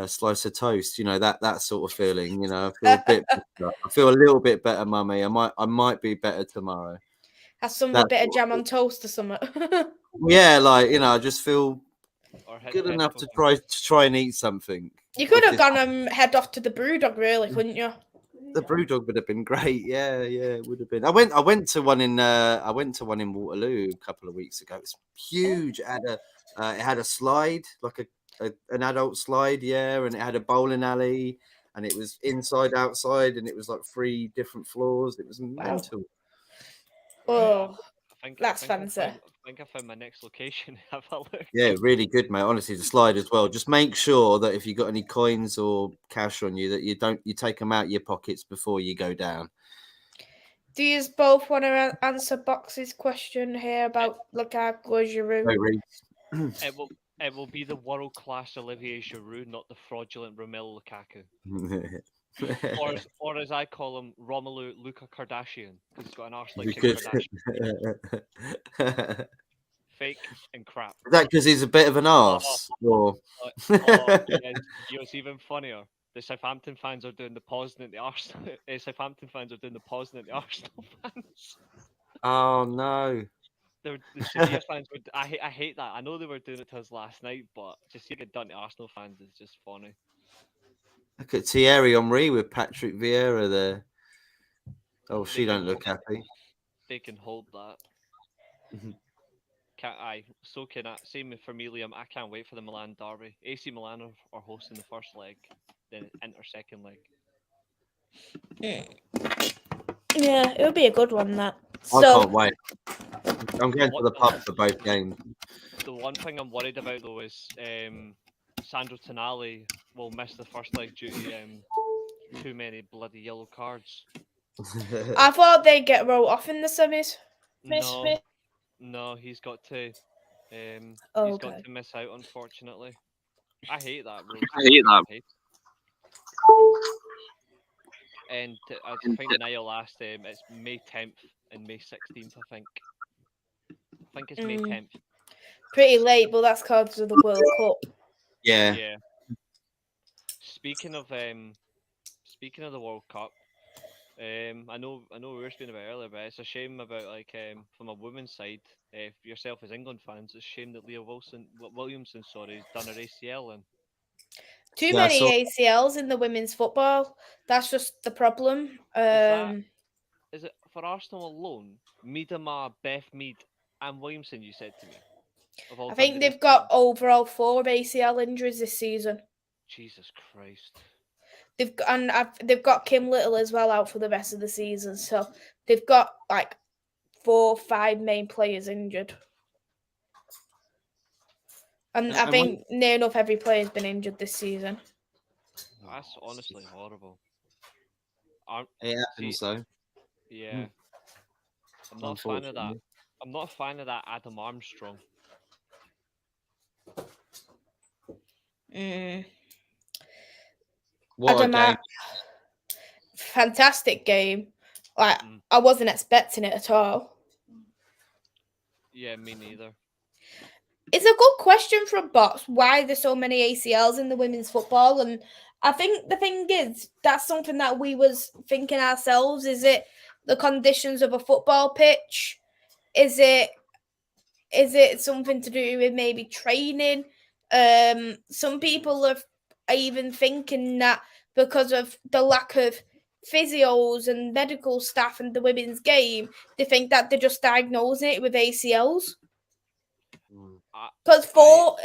slice of toast, that sort of feeling. I feel a bit better. I feel a little bit better, mummy. I might be better tomorrow. Have some That bit of sort of jam on toast or something. Yeah, I just feel Or good enough to cooking. try and eat something. You could If have gone and head off to the Brewdog, really, couldn't you? The Brewdog would have been great. Yeah, it would have been. I went to one in Waterloo a couple of weeks ago. It's huge. It had a slide, like an adult slide, yeah, and it had a bowling alley, and it was inside, outside, and it was like 3 different floors. It was mental. Oh, I think that's I fancy. think I found my next location. Have a look. Yeah, really good, mate. Honestly, the slide as well. Just make sure that if you got any coins or cash on you, that you take them out of your pockets before you go down. Do you both want to answer Box's question here about Lukaku Giroud? No, Reece. It will be the world class Olivier Giroud, not the fraudulent Romelu Lukaku, or as I call him, Romelu Luka Kardashian, because he's got an arse like Kim Kardashian. Fake and crap. Is that because he's a bit of an arse? Or... It's even funnier. The Southampton fans are doing the pausing at the Arsenal. Southampton fans are doing the pausing at the Arsenal fans. Oh no! The Sevilla fans would. I hate that. I know they were doing it to us last night, but just seeing it done to Arsenal fans is just funny. Look at Thierry Henry with Patrick Vieira there. Oh, she don't look happy. They can hold that. Can't I? So can I. Same for me, Liam. I can't wait for the Milan derby. AC Milan are hosting the first leg, then enter second leg. Yeah, it would be a good one. That. I can't wait. I'm going to the pub for both games. The one thing I'm worried about though is Sandro Tonali will miss the first leg due to too many bloody yellow cards. I thought they'd get wrote off in the semis. No, he's got to. Got to miss out, unfortunately. I hate that rule. I hate that. And I think Niall asked it's May 10th and May 16th, I think. I think it's May 10th. Pretty late, but that's because of the World Cup. Yeah. Speaking of the World Cup, I know we were speaking about earlier, but it's a shame about from a women's side, yourself as England fans, it's a shame that Leah Williamson, has done her ACL and too many ACLs in the women's football. That's just the problem. Is it for Arsenal alone? Miedema, Beth Mead, and Williamson, you said to me. I think they've got overall 4 ACL injuries this season. Jesus Christ. They've got Kim Little as well out for the rest of the season. So they've got 4 or 5 main players injured. And I think near enough every player's been injured this season. That's honestly horrible. It happens though. Yeah. I'm not a fan of that. I'm not a fan of that Adam Armstrong. What a game. Fantastic game. I wasn't expecting it at all. Yeah, me neither. It's a good question from Box. Why there's so many ACLs in the women's football? And I think the thing is, that's something that we was thinking ourselves. Is it the conditions of a football pitch? Is it something to do with maybe training? Some people are even thinking that because of the lack of physios and medical staff in the women's game, they think that they're just diagnosing it with ACLs. Because four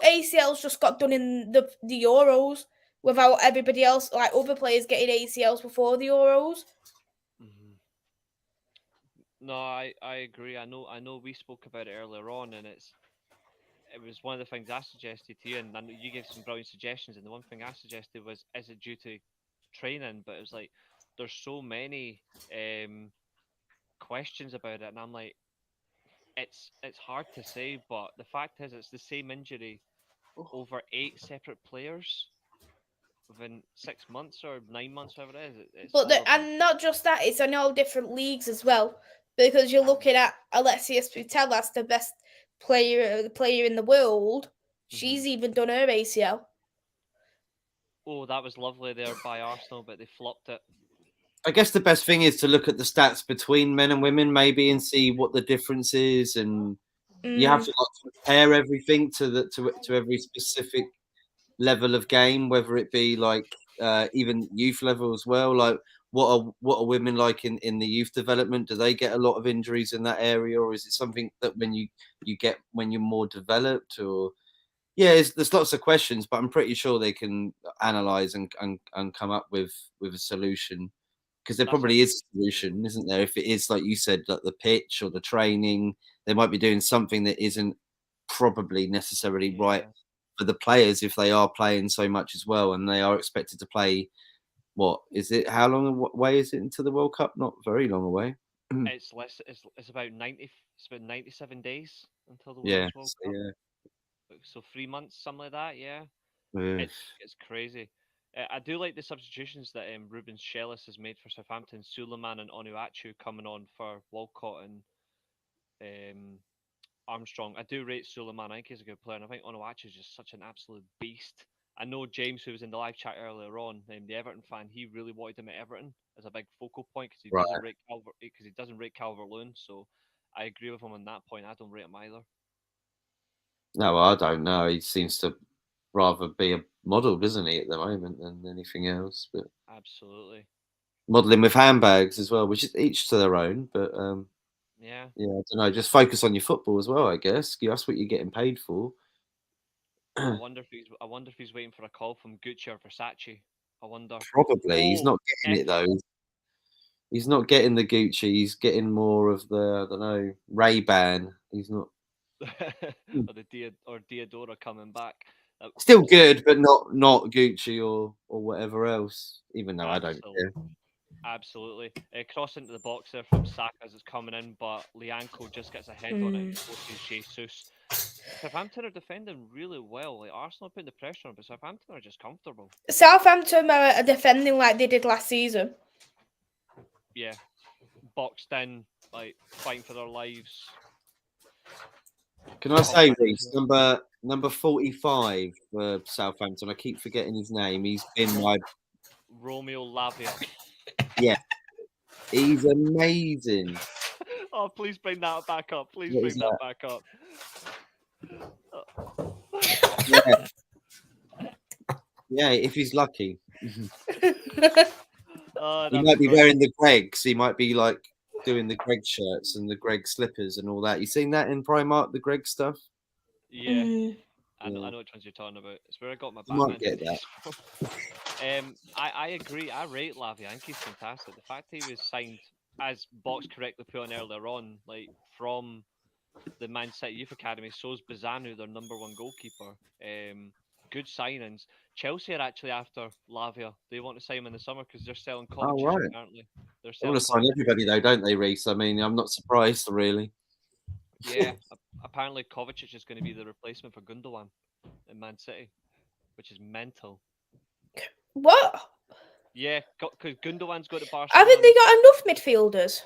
ACLs just got done in the Euros without everybody else, other players getting ACLs before the Euros. No, I agree. I know we spoke about it earlier on, and it was one of the things I suggested to you, and I know you gave some brilliant suggestions. And the one thing I suggested was, is it due to training? But it was like there's so many questions about it, and I'm like, it's hard to say, but the fact is, it's the same injury over 8 separate players within 6 months or 9 months, whatever it is. It's But horrible. and not just that, it's in all different leagues as well. Because you're looking at Alexia Putellas, the best player in the world. She's even done her ACL. Oh, that was lovely there by Arsenal, but they flopped it. I guess the best thing is to look at the stats between men and women, maybe, and see what the difference is. And you have to compare everything to every specific level of game, whether it be like even youth level as well. Like, what are women like in the youth development? Do they get a lot of injuries in that area, or is it something that when you get when you're more developed? Or there's lots of questions, but I'm pretty sure they can analyze and come up with a solution. Because there probably is a solution, isn't there? If it is, like you said, like the pitch or the training, they might be doing something that isn't probably necessarily right for the players if they are playing so much as well, and they are expected to play. What is it? How long away is it into the World Cup? Not very long away. It's less. It's about 90. It's about 97 days until the Women's World Cup. So 3 months, something like that. Yeah. It's crazy. I do like the substitutions that Ruben Shellis has made for Southampton. Suleiman and Onuachu coming on for Walcott and Armstrong. I do rate Suleiman. I think he's a good player. And I think Onuachu is just such an absolute beast. I know James, who was in the live chat earlier on, the Everton fan, he really wanted him at Everton as a big focal point because he doesn't rate Calvert-Lewin. So I agree with him on that point. I don't rate him either. No, I don't know. He seems to rather be a model, doesn't he, at the moment, than anything else? But absolutely, modelling with handbags as well, which is each to their own. But yeah, I don't know. Just focus on your football as well, I guess. That's what you're getting paid for. I wonder if he's waiting for a call from Gucci or Versace. I wonder. Probably he's not getting it though. He's not getting the Gucci. He's getting more of the, I don't know, Ray-Ban. He's not. or the Diadora coming back. Still good, but not Gucci or whatever else. Even though I don't care. Absolutely. Cross into the box there from Saka as it's coming in, but Lianco just gets a head on it and forces Jesus. Southampton are defending really well. Like Arsenal putting the pressure on, but Southampton are just comfortable. Southampton are defending like they did last season. Yeah. Boxed in, like fighting for their lives. Can I say, Reece, number 45 for Southampton? I keep forgetting his name. He's been my Romeo Lavia. Yeah, he's amazing. Oh, please bring that back up. Please bring that back up. Yeah, if he's lucky. Oh, he might be wearing the Gregs. He might be like doing the Greg shirts and the Greg slippers and all that. You seen that in Primark, the Greg stuff? Yeah. I know which ones you're talking about. It's where I got my Batman. Might get that. I agree. I rate Lavia. I think he's fantastic. The fact he was signed, as Box correctly put on earlier on, like from the Man City Youth Academy, so's Bazanu, their number one goalkeeper. Good signings. Chelsea are actually after Lavia. They want to sign him in the summer because they're selling Kovacic apparently. They want to sign everybody though, don't they, Reece? I mean, I'm not surprised really. Yeah, apparently Kovacic is going to be the replacement for Gundogan in Man City, which is mental. What? Yeah, because Gundogan's going to Barcelona. Haven't they got enough midfielders?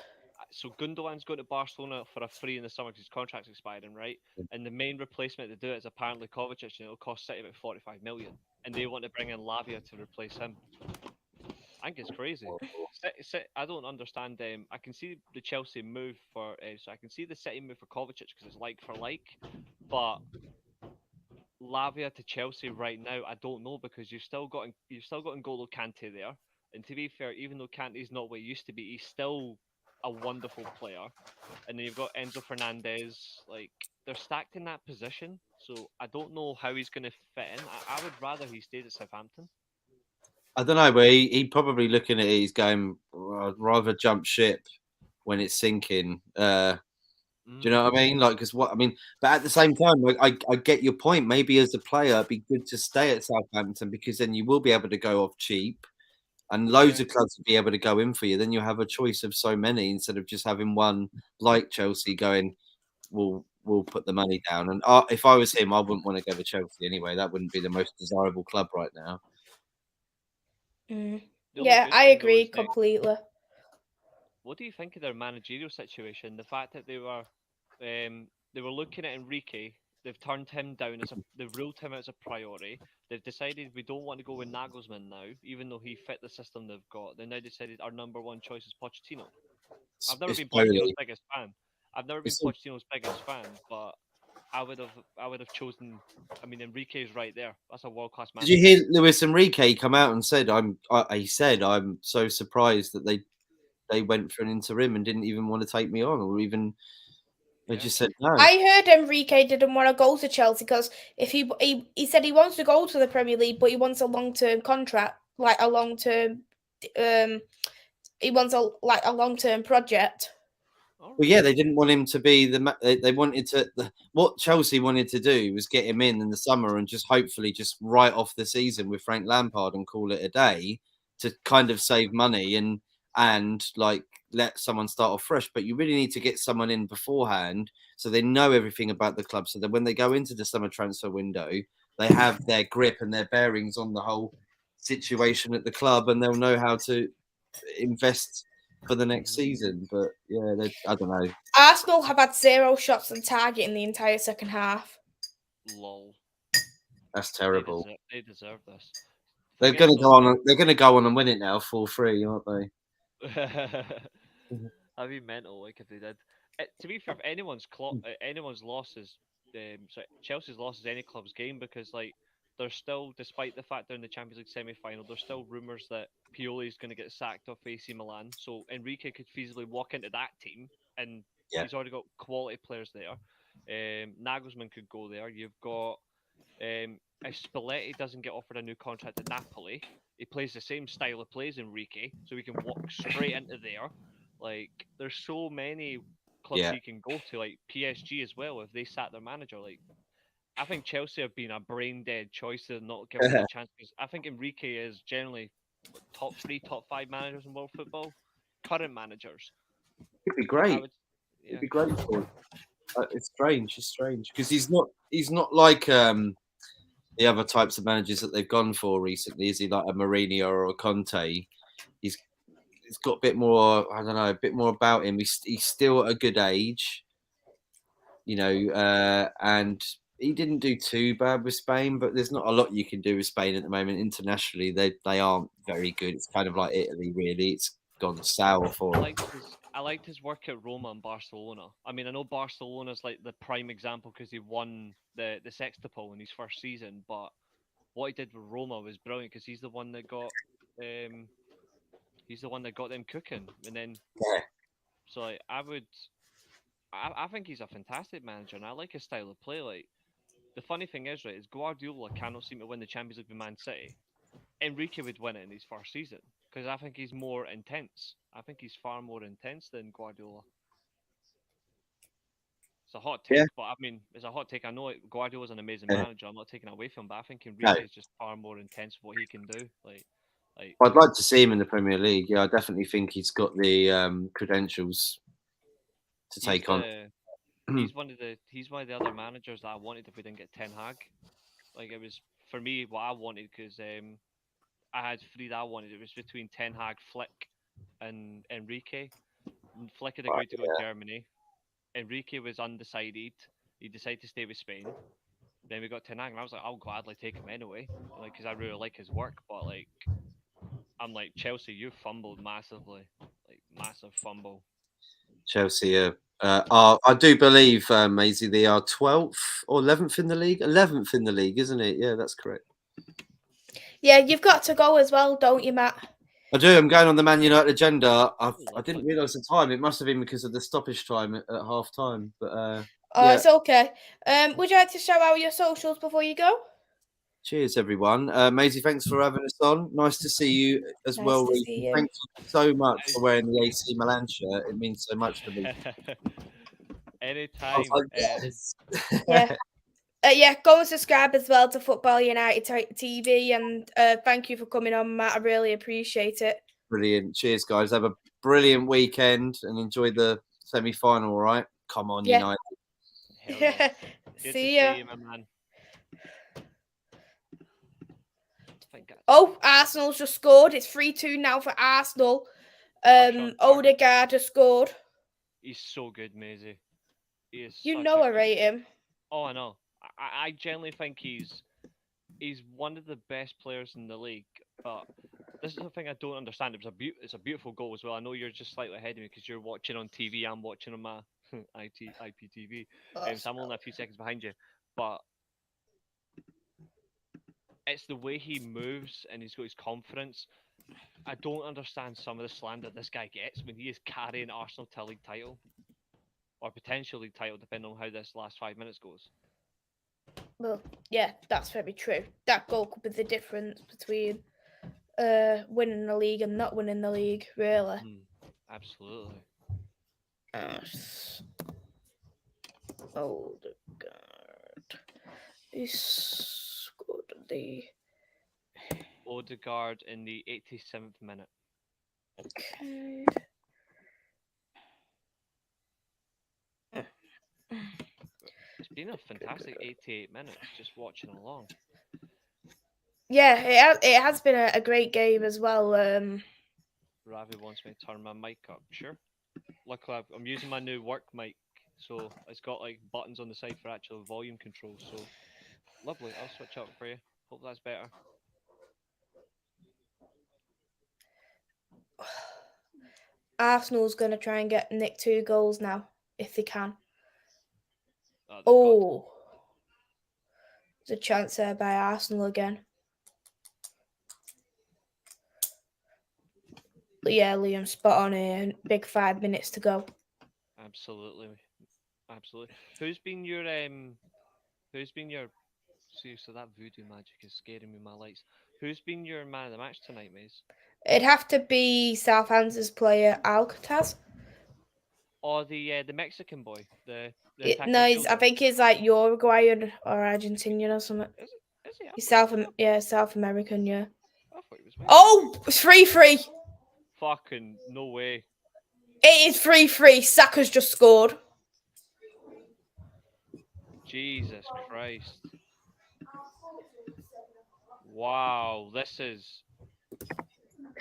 So Gundogan's going to Barcelona for a free in the summer because his contract's expiring, right? And the main replacement to do it is apparently Kovacic, and it'll cost City about 45 million. And they want to bring in Lavia to replace him. I think it's crazy. I don't understand. I can see the Chelsea move for, so I can see the City move for Kovacic because it's like for like, but Lavia to Chelsea right now, I don't know because you've still got N'Golo Kante there, and to be fair, even though Kante's not what he used to be, he's still a wonderful player. And then you've got Enzo Fernandez. Like they're stacked in that position, so I don't know how he's going to fit in. I would rather he stayed at Southampton. I don't know, but he probably looking at it, he's going, I'd rather jump ship when it's sinking. Do you know what I mean? Like, because what I mean, but at the same time, like, I get your point. Maybe as a player, it'd be good to stay at Southampton because then you will be able to go off cheap, and loads of clubs will be able to go in for you. Then you'll have a choice of so many instead of just having one like Chelsea going, will put the money down. And if I was him, I wouldn't want to go to Chelsea anyway. That wouldn't be the most desirable club right now. The only Yeah, good I thing, though, agree is that- completely. What do you think of their managerial situation? The fact that they were looking at Enrique, they've turned him down they've ruled him out as a priority. They've decided we don't want to go with Nagelsmann now, even though he fit the system they've got. They now decided our number one choice is Pochettino. I've never been Pochettino's biggest fan. But I would have chosen. I mean, Enrique's right there. That's a world class manager. Did you hear Luis Enrique come out and said, he said, I'm so surprised that they went for an interim and didn't even want to take me on, or even they just said no. I heard Enrique didn't want to go to Chelsea because if he said he wants to go to the Premier League, but he wants a long-term contract, like a long-term. He wants a long-term project. Well, yeah, they didn't want him to be they wanted to. What Chelsea wanted to do was get him in the summer and just hopefully just write off the season with Frank Lampard and call it a day to kind of save money and like let someone start off fresh. But you really need to get someone in beforehand so they know everything about the club, so that when they go into the summer transfer window, they have their grip and their bearings on the whole situation at the club, and they'll know how to invest for the next season. But yeah, I don't know. Arsenal have had 0 shots on target in the entire second half. Lol. That's terrible. They deserve this. They're going to go on. They're going to go on and win it now, 4-3, aren't they? That'd be mental. Like if they did. To be fair, if anyone's loss is, Chelsea's loss is any club's game, because like there's still, despite the fact they're in the Champions League semi-final, there's still rumours that Pioli is going to get sacked off AC Milan. So Enrique could feasibly walk into that team, and he's already got quality players there. Nagelsmann could go there. You've got if Spalletti doesn't get offered a new contract at Napoli, he plays the same style of plays Enrique, so he can walk straight into there. Like there's so many clubs he can go to, like PSG as well. If they sat their manager, like I think Chelsea have been a brain dead choice to not give him a chance, because I think Enrique is generally top 3, top 5 managers in world football. Current managers. It'd be great. It'd be great for him. It's strange because he's not like the other types of managers that they've gone for recently. Is he like a Mourinho or a Conte? He's got a bit more, I don't know, a bit more about him. He's still at a good age, you know, and he didn't do too bad with Spain, but there's not a lot you can do with Spain at the moment. Internationally, they aren't very good. It's kind of like Italy, really. It's gone sour for him. I liked his work at Roma and Barcelona. I mean, I know Barcelona's like the prime example because he won the Sextuple in his first season, but what he did with Roma was brilliant, because he's the one that got them cooking, and then so like, I think he's a fantastic manager, and I like his style of play. Like the funny thing is, right, is Guardiola cannot seem to win the Champions League with Man City. Enrique would win it in his first season, because I think he's more intense. I think he's far more intense than Guardiola. It's a hot take, but I mean, it's a hot take. I know Guardiola's an amazing manager. I'm not taking away from him, but I think Enrique is just far more intense with what he can do. Like I'd like to see him in the Premier League. Yeah, I definitely think he's got the credentials to take on. He's one of the other managers that I wanted if we didn't get Ten Hag. Like it was, for me, what I wanted, because I had 3 that I wanted. It was between Ten Hag, Flick, and Enrique. Flick had agreed to go to Germany. Enrique was undecided. He decided to stay with Spain. Then we got Ten Hag, and I was like, I'll gladly take him anyway, like because I really like his work. But like, I'm like, Chelsea, you fumbled massively, like massive fumble. Chelsea I do believe, Maisy, they are 12th or 11th in the league. 11th in the league, isn't it? Yeah, that's correct. Yeah, you've got to go as well, don't you, Matt? I do. I'm going on the Man United agenda. I didn't realise the time. It must have been because of the stoppage time at half time. But it's okay. Would you like to shout out your socials before you go? Cheers, everyone. Maisy, thanks for having us on. Nice to see you as well. Thank you. Thank you so much for wearing the AC Milan shirt. It means so much to me. Anytime. Go and subscribe as well to Football United TV, and thank you for coming on, Matt. I really appreciate it. Brilliant. Cheers, guys. Have a brilliant weekend and enjoy the semi-final, all right? Come on, United. Hell yeah. Good to See ya. see you, my man. Oh, Arsenal's just scored. It's 3-2 now for Arsenal. Odegaard has scored. He's so good, Maisy. He is. You know I rate him. Oh, I know. I genuinely think he's one of the best players in the league. But this is the thing I don't understand. It's a beautiful goal as well. I know you're just slightly ahead of me because you're watching on TV. I'm watching on my IPTV. So I'm only a few seconds behind you. But it's the way he moves and he's got his confidence. I don't understand some of the slander this guy gets when he is carrying Arsenal to a league title. Or potential league title, depending on how this last 5 minutes goes. Well, yeah, that's very true. That goal could be the difference between winning the league and not winning the league, really. Absolutely. Odegaard. He scored the... Odegaard in the 87th minute. Okay. It's been a fantastic 88 minutes just watching along. Yeah, it has been a great game as well. Ravi wants me to turn my mic up. Sure. Luckily, I'm using my new work mic, so it's got like buttons on the side for actual volume control. So lovely. I'll switch up for you. Hope that's better. Arsenal's going to try and get Nick 2 goals now, if they can. There's a chance there by Arsenal again. But yeah, Liam, spot on here. Big 5 minutes to go. Absolutely. Who's been your see, so that voodoo magic is scaring me, my lights. Who's been your man of the match tonight, Maze? It'd have to be Southampton's player Alcatraz. Or the Mexican boy, no, I think he's like Uruguayan or Argentinian or something. Is he? He's South American, yeah. I thought he was Mexican. Oh, it's 3-3. Fucking no way. It is 3-3. Saka's just scored. Jesus Christ. Wow, this is...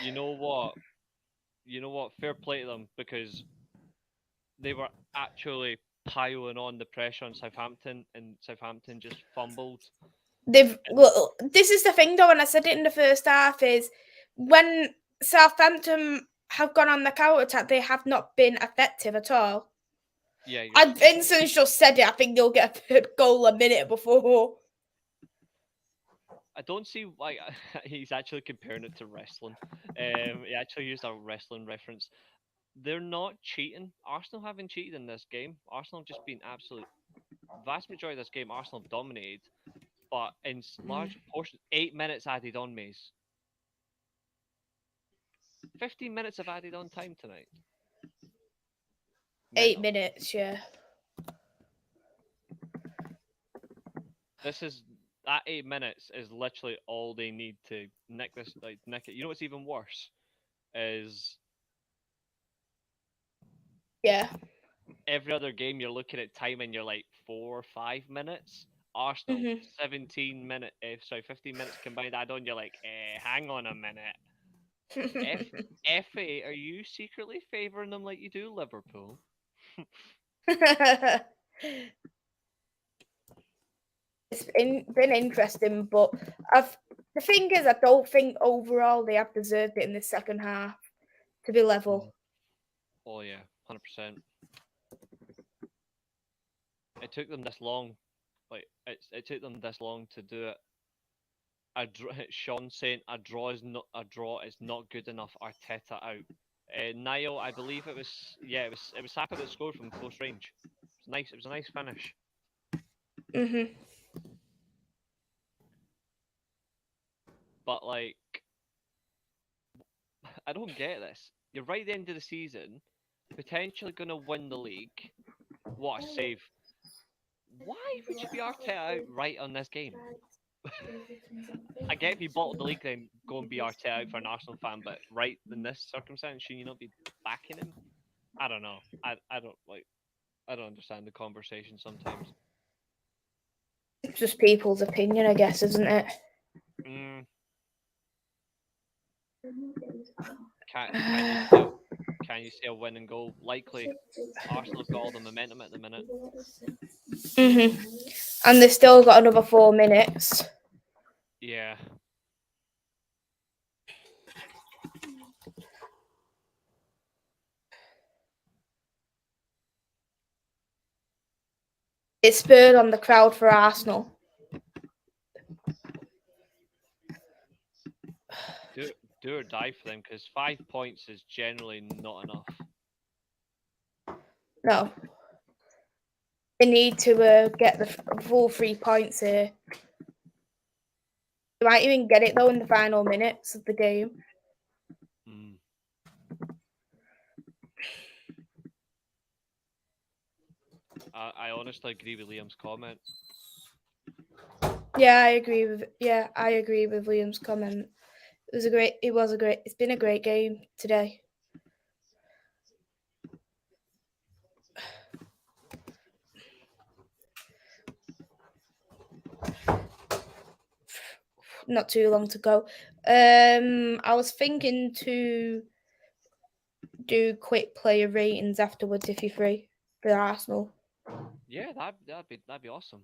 You know what? Fair play to them, because they were actually piling on the pressure on Southampton, and Southampton just fumbled. This is the thing, though, and I said it in the first half, is when Southampton have gone on the counter-attack, they have not been effective at all. Yeah. And Vincent's just said it. I think they'll get a third goal a minute before. I don't see why he's actually comparing it to wrestling. He actually used a wrestling reference. They're not cheating. Arsenal haven't cheated in this game. Arsenal have just been vast majority of this game, Arsenal have dominated, but in large portions, 8 minutes added on, Maze. 15 minutes of added on time tonight. 8 minutes, yeah. That 8 minutes is literally all they need to nick it. You know what's even worse is every other game you're looking at time and you're like 4 or 5 minutes. Arsenal 15 minutes combined add on. You're like, hang on a minute. FA, are you secretly favouring them like you do Liverpool? It's been interesting, but the thing is, I don't think overall they have deserved it in the second half to be level. Oh yeah, 100%. It took them this long. It took them this long to do it. Sean saying a draw is not good enough. Arteta out. Niall, I believe it was Saka that scored from close range. It was a nice finish. But like, I don't get this. You're right at the end of the season, potentially going to win the league. What a save! Why would you be Arteta out right on this game? I get if you bottled the league, then go and be Arteta out for an Arsenal fan, but right in this circumstance, should you not be backing him? I don't know. I don't understand the conversation sometimes. just people's opinion, I guess, isn't it? Mm. Can you see a win and goal? Likely. Arsenal have got all the momentum at the minute. And they've still got another 4 minutes. Yeah. It spurred on the crowd for Arsenal. Do or die for them, because 5 points is generally not enough. No. They need to get the full 3 points here. They might even get it, though, in the final minutes of the game. I honestly agree with Liam's comment. Yeah, I agree with Liam's comment. It's been a great game today. Not too long to go. I was thinking to do quick player ratings afterwards if you're free for Arsenal. Yeah, that'd be awesome.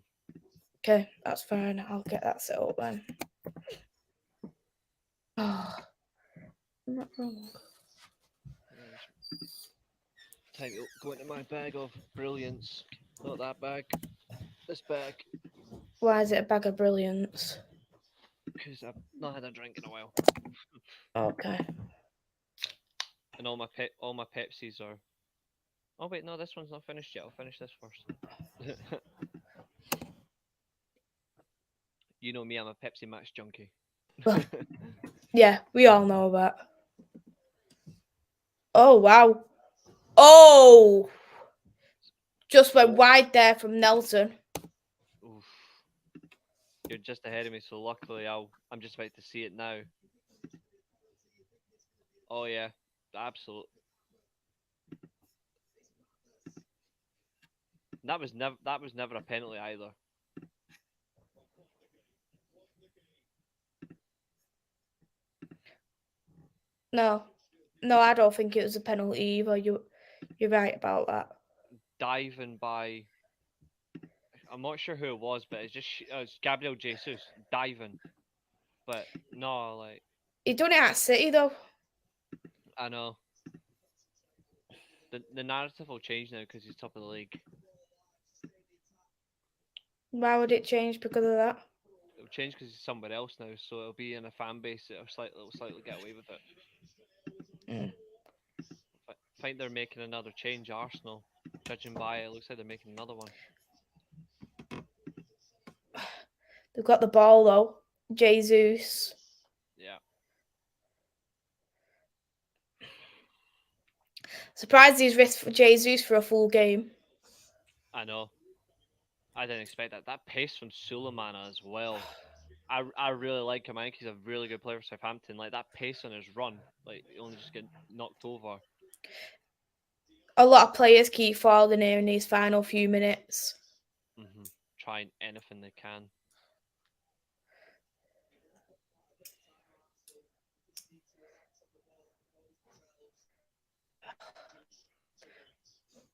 Okay, that's fine. I'll get that set up then. Oh, I'm not wrong. Time to go into my bag of brilliance. Not that bag. This bag. Why is it a bag of brilliance? Because I've not had a drink in a while. Okay. And all my Pepsis are. Oh wait, no, this one's not finished yet. I'll finish this first. You know me, I'm a Pepsi Max junkie. Yeah, we all know that. Oh wow. Oh, just went wide there from Nelson. Oof. You're just ahead of me, so luckily I'm just about to see it now. Oh yeah, absolutely. That was never a penalty either. No, I don't think it was a penalty either. You're right about that. Diving by, I'm not sure who it was, but it's Gabriel Jesus diving. But no, like He done it at City though. I know. The narrative will change now because he's top of the league. Why would it change because of that? It'll change because he's somewhere else now, so it'll be in a fan base that'll slightly get away with it. I think they're making another change, Arsenal. Judging by it, looks like they're making another one. They've got the ball though. Jesus. Yeah. Surprised he's risked Jesus for a full game. I know. I didn't expect that. That pace from Suleiman as well. I really like him. I think he's a really good player for Southampton. Like that pace on his run, like he only just get knocked over. A lot of players keep falling here in these final few minutes. Trying anything they can.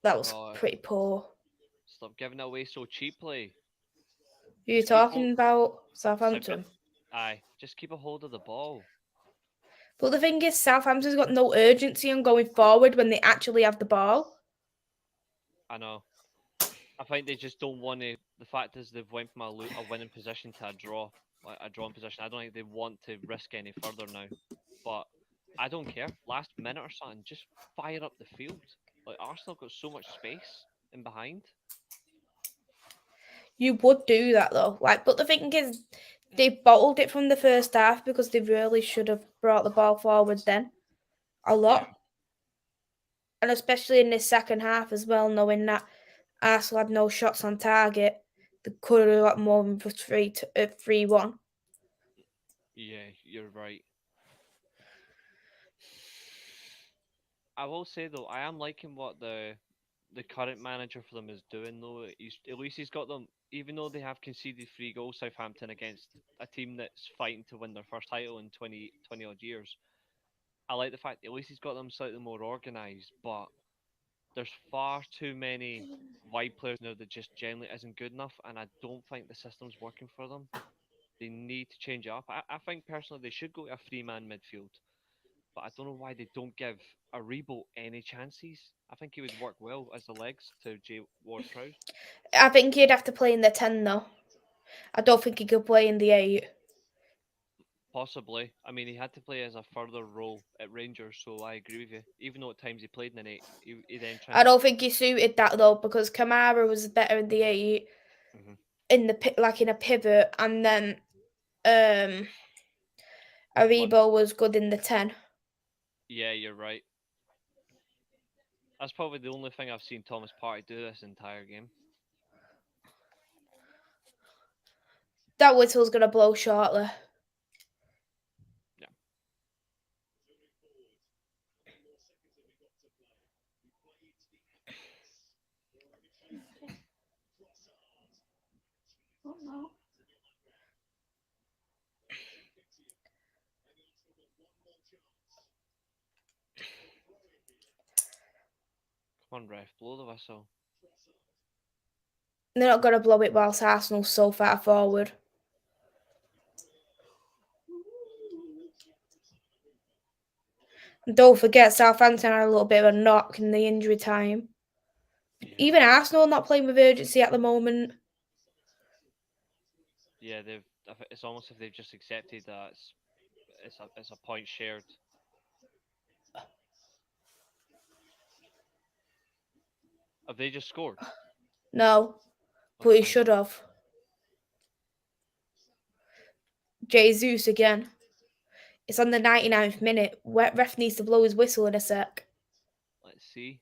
That was pretty poor. Stop giving it away so cheaply. Are you talking about Southampton? Aye, just keep a hold of the ball. But the thing is, Southampton's got no urgency on going forward when they actually have the ball. I know. I think they just don't want to. The fact is, they've went from a winning position to a drawing position. I don't think they want to risk any further now. But I don't care. Last minute or something, just fire up the field. Like Arsenal got so much space in behind. You would do that though. But the thing is, they bottled it from the first half because they really should have brought the ball forward then. A lot. Yeah. And especially in this second half as well, knowing that Arsenal had no shots on target, they could have got more than 3-1. Yeah, you're right. I will say though, I am liking what the current manager for them is doing though. At least he's got them even though they have conceded 3 goals, Southampton, against a team that's fighting to win their first title in 20 odd years, I like the fact that at least he's got them slightly more organised, but there's far too many wide players now that just generally isn't good enough, and I don't think the system's working for them. They need to change it up. I think personally they should go to a 3-man midfield, but I don't know why they don't give Aribo any chances. I think he would work well as the legs to Jay Ward-Prowse. I think he'd have to play in the 10 though. I don't think he could play in the 8. Possibly. I mean, he had to play as a further role at Rangers, so I agree with you. Even though at times he played in an 8, he then I don't think he suited that though, because Kamara was better in the 8, in a pivot, and then Aribo was good in the 10. Yeah, you're right. That's probably the only thing I've seen Thomas Partey do this entire game. That whistle's gonna blow shortly. Yeah. Oh no. Come on, ref, blow the whistle. They're not gonna blow it whilst Arsenal's so far forward. And don't forget, Southampton had a little bit of a knock in the injury time. Yeah. Even Arsenal not playing with urgency at the moment. Yeah, it's almost as if they've just accepted that it's a point shared. Have they just scored? No, but he should have. Jesus again. It's on the 99th minute. Ref needs to blow his whistle in a sec. Let's see.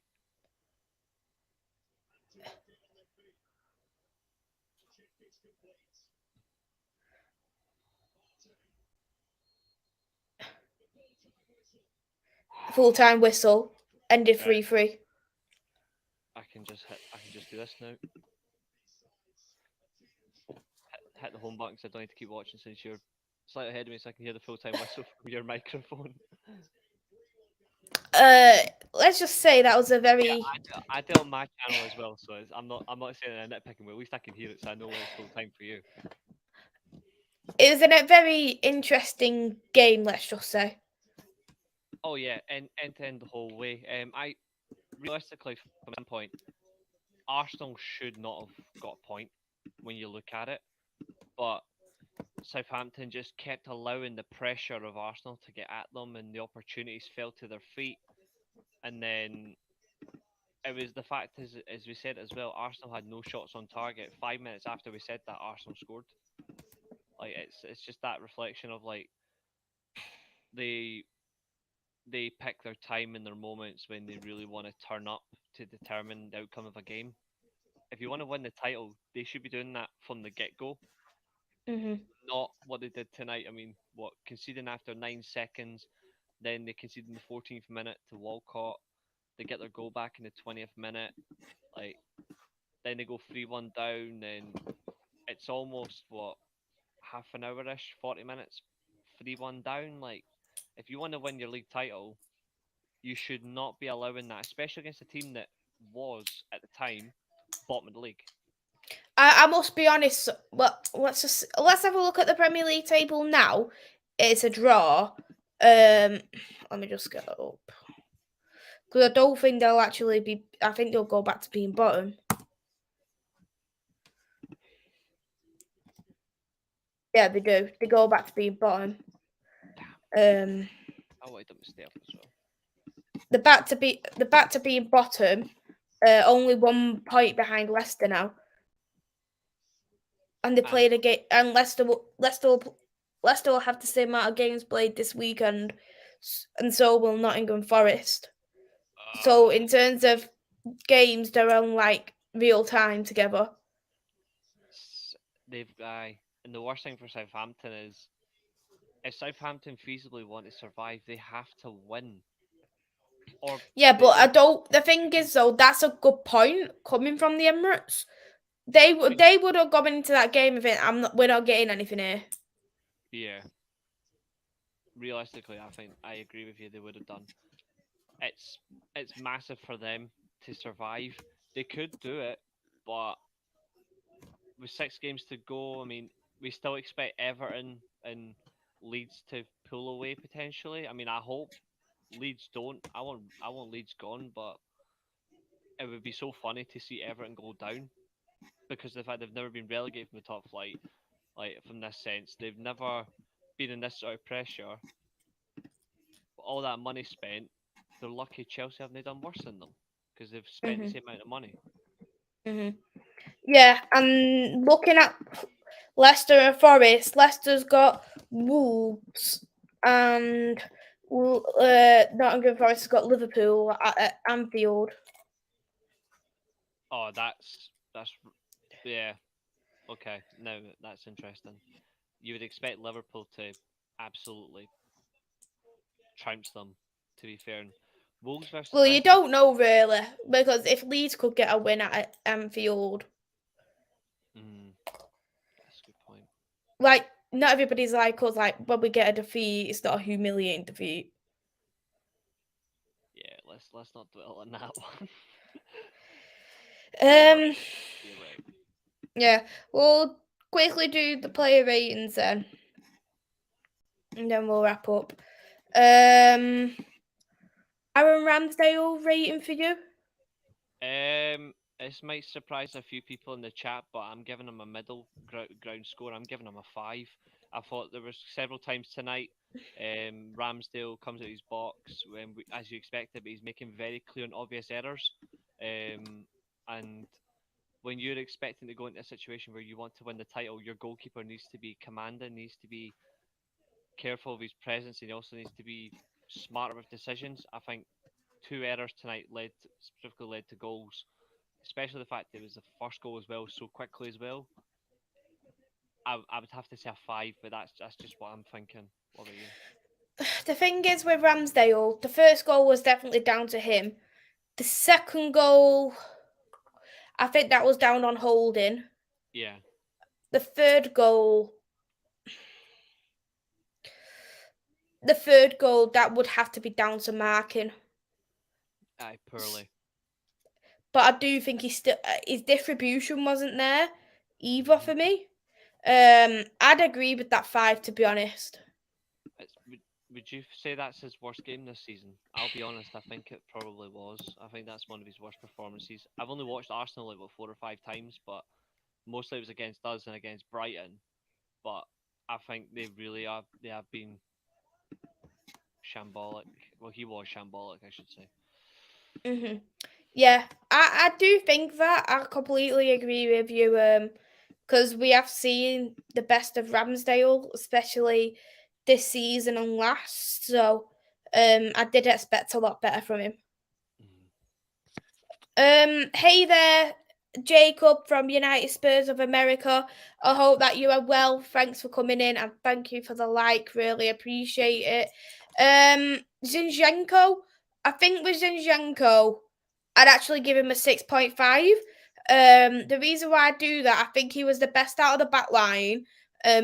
Full-time whistle. Ended 3-3. I can just do this now. Hit the home button because I don't need to keep watching since you're slightly ahead of me, so I can hear the full-time whistle from your microphone. Let's just say that was a very. Yeah, I do it on my channel as well, so I'm not saying a nitpicking, but at least I can hear it, so I know when it's full time for you. It was a very interesting game, let's just say. Oh yeah, and end to end the whole way. I realistically, from that point, Arsenal should not have got a point when you look at it, but Southampton just kept allowing the pressure of Arsenal to get at them, and the opportunities fell to their feet. And then it was the fact, as we said as well, Arsenal had no shots on target. 5 minutes after we said that, Arsenal scored. Like it's just that reflection of like they pick their time and their moments when they really want to turn up to determine the outcome of a game. If you want to win the title, they should be doing that from the get-go. Not what they did tonight. I mean, conceding after 9 seconds, then they conceded in the 14th minute to Walcott. They get their goal back in the 20th minute. Like, then they go 3-1 down, and it's almost half an hour-ish, 40 minutes, 3-1 down. Like, if you want to win your league title, you should not be allowing that, especially against a team that was at the time bottom of the league. I must be honest. Well, let's have a look at the Premier League table now. It's a draw. Let me just get it up because I don't think they'll actually be. I think they'll go back to being bottom. Yeah, they do. They go back to being bottom. I wanted them to stay up as well. The back to being bottom. Only 1 point behind Leicester now. And they played a game, and Leicester will have the same amount of games played this weekend, and so will Nottingham Forest. So in terms of games, they're on like real time together. And the worst thing for Southampton is, if Southampton feasibly want to survive, they have to win. Yeah, but I don't. The thing is, though, that's a good point coming from the Emirates. They would have gone into that game if we're not getting anything here. Yeah. Realistically, I think I agree with you. They would have done. It's massive for them to survive. They could do it, but with 6 games to go, I mean, we still expect Everton and Leeds to pull away potentially. I mean, I hope Leeds don't. I want Leeds gone, but it would be so funny to see Everton go down because the fact they've never been relegated from the top flight. Like from this sense, they've never been in this sort of pressure. All that money spent, they're lucky Chelsea haven't done worse than them because they've spent the same amount of money. Yeah, and looking at Leicester and Forest, Leicester's got Wolves and Nottingham Forest has got Liverpool at Anfield. Oh, that's yeah. Okay, now that's interesting. You would expect Liverpool to absolutely trounce them. To be fair, and Wolves versus Well, you Leicester. don't know really, because if Leeds could get a win at Anfield, That's a good point. like not everybody's like us. Like when we get a defeat, it's not a humiliating defeat. Yeah, let's not dwell on that one. You're right. Yeah, we'll quickly do the player ratings then, and then we'll wrap up. Aaron Ramsdale rating for you? This might surprise a few people in the chat, but I'm giving him a middle ground score. I'm giving him a 5. I thought there was several times tonight. Ramsdale comes out of his box as you expected, but he's making very clear and obvious errors. And when you're expecting to go into a situation where you want to win the title, your goalkeeper needs to be commanding, needs to be careful of his presence, and he also needs to be smarter with decisions. I think 2 errors tonight specifically led to goals, especially the fact it was the first goal as well, so quickly as well. I would have to say a 5, but that's just what I'm thinking. What about you? The thing is with Ramsdale, the first goal was definitely down to him. The second goal, I think that was down on holding. Yeah. The third goal, that would have to be down to marking. Aye, poorly. But I do think his distribution wasn't there either for me. I'd agree with that 5, to be honest. Would you say that's his worst game this season? I'll be honest, I think it probably was. I think that's one of his worst performances. I've only watched Arsenal like 4 or 5 times, but mostly it was against us and against Brighton. But I think they have been shambolic. Well, he was shambolic, I should say. Yeah, I do think that. I completely agree with you. Because we have seen the best of Ramsdale, especially this season and last. So, I did expect a lot better from him. Hey there, Jacob from United Spurs of America. I hope that you are well. Thanks for coming in and thank you for the like. Really appreciate it. Zinchenko, I think with Zinchenko, I'd actually give him a 6.5. The reason why I do that, I think he was the best out of the back line.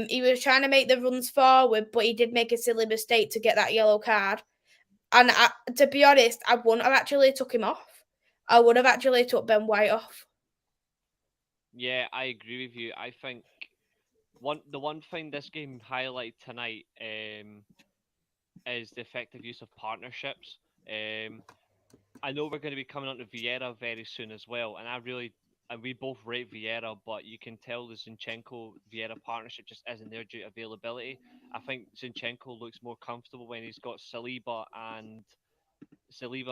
He was trying to make the runs forward, but he did make a silly mistake to get that yellow card. And to be honest, I wouldn't have actually took him off. I would have actually took Ben White off. Yeah, I agree with you. I think the one thing this game highlighted tonight is the effective use of partnerships. I know we're going to be coming on to Vieira very soon as well, and we both rate Vieira, but you can tell the Zinchenko Vieira partnership just isn't there due to availability. I think Zinchenko looks more comfortable when he's got Saliba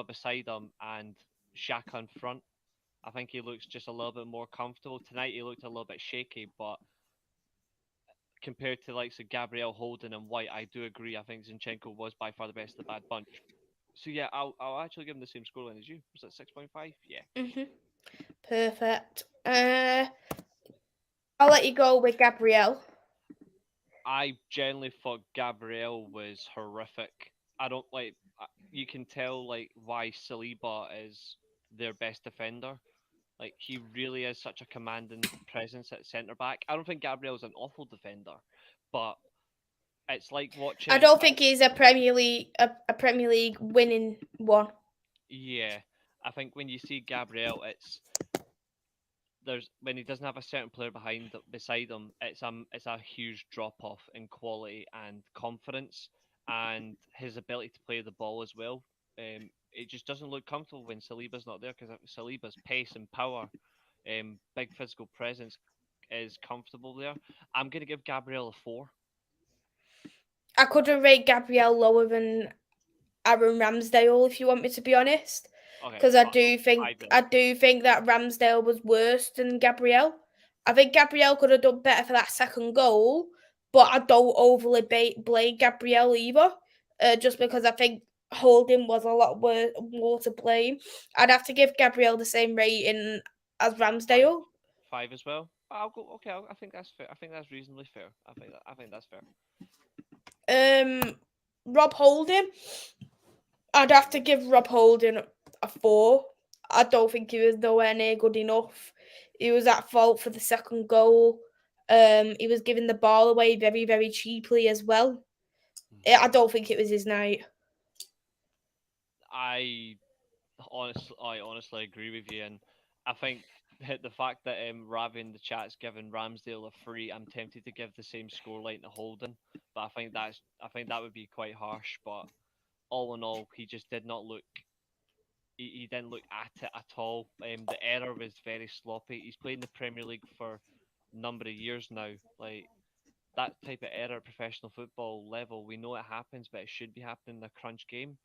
beside him and Xhaka in front. I think he looks just a little bit more comfortable. Tonight he looked a little bit shaky, but compared to likes of Gabriel, Holden and White, I do agree. I think Zinchenko was by far the best of the bad bunch. So yeah, I'll actually give him the same scoreline as you. Was that 6.5? Yeah. Perfect. I'll let you go with Gabriel. I generally thought Gabriel was horrific. I don't like. You can tell like why Saliba is their best defender. Like, he really is such a commanding presence at centre back. I don't think Gabriel's an awful defender, but it's like I watching. don't think he's a Premier League winning one. Yeah, I think when you see Gabriel, when he doesn't have a certain player beside him, it's a huge drop off in quality and confidence, and his ability to play the ball as well. It just doesn't look comfortable when Saliba's not there, because Saliba's pace and power, big physical presence, is comfortable there. I'm gonna give Gabriel a 4. I couldn't rate Gabriel lower than Aaron Ramsdale, if you want me to be honest, Okay, because I do think that Ramsdale was worse than Gabriel. I think Gabriel could have done better for that second goal, but I don't overly blame Gabriel either. Just because I think Holding was a lot more to blame. I'd have to give Gabriel the same rating as Ramsdale. 5 as well. I'll go. Okay, I think that's fair. I think that's reasonably fair. I think that's fair. Rob Holding, I'd have to give Rob Holding a 4. I don't think he was nowhere near good enough. He was at fault for the second goal. He was giving the ball away very, very cheaply as well. I don't think it was his night. I honestly agree with you, and I think the fact that Ravi in the chat's given Ramsdale a 3, I'm tempted to give the same scoreline to Holden, but I think that would be quite harsh. But all in all, he just did not look. He didn't look at it at all. The error was very sloppy. He's played in the Premier League for a number of years now. Like, that type of error at professional football level, we know it happens, but it should be happening in a crunch game.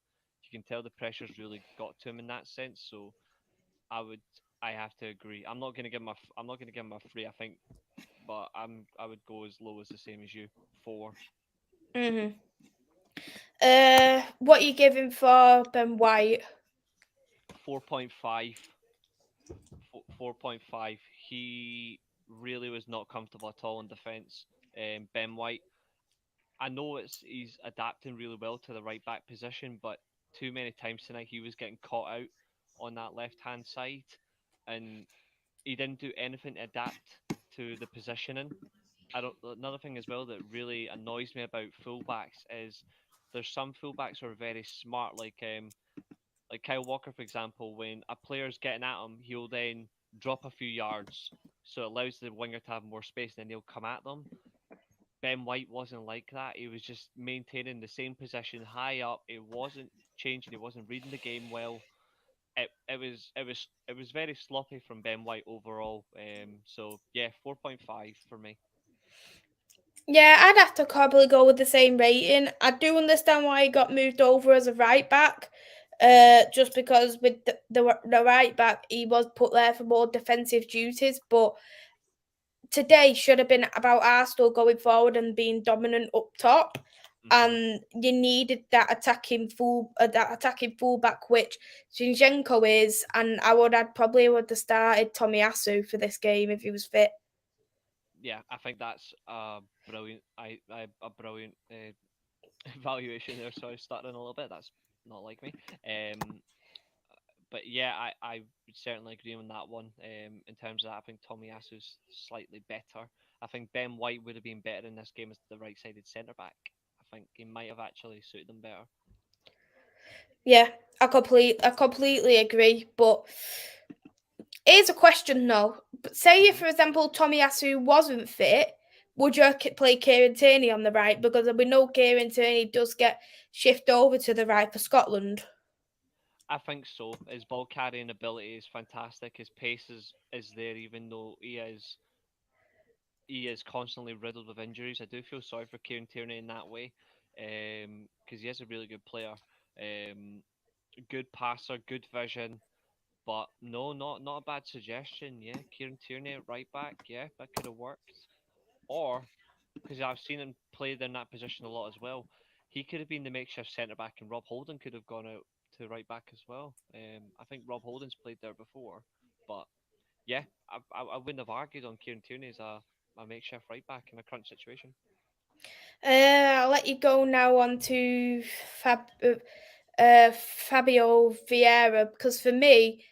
You can tell the pressure's really got to him in that sense. So I have to agree. I'm not gonna give him a 3. I think, but I would go as low as the same as you, 4. What are you giving for Ben White? 4.5. 4.5. He really was not comfortable at all in defence. Ben White, I know he's adapting really well to the right back position, but too many times tonight he was getting caught out on that left hand side, and he didn't do anything to adapt to the positioning. Another thing as well that really annoys me about fullbacks is there's some fullbacks who are very smart, like Kyle Walker, for example. When a player's getting at him, he'll then drop a few yards, so it allows the winger to have more space, and then he'll come at them. Ben White wasn't like that. He was just maintaining the same position high up. It wasn't changing. He wasn't reading the game well. It was very sloppy from Ben White overall. So yeah, 4.5 for me. Yeah, I'd have to probably go with the same rating. I do understand why he got moved over as a right back. Just because with the right back, he was put there for more defensive duties, but today should have been about Arsenal going forward and being dominant up top, and you needed that attacking fullback, which Zinchenko is, and I would have started Tomiyasu for this game if he was fit. Yeah, I think that's a brilliant, a brilliant evaluation there. Sorry, starting a little bit. That's not like me. But yeah, I would certainly agree on that one. In terms of that, I think Tomiyasu's slightly better. I think Ben White would have been better in this game as the right-sided centre back. I think he might have actually suited them better. Yeah, I completely agree. But here's a question though. Say if, for example, Tomiyasu wasn't fit, would you play Kieran Tierney on the right? Because we know Kieran Tierney does get shifted over to the right for Scotland. I think so. His ball carrying ability is fantastic. His pace is there, even though he is constantly riddled with injuries. I do feel sorry for Kieran Tierney in that way, because he is a really good player. Good passer, good vision, but no, not a bad suggestion. Yeah, Kieran Tierney at right back. Yeah, that could have worked. Or, because I've seen him play in that position a lot as well, he could have been the makeshift centre back, and Rob Holding could have gone out to right back as well. I think Rob Holding's played there before, but yeah, I wouldn't have argued on Kieran Tierney as a makeshift right back in a crunch situation. I'll let you go now on to Fabio Vieira, because for me,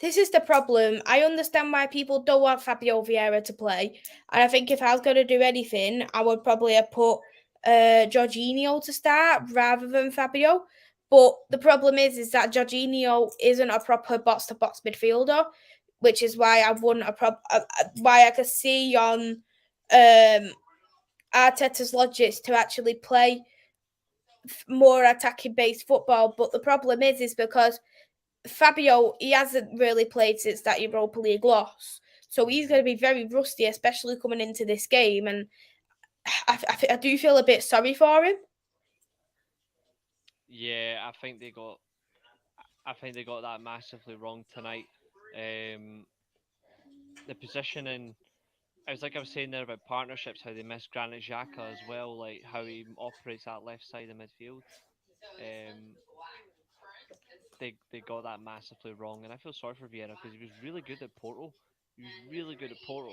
This is the problem. I understand why people don't want Fabio Vieira to play. And I think if I was going to do anything, I would probably have put Jorginho to start rather than Fabio. But the problem is that Jorginho isn't a proper box-to-box midfielder, which is why I wouldn't why I could see on Arteta's logic to actually play more attacking-based football. But the problem is because Fabio, he hasn't really played since that Europa League loss. So he's going to be very rusty, especially coming into this game. And I do feel a bit sorry for him. Yeah, I think they got that massively wrong tonight. The positioning, it was like I was saying there about partnerships, how they miss Granit Xhaka as well, like how he operates that left side of midfield. Um, they got that massively wrong, and I feel sorry for Vieira because he was really good at Porto. He was really good at Porto,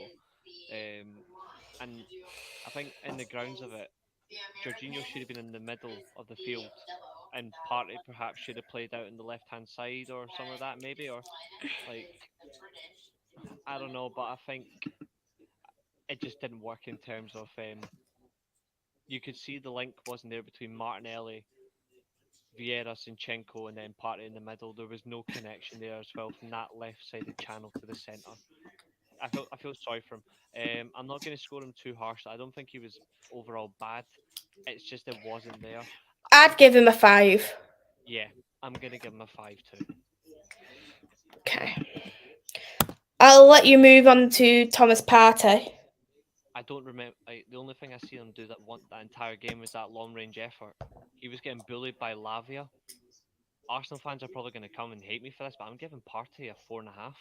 and I think in the grounds of it, Jorginho should have been in the middle of the field, and Partey perhaps should have played out in the left hand side or something like that, maybe, or like I don't know, but I think it just didn't work in terms of you could see the link wasn't there between Martinelli, Vieira, Sinchenko, and then Partey in the middle. There was no connection there as well from that left-sided channel to the centre. I feel sorry for him. I'm not going to score him too harshly. I don't think he was overall bad. It's just it wasn't there. I'd give him a 5. Yeah, I'm going to give him a 5 too. Okay. I'll let you move on to Thomas Partey. I don't remember. The only thing I see him do that entire game was that long range effort. He was getting bullied by Lavia. Arsenal fans are probably going to come and hate me for this, but I'm giving Partey a 4.5.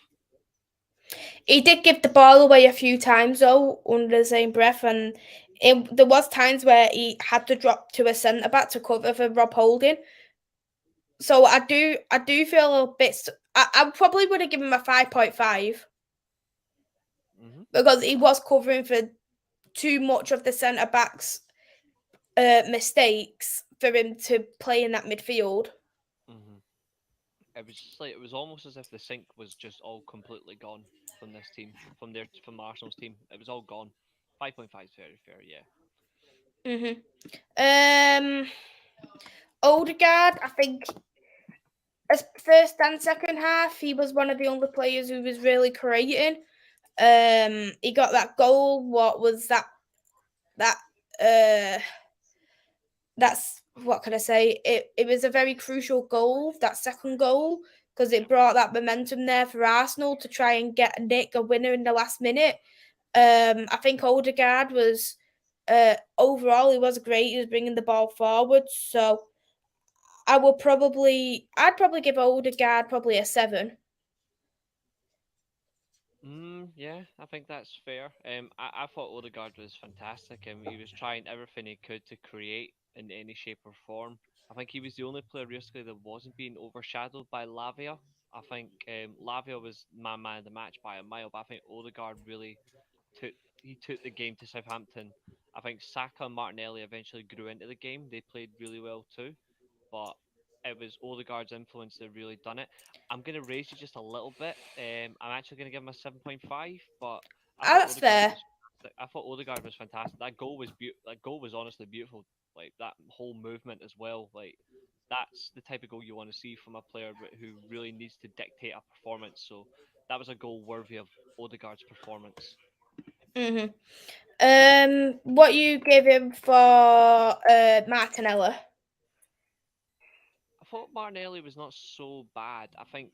He did give the ball away a few times though under the same breath, and there was times where he had to drop to a centre back to cover for Rob Holding. So I do feel a bit. I probably would have given him a 5.5 because he was covering for too much of the centre backs' mistakes for him to play in that midfield. It was just like it was almost as if the sync was just all completely gone from this team, from Arsenal's team. It was all gone. 5.5 is very fair, yeah. Odegaard, I think, as first and second half, he was one of the only players who was really creating. He got that goal. What was that? That's what can I say? It was a very crucial goal, that second goal, because it brought that momentum there for Arsenal to try and nick a winner in the last minute. I think Odegaard was overall he was great. He was bringing the ball forward, so I'd probably give Odegaard probably a 7. Yeah, I think that's fair. I thought Odegaard was fantastic. He was trying everything he could to create in any shape or form. I think he was the only player realistically that wasn't being overshadowed by Lavia. I think Lavia was my man of the match by a mile, but I think Odegaard really took took the game to Southampton. I think Saka and Martinelli eventually grew into the game. They played really well too, but it was Odegaard's influence that really done it. I'm going to raise you just a little bit. I'm actually going to give him a 7.5, but I thought That's fair. I thought Odegaard was fantastic. That goal was That goal was honestly beautiful. Like that whole movement as well. Like that's the type of goal you want to see from a player who really needs to dictate a performance. So that was a goal worthy of Odegaard's performance. What you give him for Martinelli? I thought Martinelli was not so bad. I think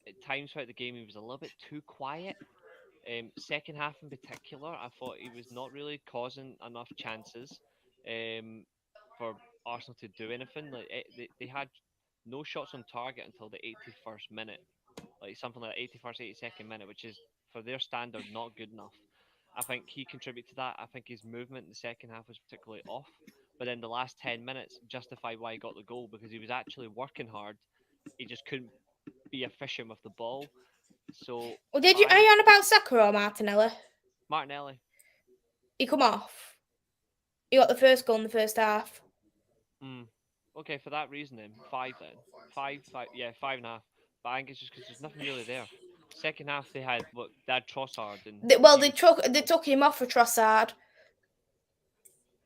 at times throughout the game he was a little bit too quiet. Second half in particular, I thought he was not really causing enough chances for Arsenal to do anything. Like they had no shots on target until the 81st minute, like something like 81st, 82nd minute, which is for their standard not good enough. I think he contributed to that. I think his movement in the second half was particularly off. But then the last 10 minutes justified why he got the goal because he was actually working hard. He just couldn't be efficient with the ball. So Well, are you on about Saka or Martinelli? Martinelli. He come off. He got the first goal in the first half. Okay, for that reason then, 5 then. 5, yeah, 5.5. But I think it's just because there's nothing really there. Second half they had Trossard and Well, he was. they took him off for Trossard.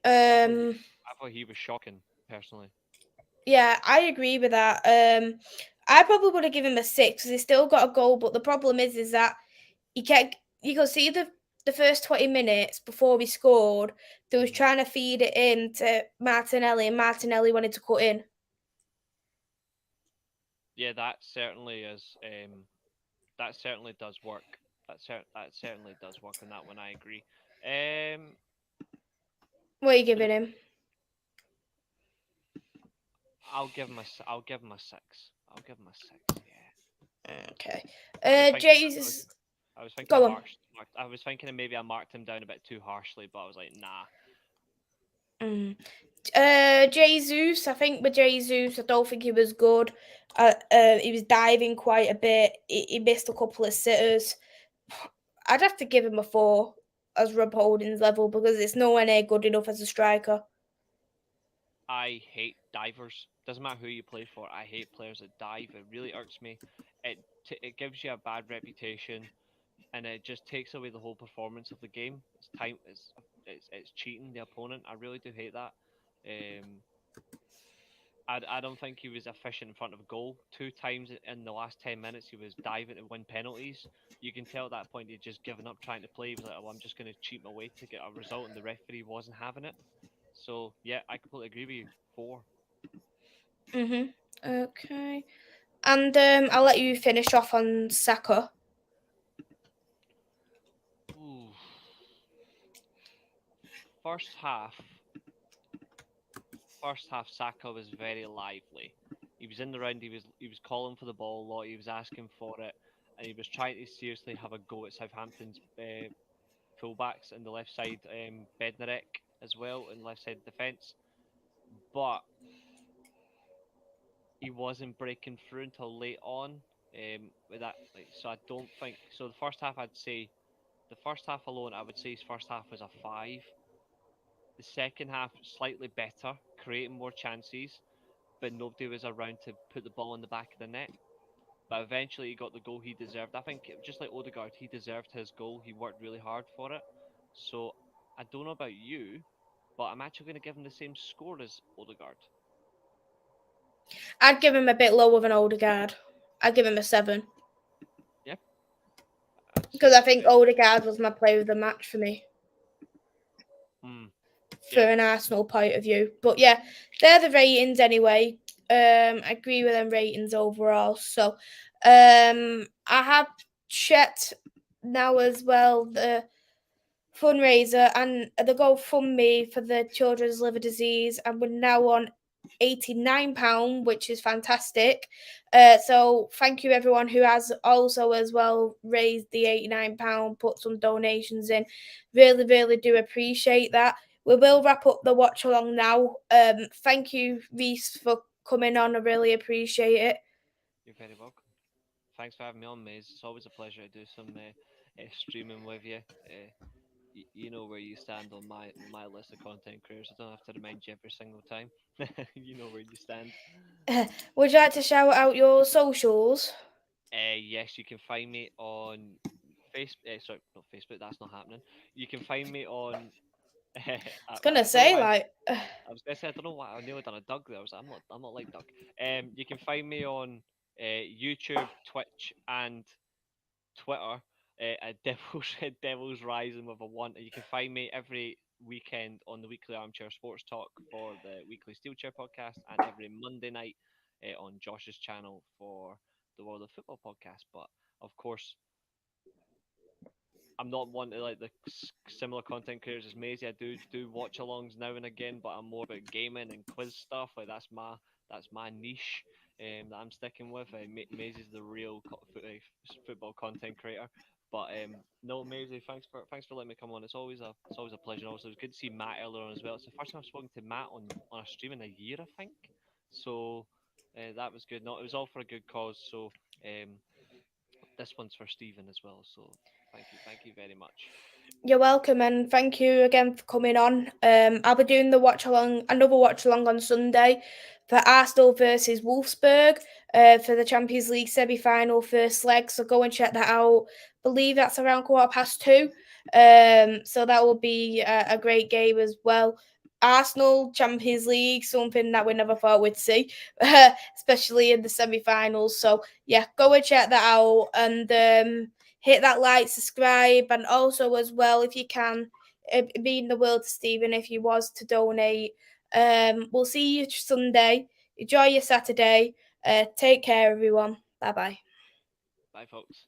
I thought Um, I thought he was shocking personally. yeah, I agree with that. I probably would have given him a 6 because he still got a goal, but the problem is that he kept. You could see the first 20 minutes before he scored, they was Mhm. trying to feed it in to Martinelli, and Martinelli wanted to cut in. Yeah, that certainly is. That certainly does work. That certainly does work on that one. I agree. Um, What are you for the, giving him? I'll give him a 6. I'll give him a 6. Yeah. Okay. I was thinking. Jesus, I was thinking go on. I was thinking maybe I marked him down a bit too harshly, but I was like, nah. Mm. Jesus, I think with Jesus, I don't think he was good. He was diving quite a bit. He missed a couple of sitters. I'd have to give him a 4 as Rob Holding's level because it's nowhere near good enough as a striker. I hate divers. Doesn't matter who you play for. I hate players that dive. It really irks me. It gives you a bad reputation, and it just takes away the whole performance of the game. It's time. It's cheating the opponent. I really do hate that. Um, I don't think he was efficient in front of goal. 2 times in the last 10 minutes, he was diving to win penalties. You can tell at that point he'd just given up trying to play. He was like, "Oh, I'm just going to cheat my way to get a result," and the referee wasn't having it. So yeah, I completely agree with you. 4. Okay. And I'll let you finish off on Saka. Ooh. First half, Saka was very lively. He was in the round. He was calling for the ball a lot. He was asking for it, and he was trying to seriously have a go at Southampton's fullbacks in the left side, Bednarek as well in left side defence. But he wasn't breaking through until late on. With that, like, so I don't think so. The first half, I'd say, the first half alone, I would say his first half was a 5. The second half, slightly better, creating more chances, but nobody was around to put the ball in the back of the net. But eventually, he got the goal he deserved. I think, just like Odegaard, he deserved his goal. He worked really hard for it. So I don't know about you, but I'm actually going to give him the same score as Odegaard. I'd give him a bit lower than Odegaard. I'd give him a 7 Yeah, I'd say because I that's think fair. Odegaard was my player of the match for me. For Yeah, an Arsenal point of view. But yeah, they're the ratings anyway. I agree with them ratings overall. So I have checked now as well the fundraiser and the GoFundMe for the children's liver disease, and we're now on £89, which is fantastic. So thank you everyone who has also as well raised the £89, put some donations in. Really, really do appreciate that. We will wrap up the watch along now. Thank you, Reese, for coming on. I really appreciate it. you're very welcome. Thanks for having me on, Maze. It's always a pleasure to do some streaming with you. You know where you stand on my list of content creators. I don't have to remind you every single time. You know where you stand. Would you like to shout out your socials? Yes, you can find me on Facebook. Sorry, not Facebook. That's not happening. You can find me on. I was I gonna don't know say why. like I was gonna say I don't know why I nearly done a Doug there. I was like, I'm not like Doug. You can find me on YouTube, Twitch, and Twitter at Devil's Rising with a 1. And you can find me every weekend on the weekly Armchair Sports Talk for the weekly Steelchair podcast, and every Monday night on Josh's channel for the World of Football podcast. But of course, I'm not one to like the similar content creators as Maisy. I do watch alongs now and again, but I'm more about gaming and quiz stuff. Like that's my niche that I'm sticking with. Maisy's the real football content creator. But no, Maisie, thanks for letting me come on. It's always a pleasure. Also, it was good to see Matt earlier on as well. It's the first time I've spoken to Matt on a stream in a year, I think. So that was good. No, it was all for a good cause. So this one's for Steven as well. So thank you very much. You're welcome, and thank you again for coming on. I'll be doing another watch along on Sunday for Arsenal versus Wolfsburg for the Champions League semi-final first leg. So go and check that out. I believe that's around 2:15. So that will be a great game as well. Arsenal Champions League, something that we never thought we'd see, especially in the semi-finals. So yeah, go and check that out, and hit that like, subscribe, and also as well, if you can, it'd mean the world to Steven if you was to donate. We'll see you Sunday. Enjoy your Saturday. Take care, everyone. Bye-bye. Bye, folks.